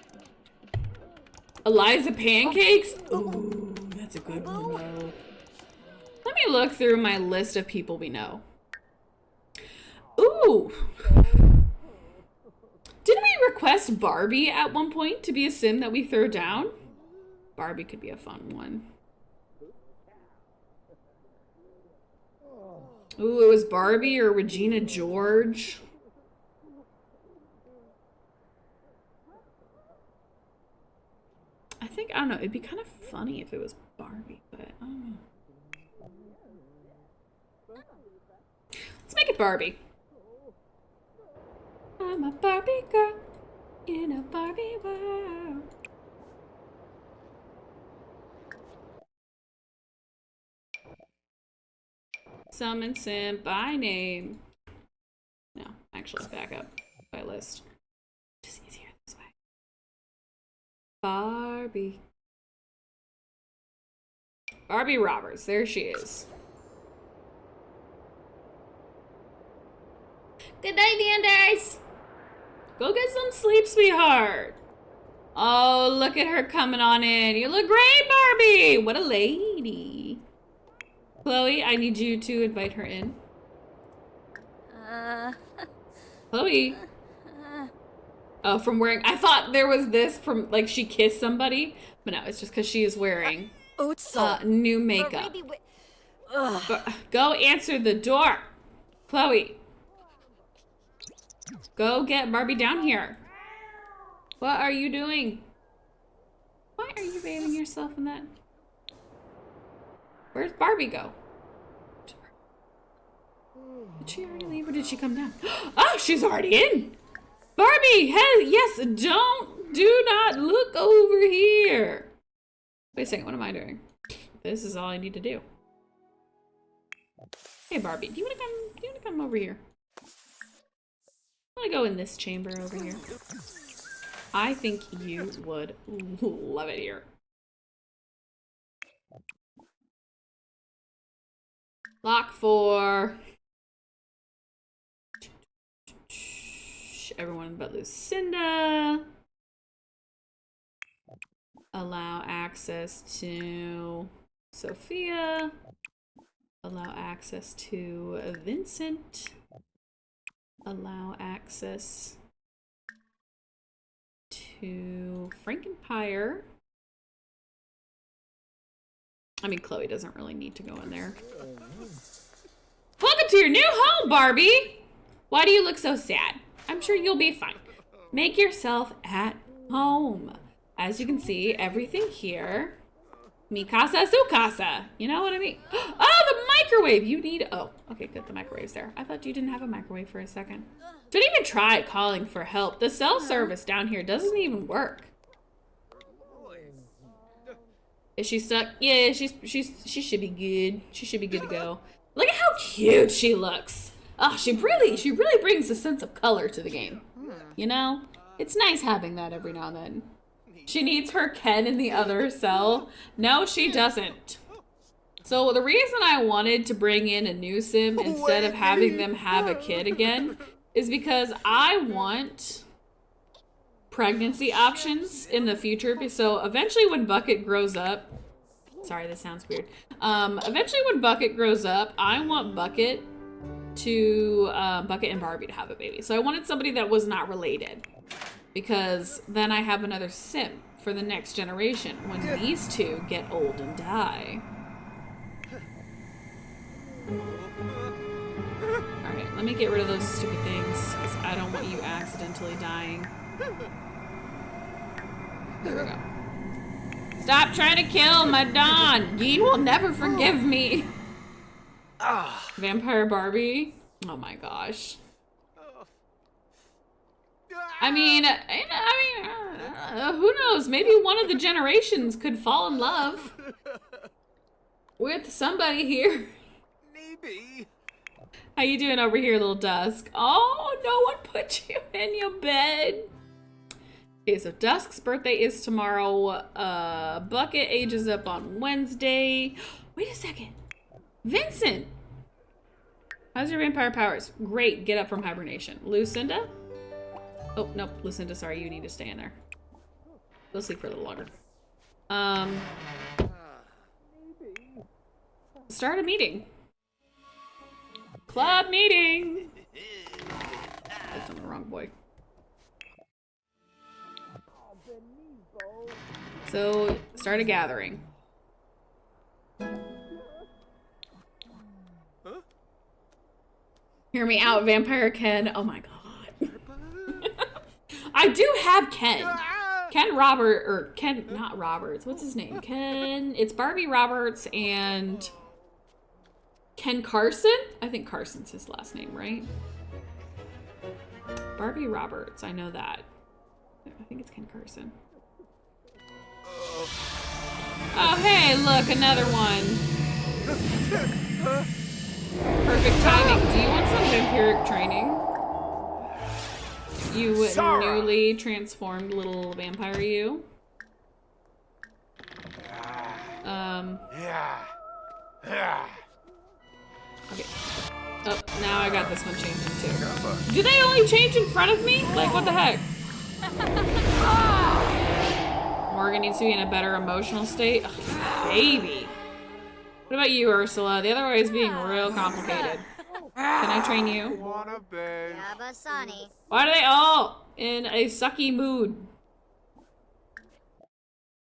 Eliza Pancakes? Ooh, that's a good one, though. Let me look through my list of people we know. Ooh. Didn't we request Barbie at one point to be a sim that we throw down? Barbie could be a fun one. Ooh, it was Barbie or Regina George. I think, I don't know, it'd be kind of funny if it was Barbie, but I don't know. Let's make it Barbie. I'm a Barbie girl in a Barbie world. Summon sim by name. No, actually, back up by list. Just easier this way. Barbie. Barbie Roberts. There she is. Good night, Anders. Go get some sleep, sweetheart. Oh, look at her coming on in. You look great, Barbie. What a lady. Chloe, I need you to invite her in. Chloe. Oh, from wearing... I thought there was this from, like, she kissed somebody. But no, it's just because she is wearing new makeup. Go answer the door. Chloe. Go get Barbie down here. What are you doing? Why are you bathing yourself in that? Where's Barbie go? Did she already leave or did she come down? Oh, she's already in. Barbie, hey, yes, do not look over here. Wait a second, what am I doing? This is all I need to do. Hey, Barbie, do you want to come over here? I'm gonna go in this chamber over here. I think you would love it here. Lock 4. Everyone but Lucinda. Allow access to Sophia. Allow access to Vincent. Allow access to Frankenpire. I mean, Chloe doesn't really need to go in there. Welcome to your new home, Barbie! Why do you look so sad? I'm sure you'll be fine. Make yourself at home. As you can see, everything here. Mi casa, su casa. You know what I mean? Oh, the microwave! You need... Oh, okay, good. The microwave's there. I thought you didn't have a microwave for a second. Don't even try calling for help. The cell service down here doesn't even work. Is she stuck? Yeah, she should be good. She should be good to go. Look at how cute she looks. Oh, she really brings a sense of color to the game. You know? It's nice having that every now and then. She needs her Ken in the other cell. No, she doesn't. So the reason I wanted to bring in a new sim instead of having them have a kid again is because I want pregnancy options in the future. So eventually when Bucket grows up, sorry, this sounds weird. Eventually when Bucket grows up, I want Bucket and Barbie to have a baby. So I wanted somebody that was not related, because then I have another sim for the next generation when these two get old and die. Alright, let me get rid of those stupid things, because I don't want you accidentally dying. There we go. Stop trying to kill my Dawn! Geen will never forgive me! Vampire Barbie? Oh my gosh. I mean, who knows? Maybe one of the generations could fall in love with somebody here. Maybe. How you doing over here, little Dusk? Oh, no one put you in your bed. Okay, so Dusk's birthday is tomorrow. Bucket ages up on Wednesday. Wait a second. Vincent! How's your vampire powers? Great, get up from hibernation. Lucinda? Oh, nope, Lucinda, sorry, you need to stay in there. Go sleep for a little longer. Start a meeting. Club meeting! Clicked on the wrong boy. So, start a gathering. Hear me out, Vampire Ken. Oh my god. I do have Ken. Ken Robert, or Ken, not Roberts. What's his name? Ken. It's Barbie Roberts and Ken Carson? I think Carson's his last name, right? Barbie Roberts, I know that. I think it's Ken Carson. Oh, hey, look, another one. Perfect timing. Do you want some vampiric training? You newly transformed little vampire you? Okay. Oh, now I got this one changing too. Do they only change in front of me? Like, what the heck? Morgan needs to be in a better emotional state. Ugh, baby. What about you, Ursula? The other way is being real complicated. Can I train you? Why are they all in a sucky mood?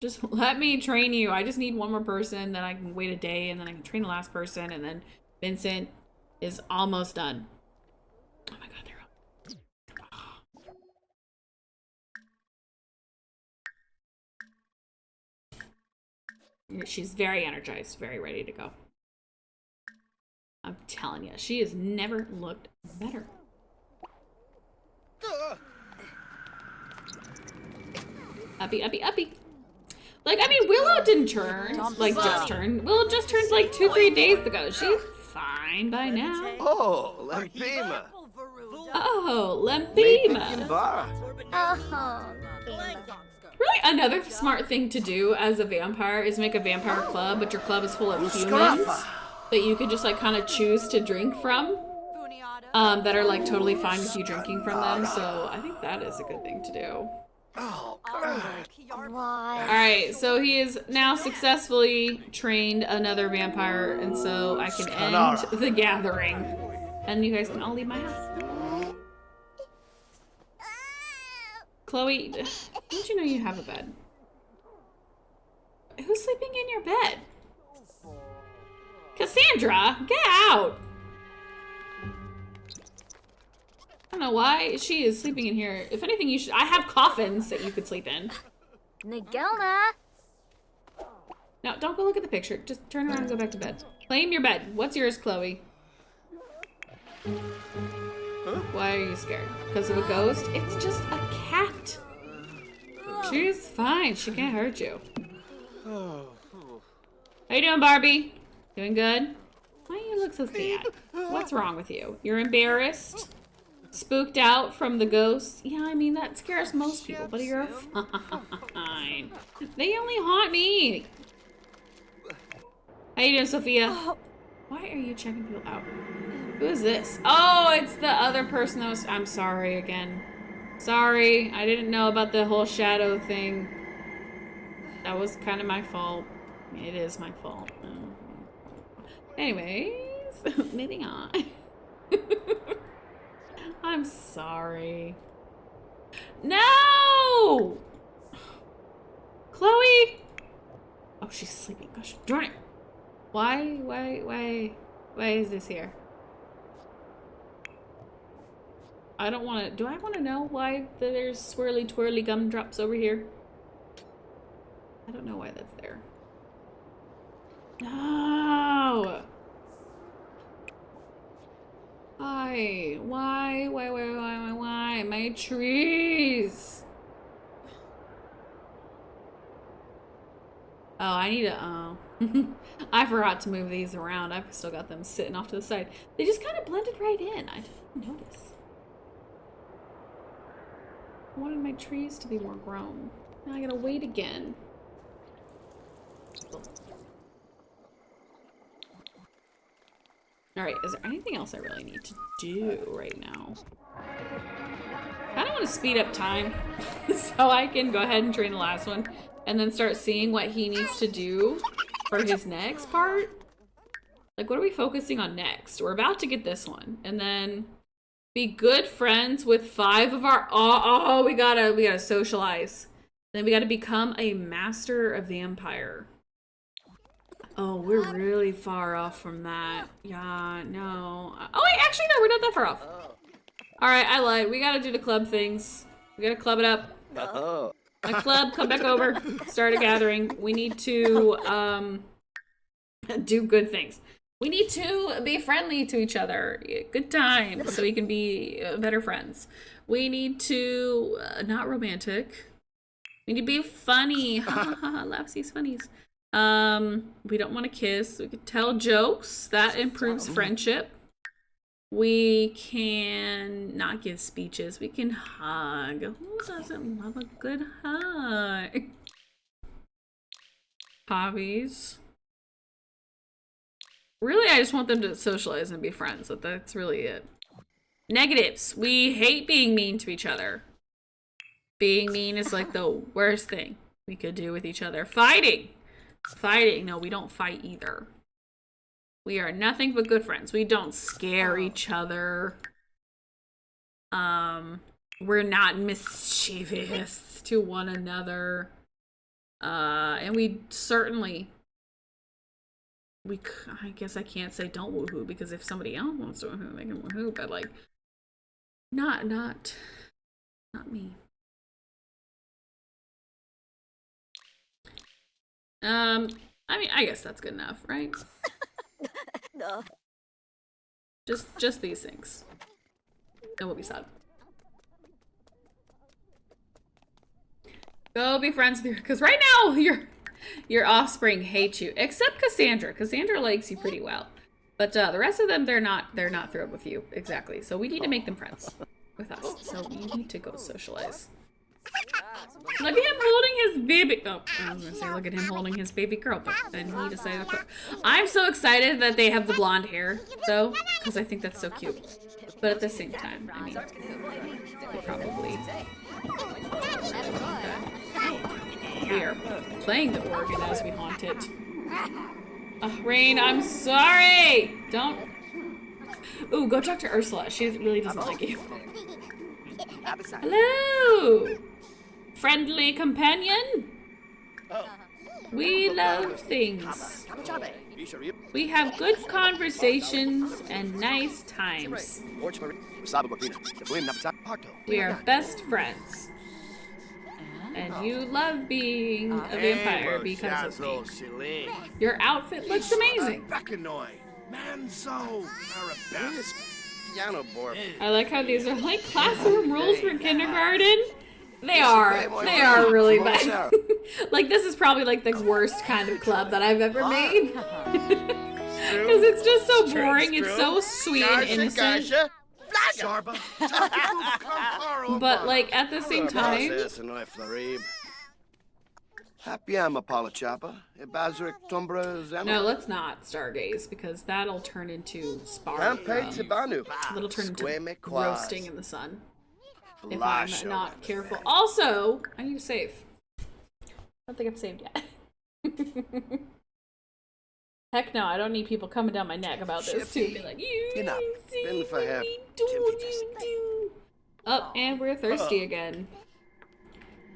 Just let me train you. I just need one more person, then I can wait a day, and then I can train the last person, and then Vincent is almost done. Oh my god, they're up. She's very energized, very ready to go. I'm telling you, she has never looked better. Uppy, uppy, uppy. Like, I mean, Willow didn't turn, like, just turned. Willow just turned, like, 2-3 days ago. She's fine by now. Oh, Lempima. Oh, Lempima. Really, another smart thing to do as a vampire is make a vampire club, but your club is full of humans that you could just, like, kind of choose to drink from, that are, like, totally fine with you drinking from them. So I think that is a good thing to do. Alright, so he is now successfully trained another vampire, and so I can end the gathering. And you guys can all leave my house. Chloe, don't you know you have a bed? Who's sleeping in your bed? Cassandra, get out! I don't know why she is sleeping in here. If anything, you should. I have coffins that you could sleep in. Nigelna. No, don't go look at the picture. Just turn around and go back to bed. Claim your bed. What's yours, Chloe? Why are you scared? Because of a ghost? It's just a cat. She's fine. She can't hurt you. How you doing, Barbie? Doing good? Why do you look so sad? What's wrong with you? You're embarrassed? Spooked out from the ghosts? Yeah, I mean, that scares most people, but you're fine. They only haunt me. How you doing, Sophia? Why are you checking people out? Who is this? Oh, it's the other person that was... I'm sorry again. Sorry, I didn't know about the whole shadow thing. That was kind of my fault. It is my fault. Anyways, moving on. I'm sorry. No! Chloe! Oh, she's sleeping. Gosh, darn it. Why is this here? I don't want to... Do I want to know why there's swirly twirly gumdrops over here? I don't know why that's there. No! Why? My trees! Oh, I need to... Oh. I forgot to move these around. I've still got them sitting off to the side. They just kind of blended right in. I didn't notice. I wanted my trees to be more grown. Now I gotta wait again. Alright, is there anything else I really need to do right now? I kind of want to speed up time so I can go ahead and train the last one and then start seeing what he needs to do for his next part. Like, what are we focusing on next? We're about to get this one. And then be good friends with 5 of our... Oh, we gotta socialize. Then we gotta become a master of the Empire. Oh, we're really far off from that. Yeah, no. Oh, wait, actually, no, we're not that far off. Alright, I lied. We gotta do the club things. We gotta club it up. My club, come back over. Start a gathering. We need to, do good things. We need to be friendly to each other. Good time, so we can be better friends. We need to, not romantic. We need to be funny. Ha ha ha, laughsies, funnies. We don't want to kiss. We can tell jokes. That improves friendship. We can not give speeches. We can hug. Who doesn't love a good hug? Hobbies. Really, I just want them to socialize and be friends. That's really it. Negatives. We hate being mean to each other. Being mean is like the worst thing we could do with each other. Fighting. Fighting. No, we don't fight either. We are nothing but good friends. We don't scare each other. We're not mischievous to one another. And we certainly... I guess I can't say don't woohoo, because if somebody else wants to woohoo, they can woohoo, but like... Not me. I mean, I guess that's good enough, right? No. Just these things. And we'll be sad. Go be friends with your... Because right now, your offspring hates you. Except Cassandra. Cassandra likes you pretty well. But the rest of them, they're not thrilled with you. Exactly. So we need to make them friends with us. So we need to go socialize. Look at him holding his baby. Oh, I was gonna say look at him holding his baby girl, but then he decided to... I'm so excited that they have the blonde hair, though, because I think that's so cute. But at the same time, I mean, probably... We are playing the organ as we haunt it. Rain, I'm sorry! Don't... Ooh, go talk to Ursula. She really doesn't like you. Hello! Friendly companion? We love things. We have good conversations and nice times. We are best friends. And you love being a vampire because of me. Your outfit looks amazing. I like how these are like classroom rules for kindergarten. They are really bad. Like, this is probably like the worst kind of club that I've ever made. Because it's just so boring. It's so sweet and innocent. Sharba. But like at the same time, Happy am Apollo Chopper. Bazric Tumbra no, let's not stargaze because that'll turn into sparring. That'll turn into roasting in the sun if I'm not careful. Also, I need to save. I don't think I've saved yet. Heck no, I don't need people coming down my neck about this too. Be like, you see what we do. Oh, and we're thirsty again.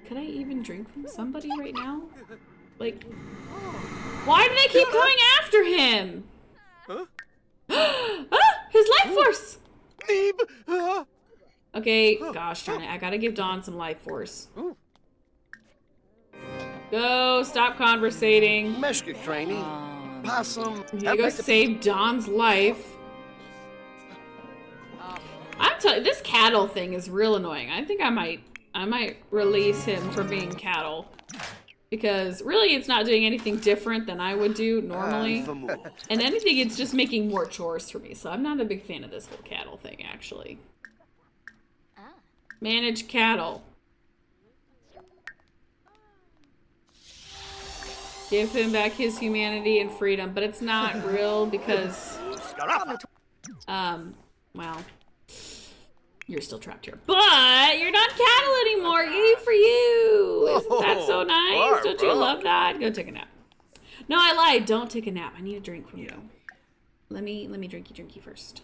Could I even drink from somebody right now? Like, why do they keep coming after him? Ah, his life force! Okay, gosh darn it. I gotta give Dawn some life force. Go, stop conversating. Meshka training. Possum. You go save Dawn's life. I'm telling you, this cattle thing is real annoying. I think I might release him from being cattle. Because really it's not doing anything different than I would do normally. And anything, it's just making more chores for me. So I'm not a big fan of this whole cattle thing, actually. Manage cattle. Give him back his humanity and freedom. But it's not real because... well... You're still trapped here. But you're not cattle anymore. Yay for you. Isn't that so nice? Don't you love that? Go take a nap. No, I lied. Don't take a nap. I need a drink from you. Let me drinky first.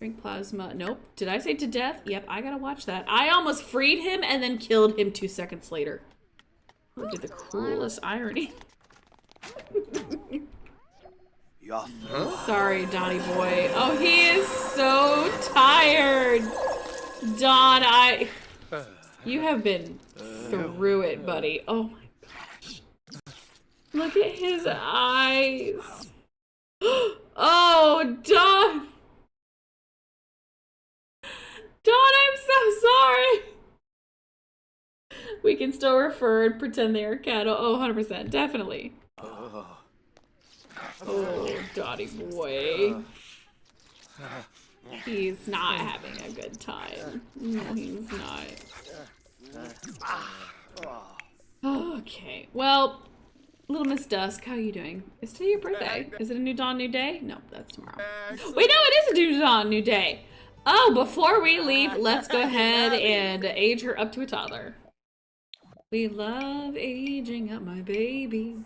Drink plasma. Nope. Did I say to death? Yep, I gotta watch that. I almost freed him and then killed him 2 seconds later. Would be the cruelest irony. Sorry, Donnie boy. Oh, he is so tired. Don, you have been through it, buddy. Oh my gosh. Look at his eyes. Oh, Don. Don, I'm so sorry. We can still refer and pretend they are cattle. Oh, 100%. Definitely. Oh, Dottie boy. He's not having a good time. No, he's not. Okay. Well, Little Miss Dusk, how are you doing? Is today your birthday? Is it a new dawn, new day? No, that's tomorrow. Wait, no, it is a new dawn, new day. Oh, before we leave, let's go ahead and age her up to a toddler. We love aging up my babies.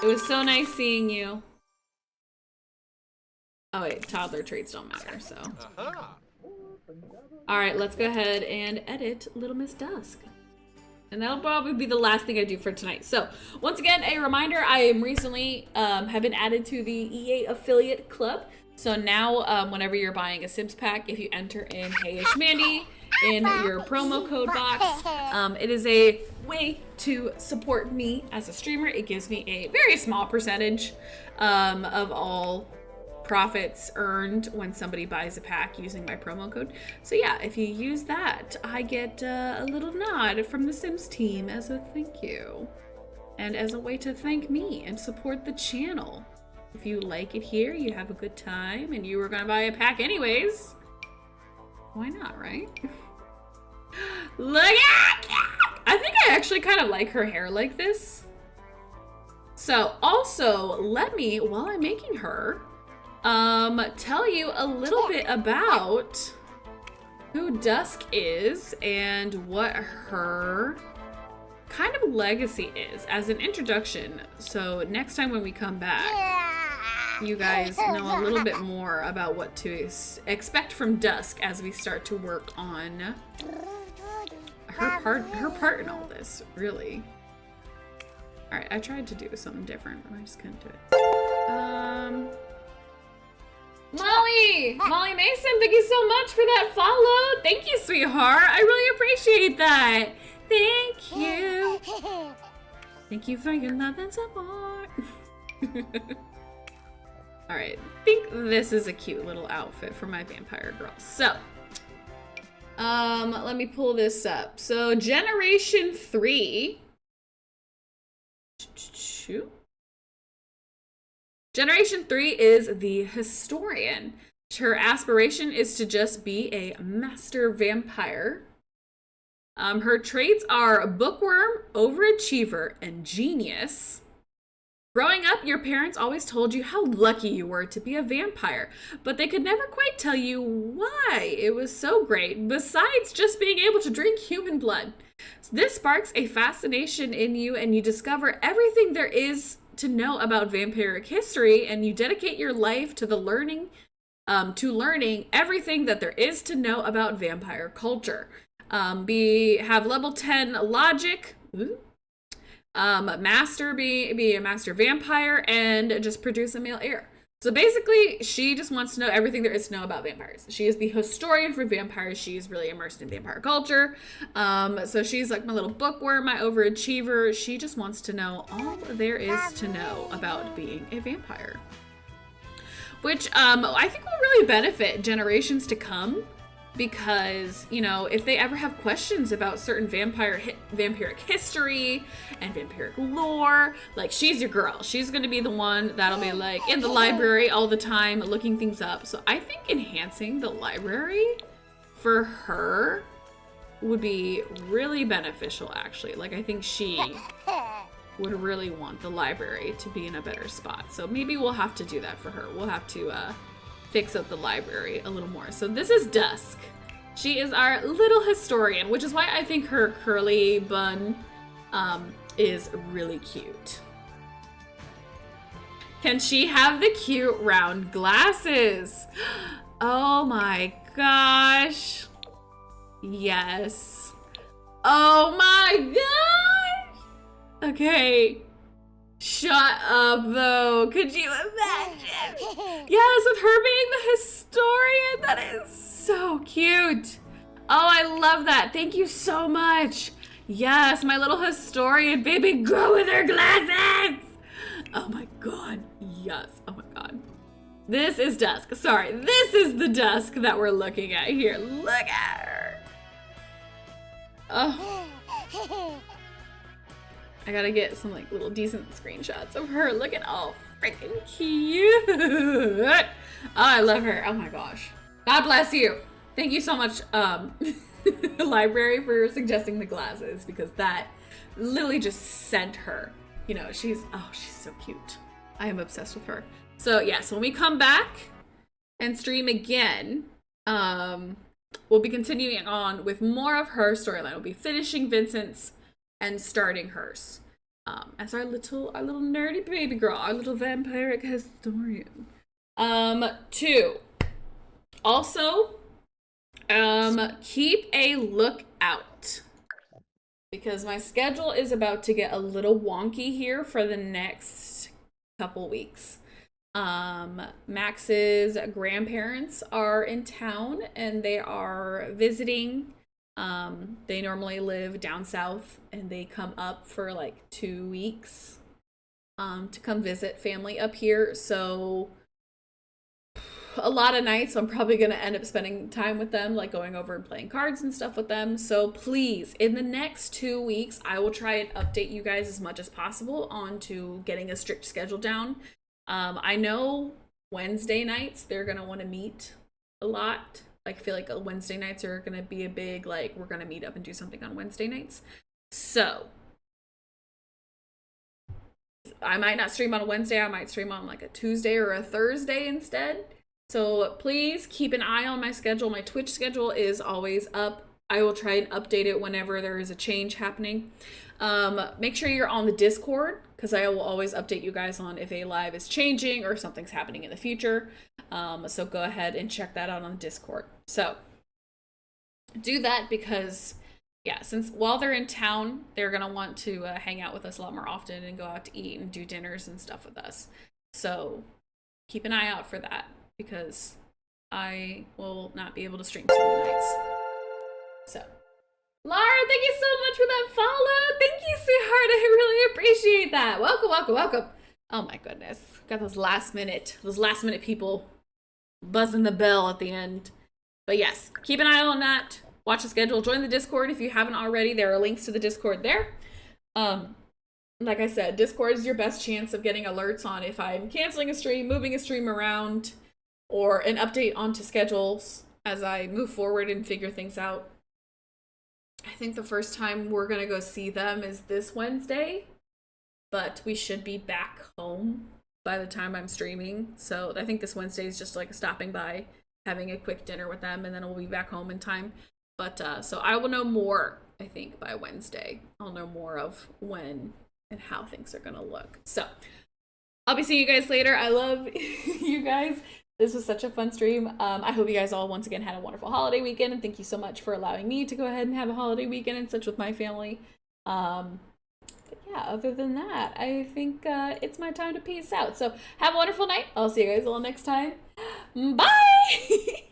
It was so nice seeing you. Oh wait, toddler traits don't matter, so. Alright, let's go ahead and edit Little Miss Dusk. And that'll probably be the last thing I do for tonight. So, once again, a reminder, I am recently have been added to the EA Affiliate Club. So now, whenever you're buying a Sims pack, if you enter in Heyish Mandy in your promo code box, it is a way to support me as a streamer. It gives me a very small percentage of all profits earned when somebody buys a pack using my promo code. So yeah, if you use that, I get a little nod from the Sims team as a thank you. And as a way to thank me and support the channel. If you like it here, you have a good time, and you were gonna buy a pack anyways, why not, right? Look at! I think I actually kind of like her hair like this. So also, let me, while I'm making her, tell you a little bit about who Dusk is and what her kind of legacy is as an introduction. So next time when we come back, you guys know a little bit more about what to expect from Dusk as we start to work on her part in all this, really. All right, I tried to do something different, but I just couldn't do it. Molly Mason, thank you so much for that follow. Thank you, sweetheart. I really appreciate that. Thank you. Thank you for your love and support. All right, I think this is a cute little outfit for my vampire girl. So, let me pull this up. So, Generation 3. Generation 3 is the historian. Her aspiration is to just be a master vampire. Her traits are bookworm, overachiever, and genius. Growing up, your parents always told you how lucky you were to be a vampire, but they could never quite tell you why it was so great, besides just being able to drink human blood. This sparks a fascination in you, and you discover everything there is to know about vampiric history, and you dedicate your life to learning everything that there is to know about vampire culture. Have level 10 logic. Master, be a master vampire, and just produce a male heir. So basically, she just wants to know everything there is to know about vampires. She is the historian for vampires. She's really immersed in vampire culture. So she's like my little bookworm, my overachiever. She just wants to know all there is to know about being a vampire. Which I think will really benefit generations to come. Because, you know, if they ever have questions about certain vampiric history and vampiric lore, like, she's your girl. She's going to be the one that'll be, like, in the library all the time, looking things up. So I think enhancing the library for her would be really beneficial, actually. Like, I think she would really want the library to be in a better spot. So maybe we'll have to do that for her. We'll have to, fix up the library a little more. So this is Dusk. She is our little historian, which is why I think her curly bun is really cute. Can she have the cute round glasses? Oh my gosh. Yes. Oh my gosh. Okay. Shut up, though. Could you imagine? Yes, with her being the historian. That is so cute. Oh, I love that. Thank you so much. Yes, my little historian baby girl with her glasses. Oh my god. Yes. Oh my god. This is Dusk. Sorry, this is the Dusk that we're looking at here. Look at her. Oh. I gotta get some like little decent screenshots of her looking all freaking cute. Oh, I love her. Oh my gosh. God bless you. Thank you so much, library, for suggesting the glasses, because that literally just sent her. You know, she's so cute. I am obsessed with her. So yeah, so when we come back and stream again, we'll be continuing on with more of her storyline. We'll be finishing Vincent's and starting hers as our little nerdy baby girl, our little vampiric historian. 2. Also, keep a lookout, because my schedule is about to get a little wonky here for the next couple weeks. Max's grandparents are in town and they are visiting. They normally live down south and they come up for like 2 weeks to come visit family up here. So a lot of nights I'm probably going to end up spending time with them, like going over and playing cards and stuff with them. So please, in the next 2 weeks, I will try and update you guys as much as possible on to getting a strict schedule down. I know Wednesday nights they're going to want to meet a lot. Like, I feel like Wednesday nights are going to be a big, like, we're going to meet up and do something on Wednesday nights. So, I might not stream on a Wednesday. I might stream on, like, a Tuesday or a Thursday instead. So, please keep an eye on my schedule. My Twitch schedule is always up. I will try and update it whenever there is a change happening. Make sure you're on the Discord, because I will always update you guys on if a live is changing or something's happening in the future. So go ahead and check that out on the Discord. So do that because, yeah, since while they're in town, they're going to want to hang out with us a lot more often and go out to eat and do dinners and stuff with us. So keep an eye out for that, because I will not be able to stream some nights. So, Laura, thank you so much for that follow. Thank you, sweetheart. I really appreciate that. Welcome, welcome, welcome. Oh my goodness. Got those last minute people buzzing the bell at the end. But yes, keep an eye on that. Watch the schedule. Join the Discord if you haven't already. There are links to the Discord there. Like I said, Discord is your best chance of getting alerts on if I'm canceling a stream, moving a stream around, or an update onto schedules as I move forward and figure things out. I think the first time we're gonna go see them is this Wednesday, but we should be back home by the time I'm streaming. So I think this Wednesday is just like stopping by, having a quick dinner with them, and then we'll be back home in time. But so I will know more, I think, by Wednesday. I'll know more of when and how things are gonna look. So I'll be seeing you guys later. I love you guys. This was such a fun stream. I hope you guys all once again had a wonderful holiday weekend, and thank you so much for allowing me to go ahead and have a holiday weekend and such with my family. But yeah, other than that, I think it's my time to peace out. So have a wonderful night. I'll see you guys all next time. Bye!